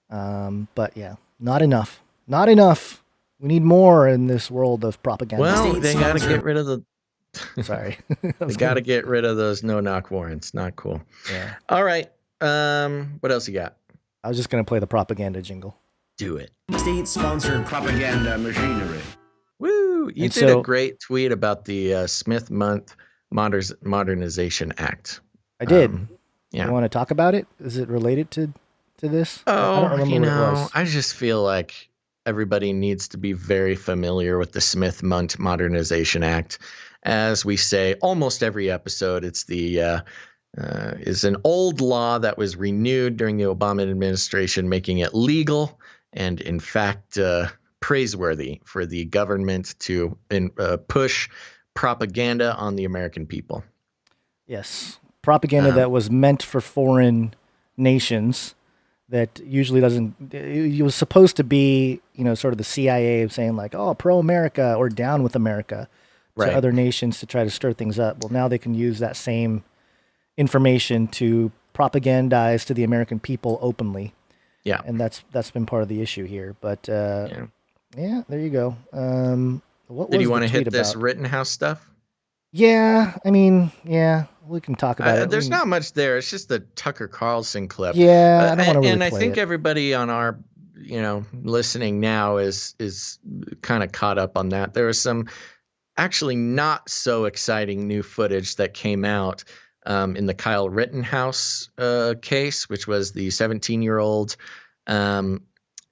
but yeah, not enough. Not enough. We need more in this world of propaganda. Well, they got to get rid of the. Sorry, they got to get rid of those no-knock warrants. Not cool. Yeah. All right. What else you got? I was just gonna play the propaganda jingle. Do it. State-sponsored propaganda machinery. Woo! You did a great tweet about the Smith Month Modernization Act. I did. Yeah. You want to talk about it? Is it related to this? Oh, I don't remember what it was. I just feel like everybody needs to be very familiar with the Smith Month Modernization Act. As we say almost every episode, it's the is an old law that was renewed during the Obama administration, making it legal and, in fact, praiseworthy for the government to push propaganda on the American people. Yes, propaganda that was meant for foreign nations. That usually doesn't. It was supposed to be, sort of the CIA saying like, "Oh, pro-America" or "down with America" to other nations to try to stir things up. Well, now they can use that same information to propagandize to the American people openly. Yeah, and that's been part of the issue here. But yeah, there you go. What did was you want to hit about? this Rittenhouse stuff? Yeah, I mean, yeah, we can talk about it. There's not much there. It's just the Tucker Carlson clip. Yeah, I don't want to really and I play think it. Everybody on our, listening now is kind of caught up on that. There was some actually not so exciting new footage that came out in the Kyle Rittenhouse case, which was the 17-year-old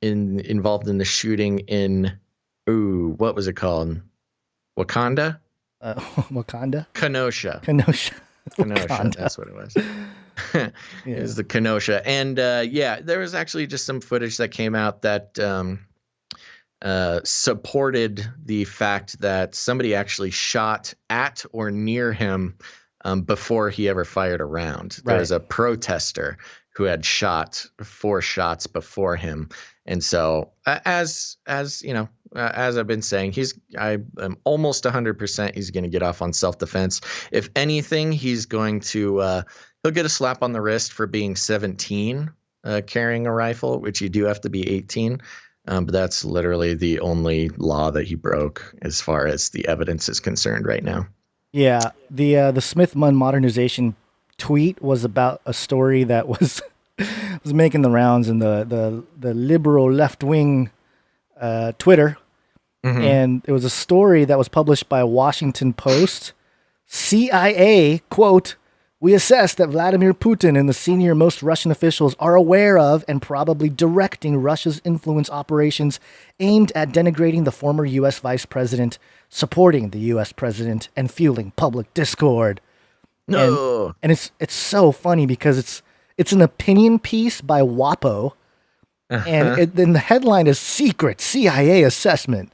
involved in the shooting in what was it called? Wakanda? Wakanda? Kenosha. Kenosha. That's what it was. It was the Kenosha. And there was actually just some footage that came out that supported the fact that somebody actually shot at or near him before he ever fired a round. There was a protester who had shot 4 shots before him. And so as I've been saying, I am almost 100% he's going to get off on self-defense. If anything, he's going to he'll get a slap on the wrist for being 17 carrying a rifle, which you do have to be 18. But that's literally the only law that he broke as far as the evidence is concerned right now. Yeah, the Smith Munn modernization tweet was about a story that was making the rounds in the liberal left-wing Twitter. Mm-hmm. And it was a story that was published by Washington Post. CIA, quote, "We assess that Vladimir Putin and the senior most Russian officials are aware of and probably directing Russia's influence operations aimed at denigrating the former U.S. vice president, supporting the U.S. president, and fueling public discord." No. And it's so funny because it's an opinion piece by WAPO, and then the headline is "Secret CIA Assessment."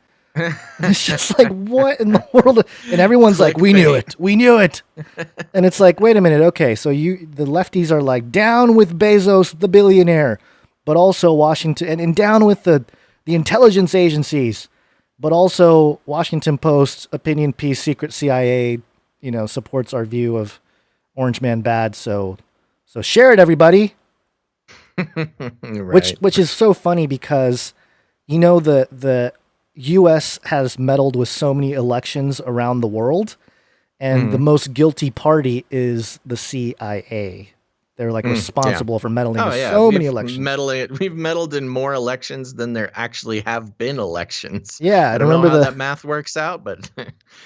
It's just like, what in the world? And everyone's like, we knew it. And it's like, wait a minute. Okay. So the lefties are like down with Bezos, the billionaire, but also Washington and down with the intelligence agencies, but also Washington Post opinion piece, secret CIA, supports our view of Orange Man bad. So share it, everybody. Right. Which is so funny because, the U.S. has meddled with so many elections around the world, and the most guilty party is the CIA. They're like responsible for meddling with so many elections. We've meddled in more elections than there actually have been elections. Yeah, I don't know how that math works out, but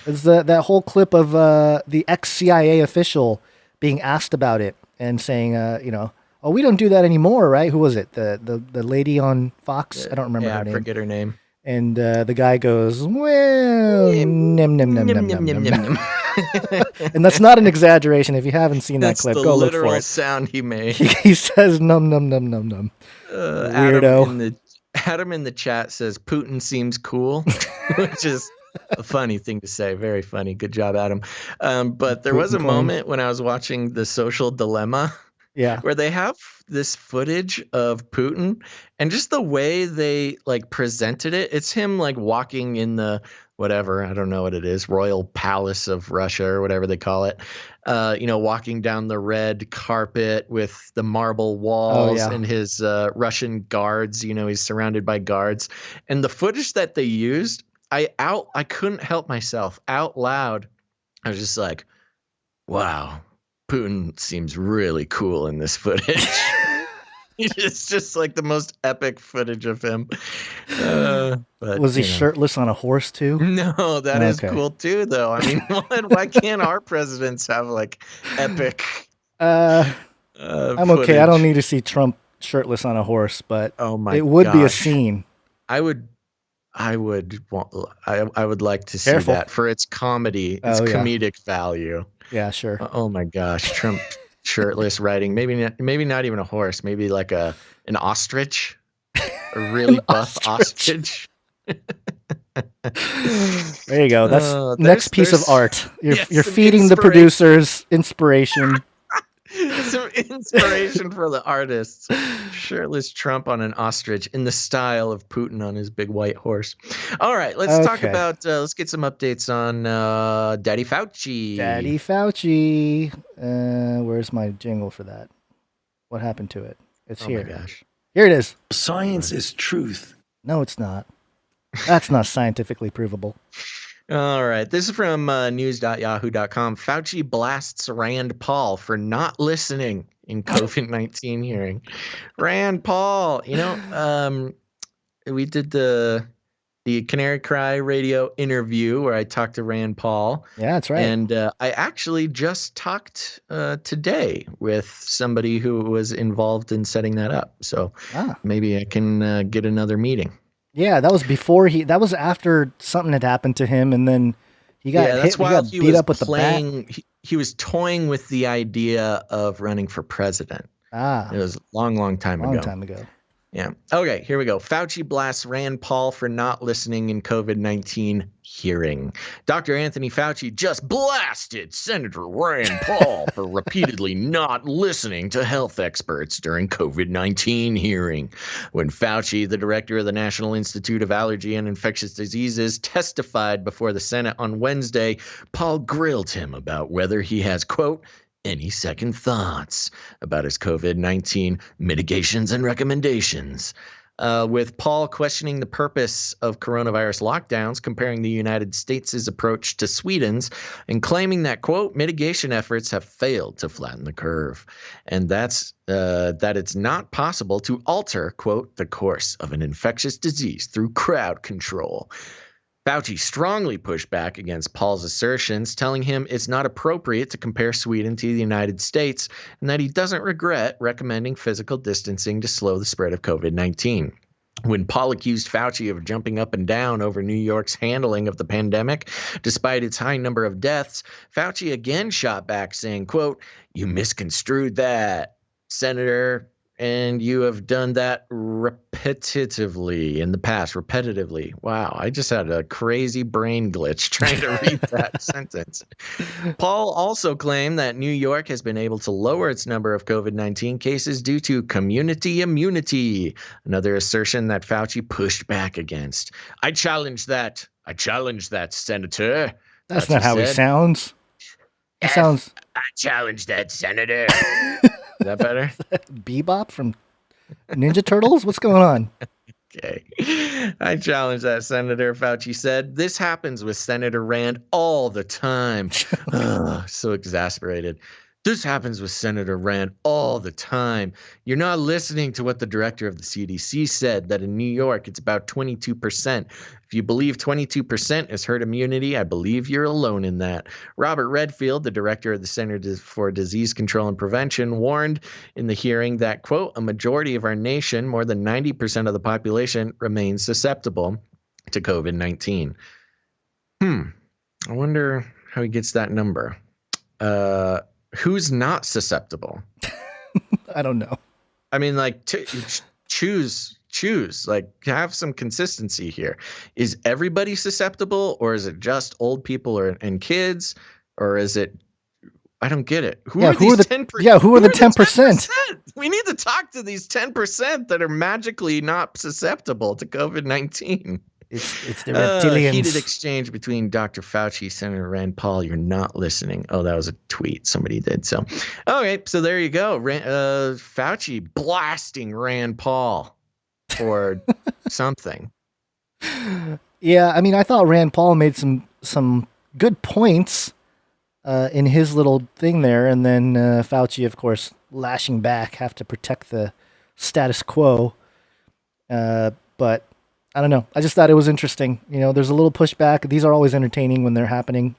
it's that whole clip of the ex-CIA official being asked about it and saying, "Oh, we don't do that anymore, right?" Who was it? The lady on Fox? I don't remember her name. I forget her name. And the guy goes, "Well, nem, nem, nem, nem, nem, nem, nem." And that's not an exaggeration. If you haven't seen that clip, go look for it. That's the literal sound he made. He says, "Num, num, num, num, num." Weirdo. Adam in the chat says, "Putin seems cool," which is a funny thing to say. Very funny. Good job, Adam. But there was a moment when I was watching The Social Dilemma. Yeah. Where they have this footage of Putin and just the way they presented it. It's him walking in the whatever, I don't know what it is, Royal Palace of Russia or whatever they call it. Walking down the red carpet with the marble walls and his Russian guards, he's surrounded by guards. And the footage that they used, I couldn't help myself out loud. I was just like, wow. Putin seems really cool in this footage. It's just like the most epic footage of him. But, was he shirtless on a horse too? No, that is cool too, though. I mean, why can't our presidents have like epic? I'm okay. I don't need to see Trump shirtless on a horse, but it would be a scene. I would like to see that for its comedy, its comedic value. Yeah, sure. Oh my gosh, Trump shirtless riding maybe not even a horse, maybe like an ostrich, a really buff ostrich. There you go. That's next piece of art. You're feeding the producers inspiration. Some inspiration for the artists. Shirtless Trump on an ostrich in the style of Putin on his big white horse. All right, let's talk about, let's get some updates on Daddy Fauci. Daddy Fauci. Where's my jingle for that? What happened to it? It's here. Oh my gosh. Here it is. Science is truth. No, it's not. That's not scientifically provable. All right. This is from news.yahoo.com. Fauci blasts Rand Paul for not listening in COVID-19 hearing. Rand Paul, we did the Canary Cry radio interview where I talked to Rand Paul. Yeah, that's right. And I actually just talked today with somebody who was involved in setting that up. So maybe I can get another meeting. Yeah, that was before that was after something had happened to him, and then he got hit. He got beat up with the bat. He was toying with the idea of running for president. It was a long time ago. Yeah. Okay, here we go. Fauci blasts Rand Paul for not listening in COVID-19 hearing. Dr. Anthony Fauci just blasted Senator Rand Paul for repeatedly not listening to health experts during COVID-19 hearing. When Fauci, the director of the National Institute of Allergy and Infectious Diseases, testified before the Senate on Wednesday, Paul grilled him about whether he has, quote, any second thoughts about his COVID-19 mitigations and recommendations. With Paul questioning the purpose of coronavirus lockdowns, comparing the United States' approach to Sweden's, and claiming that, quote, mitigation efforts have failed to flatten the curve. And that it's not possible to alter, quote, the course of an infectious disease through crowd control. Fauci strongly pushed back against Paul's assertions, telling him it's not appropriate to compare Sweden to the United States and that he doesn't regret recommending physical distancing to slow the spread of COVID-19. When Paul accused Fauci of jumping up and down over New York's handling of the pandemic, despite its high number of deaths, Fauci again shot back saying, quote, you misconstrued that, Senator, and you have done that repetitively in the past, repetitively. Wow, I just had a crazy brain glitch trying to read that sentence. Paul also claimed that New York has been able to lower its number of COVID-19 cases due to community immunity, another assertion that Fauci pushed back against. I challenge that, Senator. That's not how he sounds. He sounds. I challenge that, Senator. Is that better? Bebop from Ninja Turtles? What's going on? Okay. I challenge that, Senator, Fauci said. This happens with Senator Rand all the time. So exasperated. This happens with Senator Rand all the time. You're not listening to what the director of the CDC said, that in New York, it's about 22%. If you believe 22% is herd immunity, I believe you're alone in that. Robert Redfield, the director of the Center for Disease Control and Prevention, warned in the hearing that, quote, a majority of our nation, more than 90% of the population, remains susceptible to COVID-19. I wonder how he gets that number. Who's not susceptible? I don't know. I mean, like, choose, like, have some consistency here. Is everybody susceptible, or is it just old people and kids, or is it, I don't get it. Who are the 10%? Yeah, who are the 10%? We need to talk to these 10% that are magically not susceptible to COVID-19. It's the reptilians. Heated exchange between Dr. Fauci, Senator Rand Paul. You're not listening. Oh, that was a tweet somebody did. So, okay, so there you go. Fauci blasting Rand Paul for something. Yeah, I mean, I thought Rand Paul made some good points in his little thing there, and then Fauci, of course, lashing back, have to protect the status quo. But I don't know. I just thought it was interesting. There's a little pushback. These are always entertaining when they're happening.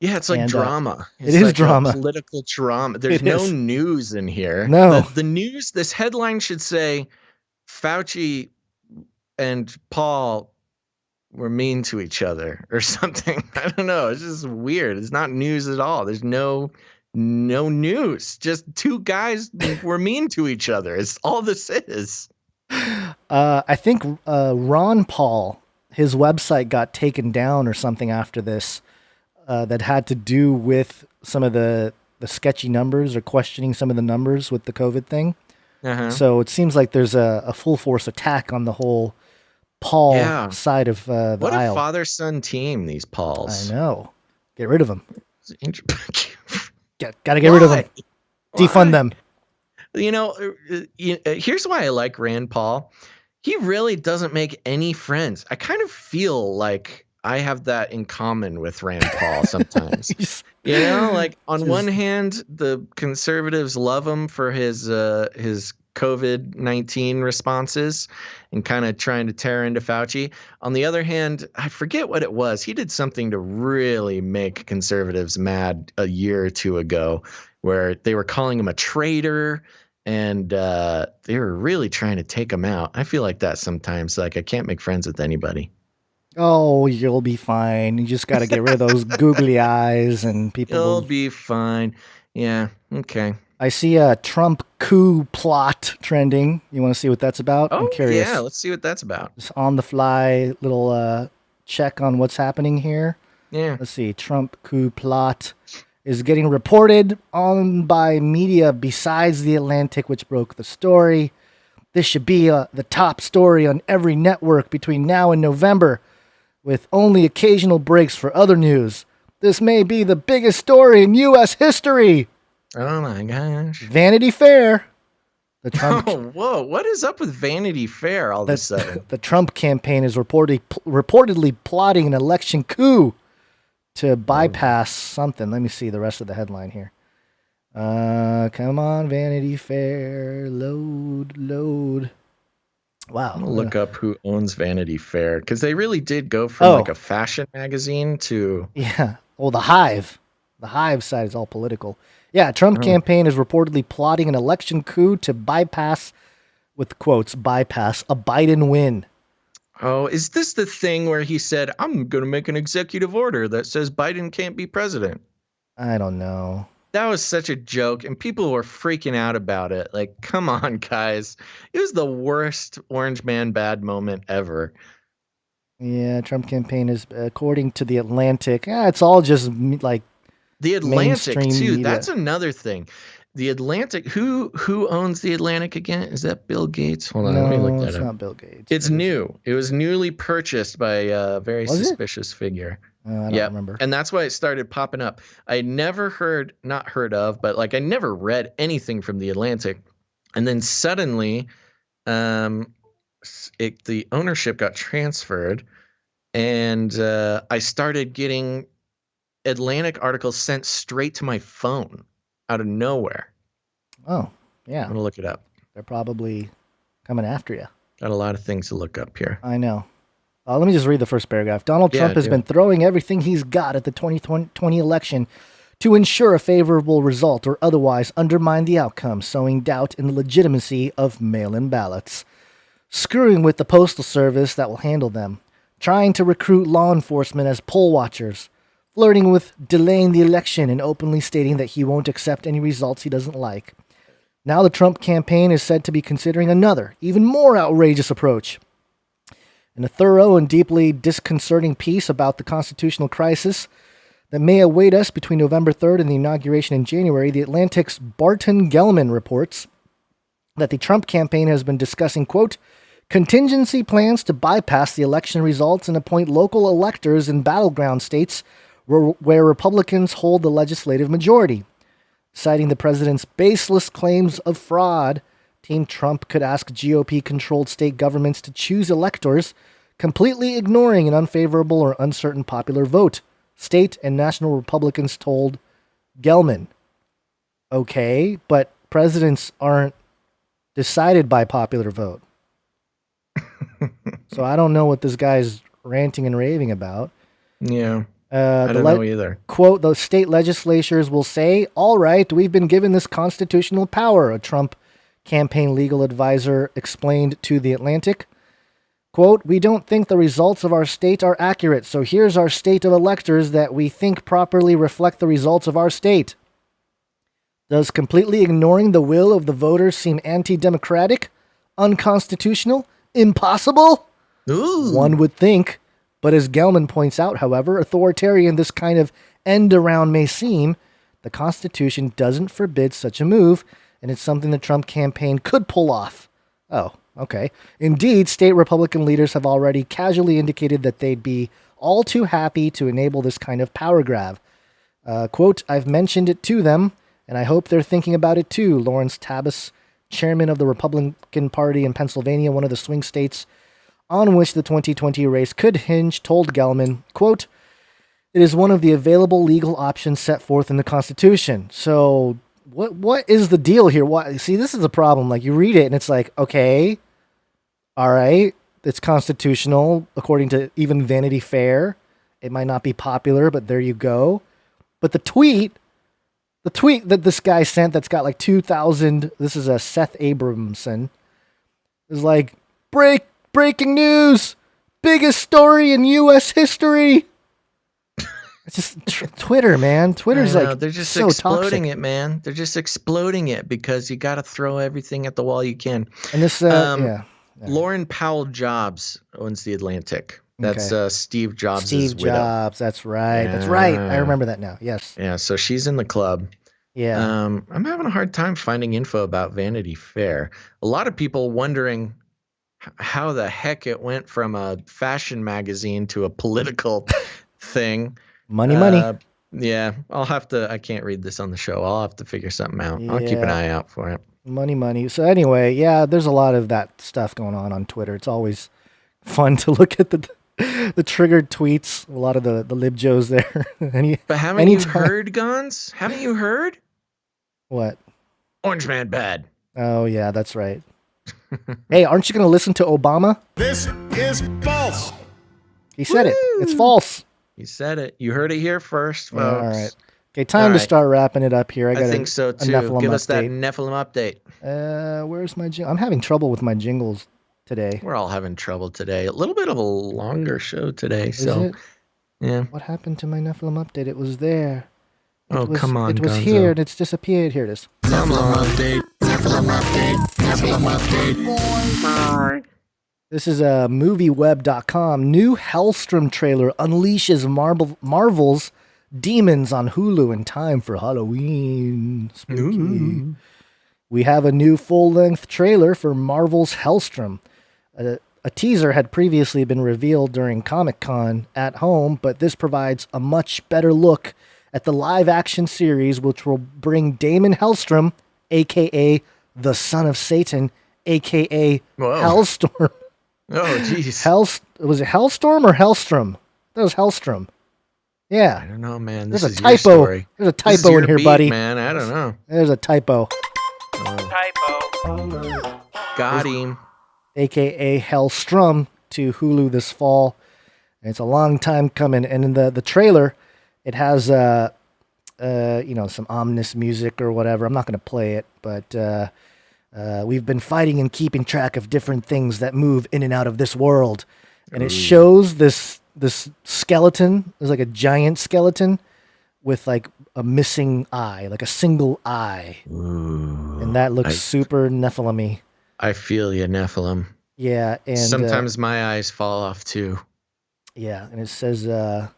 Yeah, it's like drama. It is like drama. Political drama. There's no news in here. No. The news, this headline should say Fauci and Paul were mean to each other or something. I don't know. It's just weird. It's not news at all. There's no news. Just two guys were mean to each other. It's all this is. I think Ron Paul, his website got taken down or something after this. That had to do with some of the sketchy numbers or questioning some of the numbers with the COVID thing. Uh-huh. So it seems like there's a full force attack on the whole Paul side of the what aisle. What a father-son team, these Pauls. I know. Get rid of them. Gotta get rid of them. Defund them. Here's why I like Rand Paul. He really doesn't make any friends. I kind of feel like I have that in common with Rand Paul sometimes. On one hand, the conservatives love him for his COVID-19 responses and kind of trying to tear into Fauci. On the other hand, I forget what it was. He did something to really make conservatives mad a year or two ago, where they were calling him a traitor and they were really trying to take him out. I feel like that sometimes. Like, I can't make friends with anybody. Oh, you'll be fine. You just got to get rid of those googly eyes and people. You'll be fine. Yeah. Okay. I see a Trump coup plot trending. You want to see what that's about? I'm curious. Yeah, let's see what that's about. Just on the fly little check on what's happening here. Yeah. Let's see. Trump coup plot is getting reported on by media besides The Atlantic, which broke the story. This should be the top story on every network between now and November, with only occasional breaks for other news. This may be the biggest story in U.S. history. Oh my gosh. Vanity Fair. The Trump. Whoa. What is up with Vanity Fair all of a sudden? The Trump campaign is reportedly plotting an election coup to bypass something. Let me see the rest of the headline here. Come on, Vanity Fair. Load. Wow. I'm gonna look up who owns Vanity Fair, because they really did go from like a fashion magazine to... Yeah. Well, the Hive. The Hive side is all political. Yeah, Trump campaign is reportedly plotting an election coup to bypass, with quotes, bypass a Biden win. Oh, is this the thing where he said, I'm going to make an executive order that says Biden can't be president? I don't know. That was such a joke, and people were freaking out about it. Like, come on, guys. It was the worst Orange Man bad moment ever. Yeah, Trump campaign is, according to The Atlantic, it's all just like The Atlantic, too. Media. That's another thing. The Atlantic, who owns The Atlantic again? Is that Bill Gates? Hold on, let me look that up. It's not Bill Gates. It's new. It was newly purchased by a very suspicious figure. I don't remember. And that's why it started popping up. I never not heard of, but like I never read anything from The Atlantic. And then suddenly the ownership got transferred, and I started getting Atlantic articles sent straight to my phone out of nowhere. Oh, yeah. I'm going to look it up. They're probably coming after you. Got a lot of things to look up here. I know. Let me just read the first paragraph. Donald Trump has been throwing everything he's got at the 2020 election to ensure a favorable result or otherwise undermine the outcome, sowing doubt in the legitimacy of mail-in ballots, screwing with the postal service that will handle them, trying to recruit law enforcement as poll watchers, flirting with delaying the election, and openly stating that he won't accept any results he doesn't like. Now the Trump campaign is said to be considering another, even more outrageous approach. In a thorough and deeply disconcerting piece about the constitutional crisis that may await us between November 3rd and the inauguration in January, The Atlantic's Barton Gellman reports that the Trump campaign has been discussing, quote, contingency plans to bypass the election results and appoint local electors in battleground states where Republicans hold the legislative majority. Citing the president's baseless claims of fraud, Team Trump could ask GOP-controlled state governments to choose electors, completely ignoring an unfavorable or uncertain popular vote, state and national Republicans told Gellman. Okay, but presidents aren't decided by popular vote. So I don't know what this guy's ranting and raving about. Yeah. I don't know either. Quote, the state legislatures will say, all right, we've been given this constitutional power, a Trump campaign legal advisor explained to The Atlantic. Quote, we don't think the results of our state are accurate, so here's our state of electors that we think properly reflect the results of our state. Does completely ignoring the will of the voters seem anti-democratic, unconstitutional, impossible? Ooh. One would think. But as Gelman points out, however, authoritarian this kind of end around may seem, the Constitution doesn't forbid such a move, and it's something the Trump campaign could pull off. Oh, okay. Indeed, state Republican leaders have already casually indicated that they'd be all too happy to enable this kind of power grab. Quote, I've mentioned it to them, and I hope they're thinking about it too. Lawrence Tabas, chairman of the Republican Party in Pennsylvania, one of the swing states on which the 2020 race could hinge, told Gelman, quote, it is one of the available legal options set forth in the Constitution. So what is the deal here? See, this is a problem. Like, you read it and it's like, okay, all right, it's constitutional according to even Vanity Fair. It might not be popular, but there you go. But the tweet that this guy sent that's got like 2,000, this is a Seth Abramson, is like, breaking news! Biggest story in U.S. history! It's just Twitter, man. Twitter's like they're just so exploding toxic. it, man. They're just exploding it because you got to throw everything at the wall you can. And this, Lauren Powell Jobs owns The Atlantic. That's Steve Jobs' Steve widow. Jobs, that's right. That's right. I remember that now. Yes. Yeah, so she's in the club. Yeah. I'm having a hard time finding info about Vanity Fair. A lot of people wondering how the heck it went from a fashion magazine to a political thing. Money. Yeah, I can't read this on the show. I'll have to figure something out. I'll keep an eye out for it. Money. So anyway, yeah, there's a lot of that stuff going on Twitter. It's always fun to look at the triggered tweets. A lot of the libjos there. But haven't you heard, Gons? Haven't you heard? What? Orange Man bad. Oh, yeah, that's right. Hey, aren't you going to listen to Obama? This is false. He said it. It's false. He said it. You heard it here first, folks. Yeah, all right. Okay, time to start wrapping it up here. I think so, too. Give us that Nephilim update. Where's my jingle? I'm having trouble with my jingles today. We're all having trouble today. A little bit of a longer show today. Is it? Yeah. What happened to my Nephilim update? It was there. Come on, It was Gonzo. here and it's disappeared. Here it is. Nephilim update. This is movieweb.com. New Hellstrom trailer unleashes Marvel's demons on Hulu in time for Halloween. Spooky. We have a new full-length trailer for Marvel's Hellstrom. A teaser had previously been revealed during Comic-Con at home, but this provides a much better look at the live-action series, which will bring Damon Hellstrom, a.k.a. the son of Satan, a.k.a. Hellstorm. Oh, jeez. Was it Hellstorm or Hellstrom? That was Hellstrom. Yeah. I don't know, man. There's This a is typo. your story. There's a This is typo your in here, beat, buddy. Man, I don't know. There's a typo. Got him. A.k.a. Hellstrom to Hulu this fall. And it's a long time coming. And in the trailer, it has some ominous music or whatever. I'm not going to play it, but we've been fighting and keeping track of different things that move in and out of this world. And it shows this skeleton. There's like a giant skeleton with like a missing eye, like a single eye. Ooh, and that looks super Nephilim-y. I feel you, Nephilim. Yeah, and sometimes my eyes fall off too. Yeah, and it says the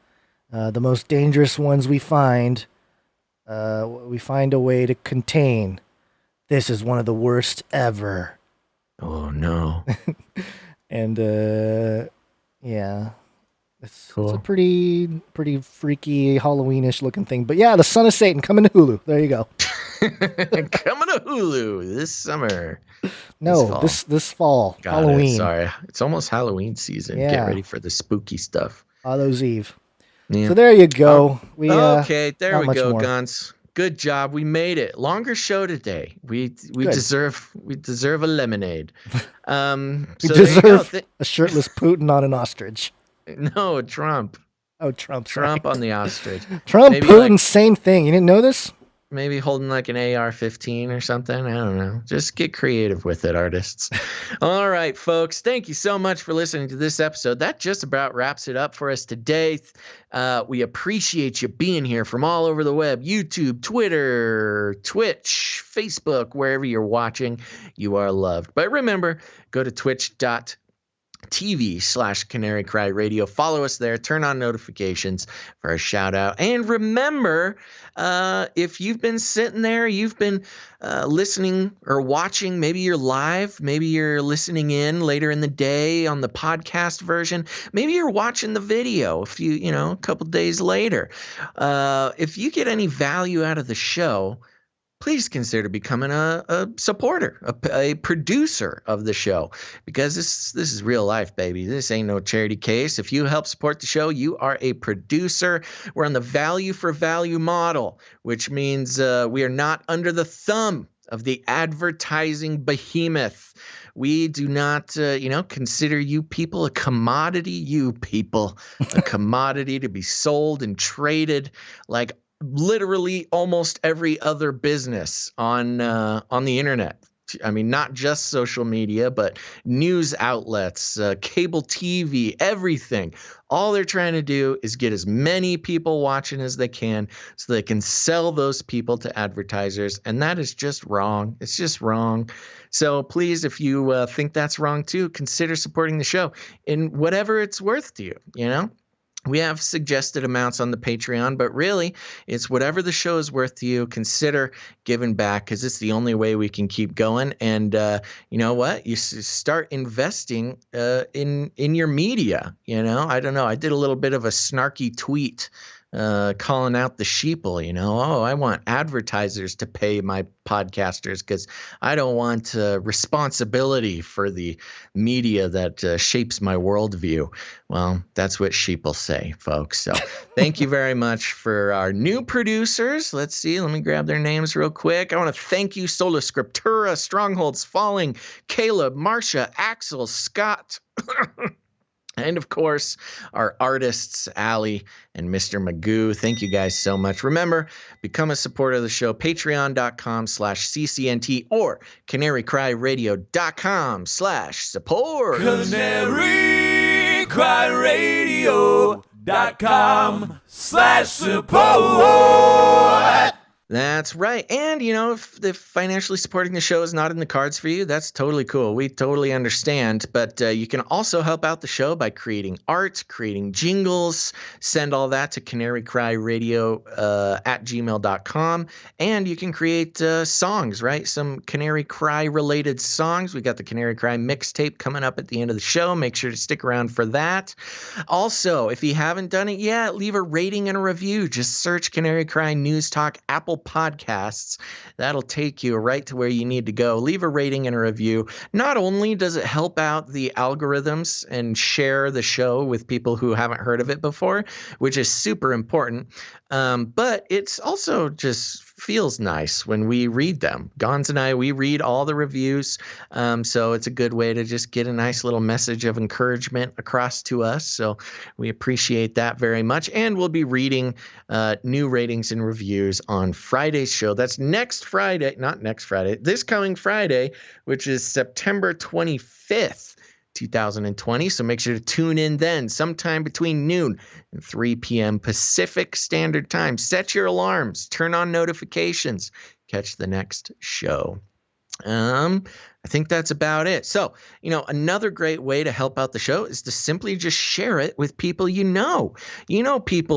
most dangerous ones we find a way to contain. This is one of the worst ever. Oh no. And yeah. It's cool. It's a pretty freaky Halloweenish looking thing. But yeah, the Son of Satan coming to Hulu. There you go. Coming to Hulu this summer. No, this fall. Halloween. Sorry. It's almost Halloween season. Yeah. Get ready for the spooky stuff. Hallows Eve. Yeah. So there you go. Okay, there not we much go, more. Guns. Good job. We made it. Longer show today. We deserve a lemonade. We So deserve a shirtless Putin on an ostrich. No, Trump. Oh, Trump. Trump on the ostrich. Trump, Maybe Putin, same thing. You didn't know this? Maybe holding like an AR-15 or something. I don't know. Just get creative with it, artists. All right, folks. Thank you so much for listening to this episode. That just about wraps it up for us today. We appreciate you being here from all over the web. YouTube, Twitter, Twitch, Facebook, wherever you're watching, you are loved. But remember, go to twitch.tv/Canary Cry Radio. Follow us there. Turn on notifications for a shout out. And remember, if you've been sitting there, you've been listening or watching, maybe you're live, maybe you're listening in later in the day on the podcast version, maybe you're watching the video a couple days later. If you get any value out of the show, please consider becoming a supporter, a producer of the show, because this is real life, baby. This ain't no charity case. If you help support the show, you are a producer. We're on the value for value model, which means we are not under the thumb of the advertising behemoth. We do not, consider you people a commodity. You people a commodity to be sold and traded like literally almost every other business on the internet. I mean, not just social media, but news outlets, cable TV, everything. All they're trying to do is get as many people watching as they can so they can sell those people to advertisers. And that is just wrong. It's just wrong. So please, if you think that's wrong too, consider supporting the show in whatever it's worth to you, We have suggested amounts on the Patreon, but really it's whatever the show is worth to you. Consider giving back, because it's the only way we can keep going. And you know what? You start investing in your media. I don't know. I did a little bit of a snarky tweet calling out the sheeple, I want advertisers to pay my podcasters because I don't want responsibility for the media that shapes my worldview. Well, that's what sheeple say, folks. So thank you very much for our new producers. Let's see. Let me grab their names real quick. I want to thank you, Sola Scriptura, Strongholds Falling, Caleb, Marcia, Axel, Scott, and, of course, our artists, Allie and Mr. Magoo. Thank you guys so much. Remember, become a supporter of the show, patreon.com/CCNT or canarycryradio.com/support. canarycryradio.com/support. That's right. And, if financially supporting the show is not in the cards for you, that's totally cool. We totally understand. But you can also help out the show by creating art, creating jingles. Send all that to canarycryradio@gmail.com. And you can create songs, right? Some Canary Cry related songs. We got the Canary Cry mixtape coming up at the end of the show. Make sure to stick around for that. Also, if you haven't done it yet, leave a rating and a review. Just search Canary Cry News Talk Apple Podcasts. That'll take you right to where you need to go. Leave a rating and a review. Not only does it help out the algorithms and share the show with people who haven't heard of it before, which is super important, but it's also just feels nice when we read them. Gons and I, we read all the reviews, so it's a good way to just get a nice little message of encouragement across to us. So we appreciate that very much, and we'll be reading new ratings and reviews on Friday's show. That's next Friday, not next Friday, this coming Friday, which is September 25th. 2020. So make sure to tune in then, sometime between noon and 3 p.m. Pacific Standard Time. Set your alarms, turn on notifications, catch the next show. I think that's about it. So, another great way to help out the show is to simply just share it with people people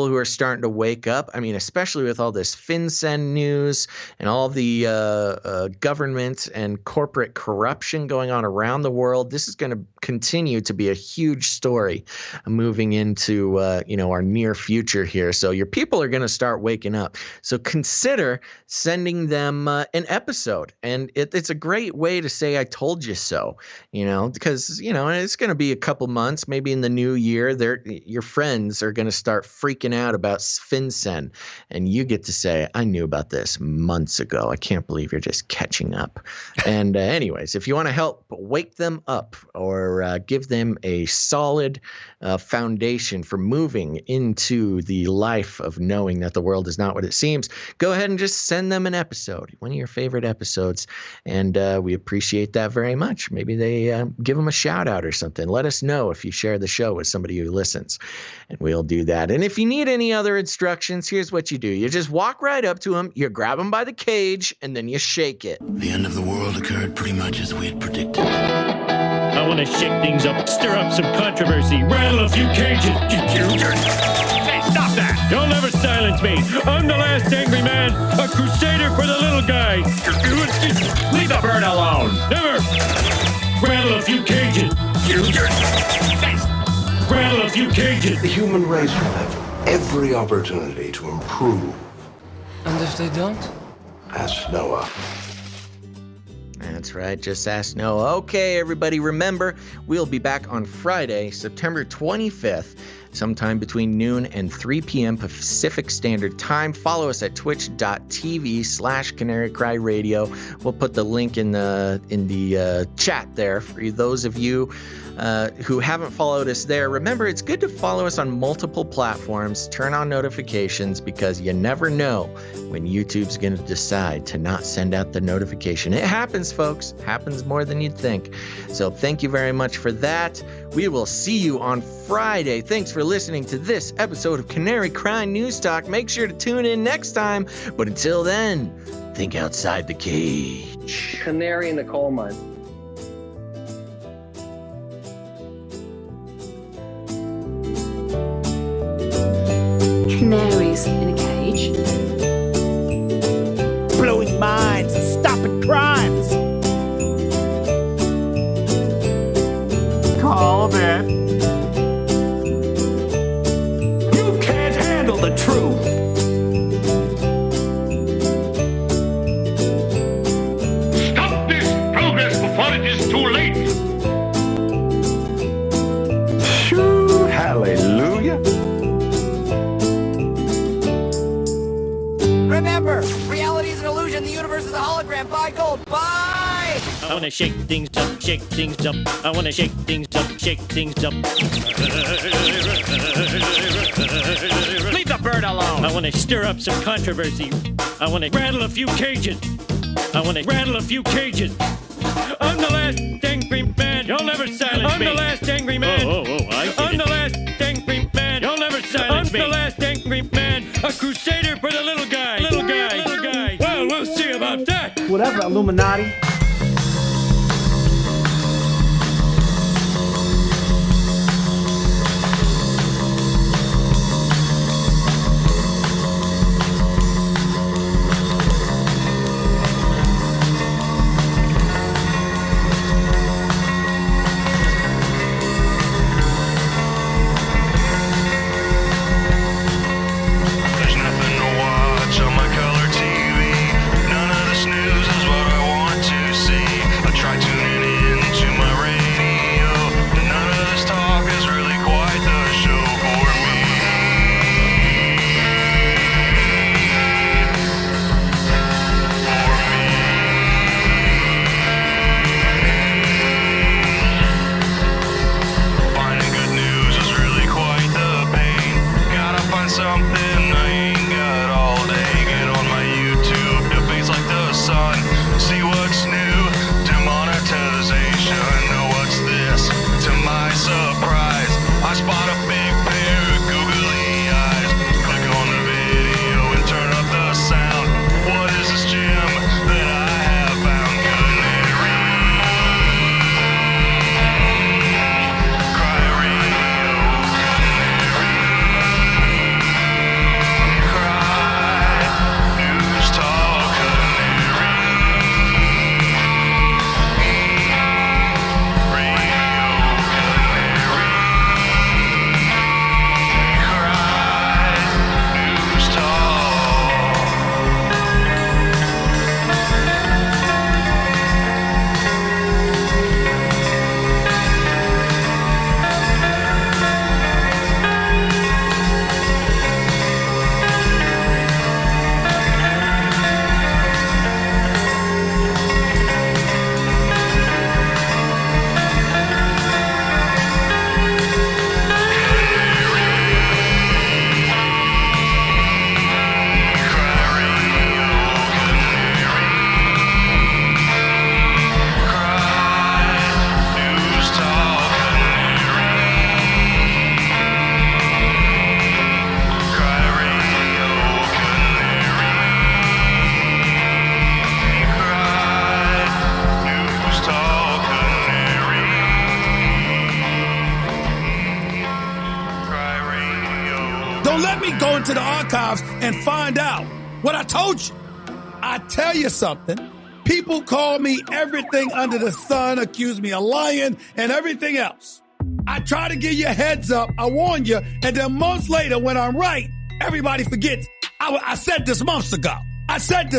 who are starting to wake up. I mean, especially with all this FinCEN news and all the government and corporate corruption going on around the world. This is going to continue to be a huge story moving into, our near future here. So your people are going to start waking up. So consider sending them an episode. And it's a great way to say, say I told you so, because, it's going to be a couple months, maybe in the new year, your friends are going to start freaking out about FinCEN, and you get to say, I knew about this months ago. I can't believe you're just catching up. And anyways, if you want to help wake them up or give them a solid foundation for moving into the life of knowing that the world is not what it seems, go ahead and just send them an episode, one of your favorite episodes, and we appreciate that very much. Maybe they give them a shout out or something. Let us know if you share the show with somebody who listens, and we'll do that. And if you need any other instructions, here's what you do. You just walk right up to them, you grab them by the cage, and then you shake it. The end of the world occurred pretty much as we had predicted. I want to shake things up, stir up some controversy, rattle a few cages. Hey, stop that! Don't ever silence me. I'm the last angry man, a crusader for the little guy. Leave the bird alone. Never. Rattle a few cages. Rattle a few cages. The human race will have every opportunity to improve. And if they don't? Ask Noah. That's right. Just ask Noah. Okay, everybody, remember, we'll be back on Friday, September 25th, sometime between noon and 3 p.m. Pacific Standard Time. Follow us at twitch.tv/Canary Cry Radio. We'll put the link in the chat there for those of you who haven't followed us there. Remember, it's good to follow us on multiple platforms. Turn on notifications, because you never know when YouTube's going to decide to not send out the notification. It happens, folks. Happens more than you'd think. So thank you very much for that. We will see you on Friday. Thanks for listening to this episode of Canary Cry News Talk. Make sure to tune in next time. But until then, think outside the cage. Canary in the coal mine. Canaries in a cage. Blowing minds and stopping crimes. Call it. You can't handle the truth. Stop this progress before it is too late. Shoo, hallelujah. Remember, reality is an illusion. The universe is a hologram. Buy gold. Buy! I want to shake things up, shake things up. I want to shake things up, shake things up. Leave the bird alone. I want to stir up some controversy. I want to rattle a few cages. I want to rattle a few cages. I'm the last angry man. You'll never silence me. I'm the last angry man. I'm the last angry man. You'll never silence me. I'm the last angry man. A crusader for the little guy. Little guy. Little guy. Well, we'll see about that. Whatever, Illuminati. So let me go into the archives and find out what I told you. I tell you something. People call me everything under the sun, accuse me of lying and everything else. I try to give you a heads up. I warn you. And then months later, when I'm right, everybody forgets. I said this months ago. I tried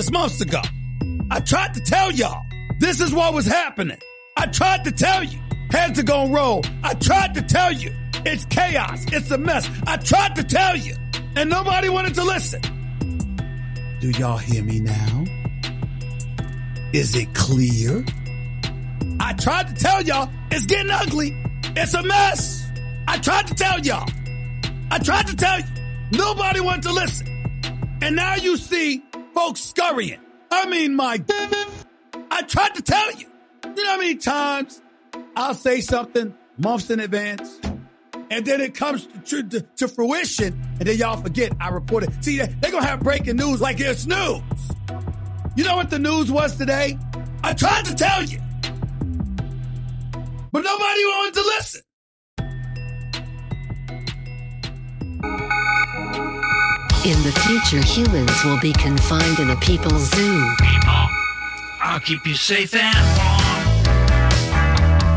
to tell y'all. This is what was happening. I tried to tell you. Heads are gonna roll. I tried to tell you. It's chaos. It's a mess. I tried to tell you. And nobody wanted to listen. Do y'all hear me now? Is it clear? I tried to tell y'all. It's getting ugly. It's a mess. I tried to tell y'all. Nobody wanted to listen. And now you see folks scurrying. I tried to tell you. You know how many times I'll say something months in advance, and then it comes to fruition, and then y'all forget I reported. See, they're going to have breaking news like it's news. You know what the news was today? I tried to tell you. But nobody wanted to listen. In the future, humans will be confined in a people's zoo. People, I'll keep you safe and warm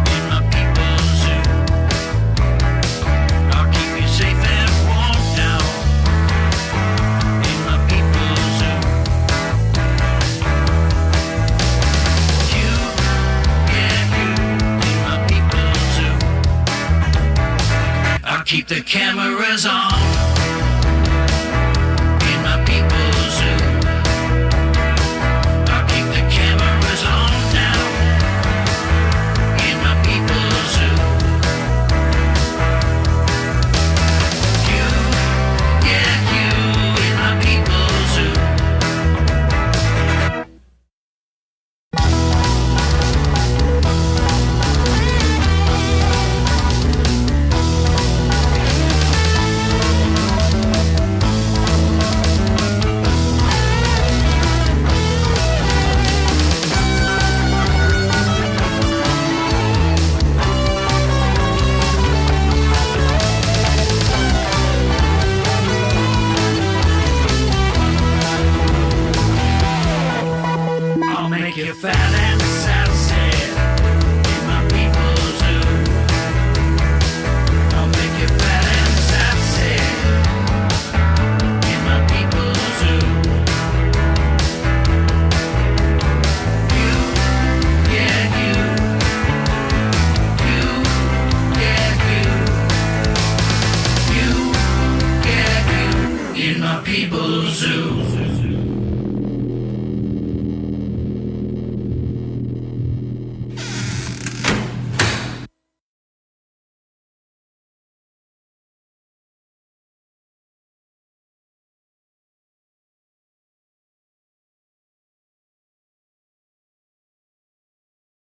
in my people's zoo. I'll keep you safe and warm now in my people's zoo. You, yeah, you in my people's zoo. I'll keep the cameras on.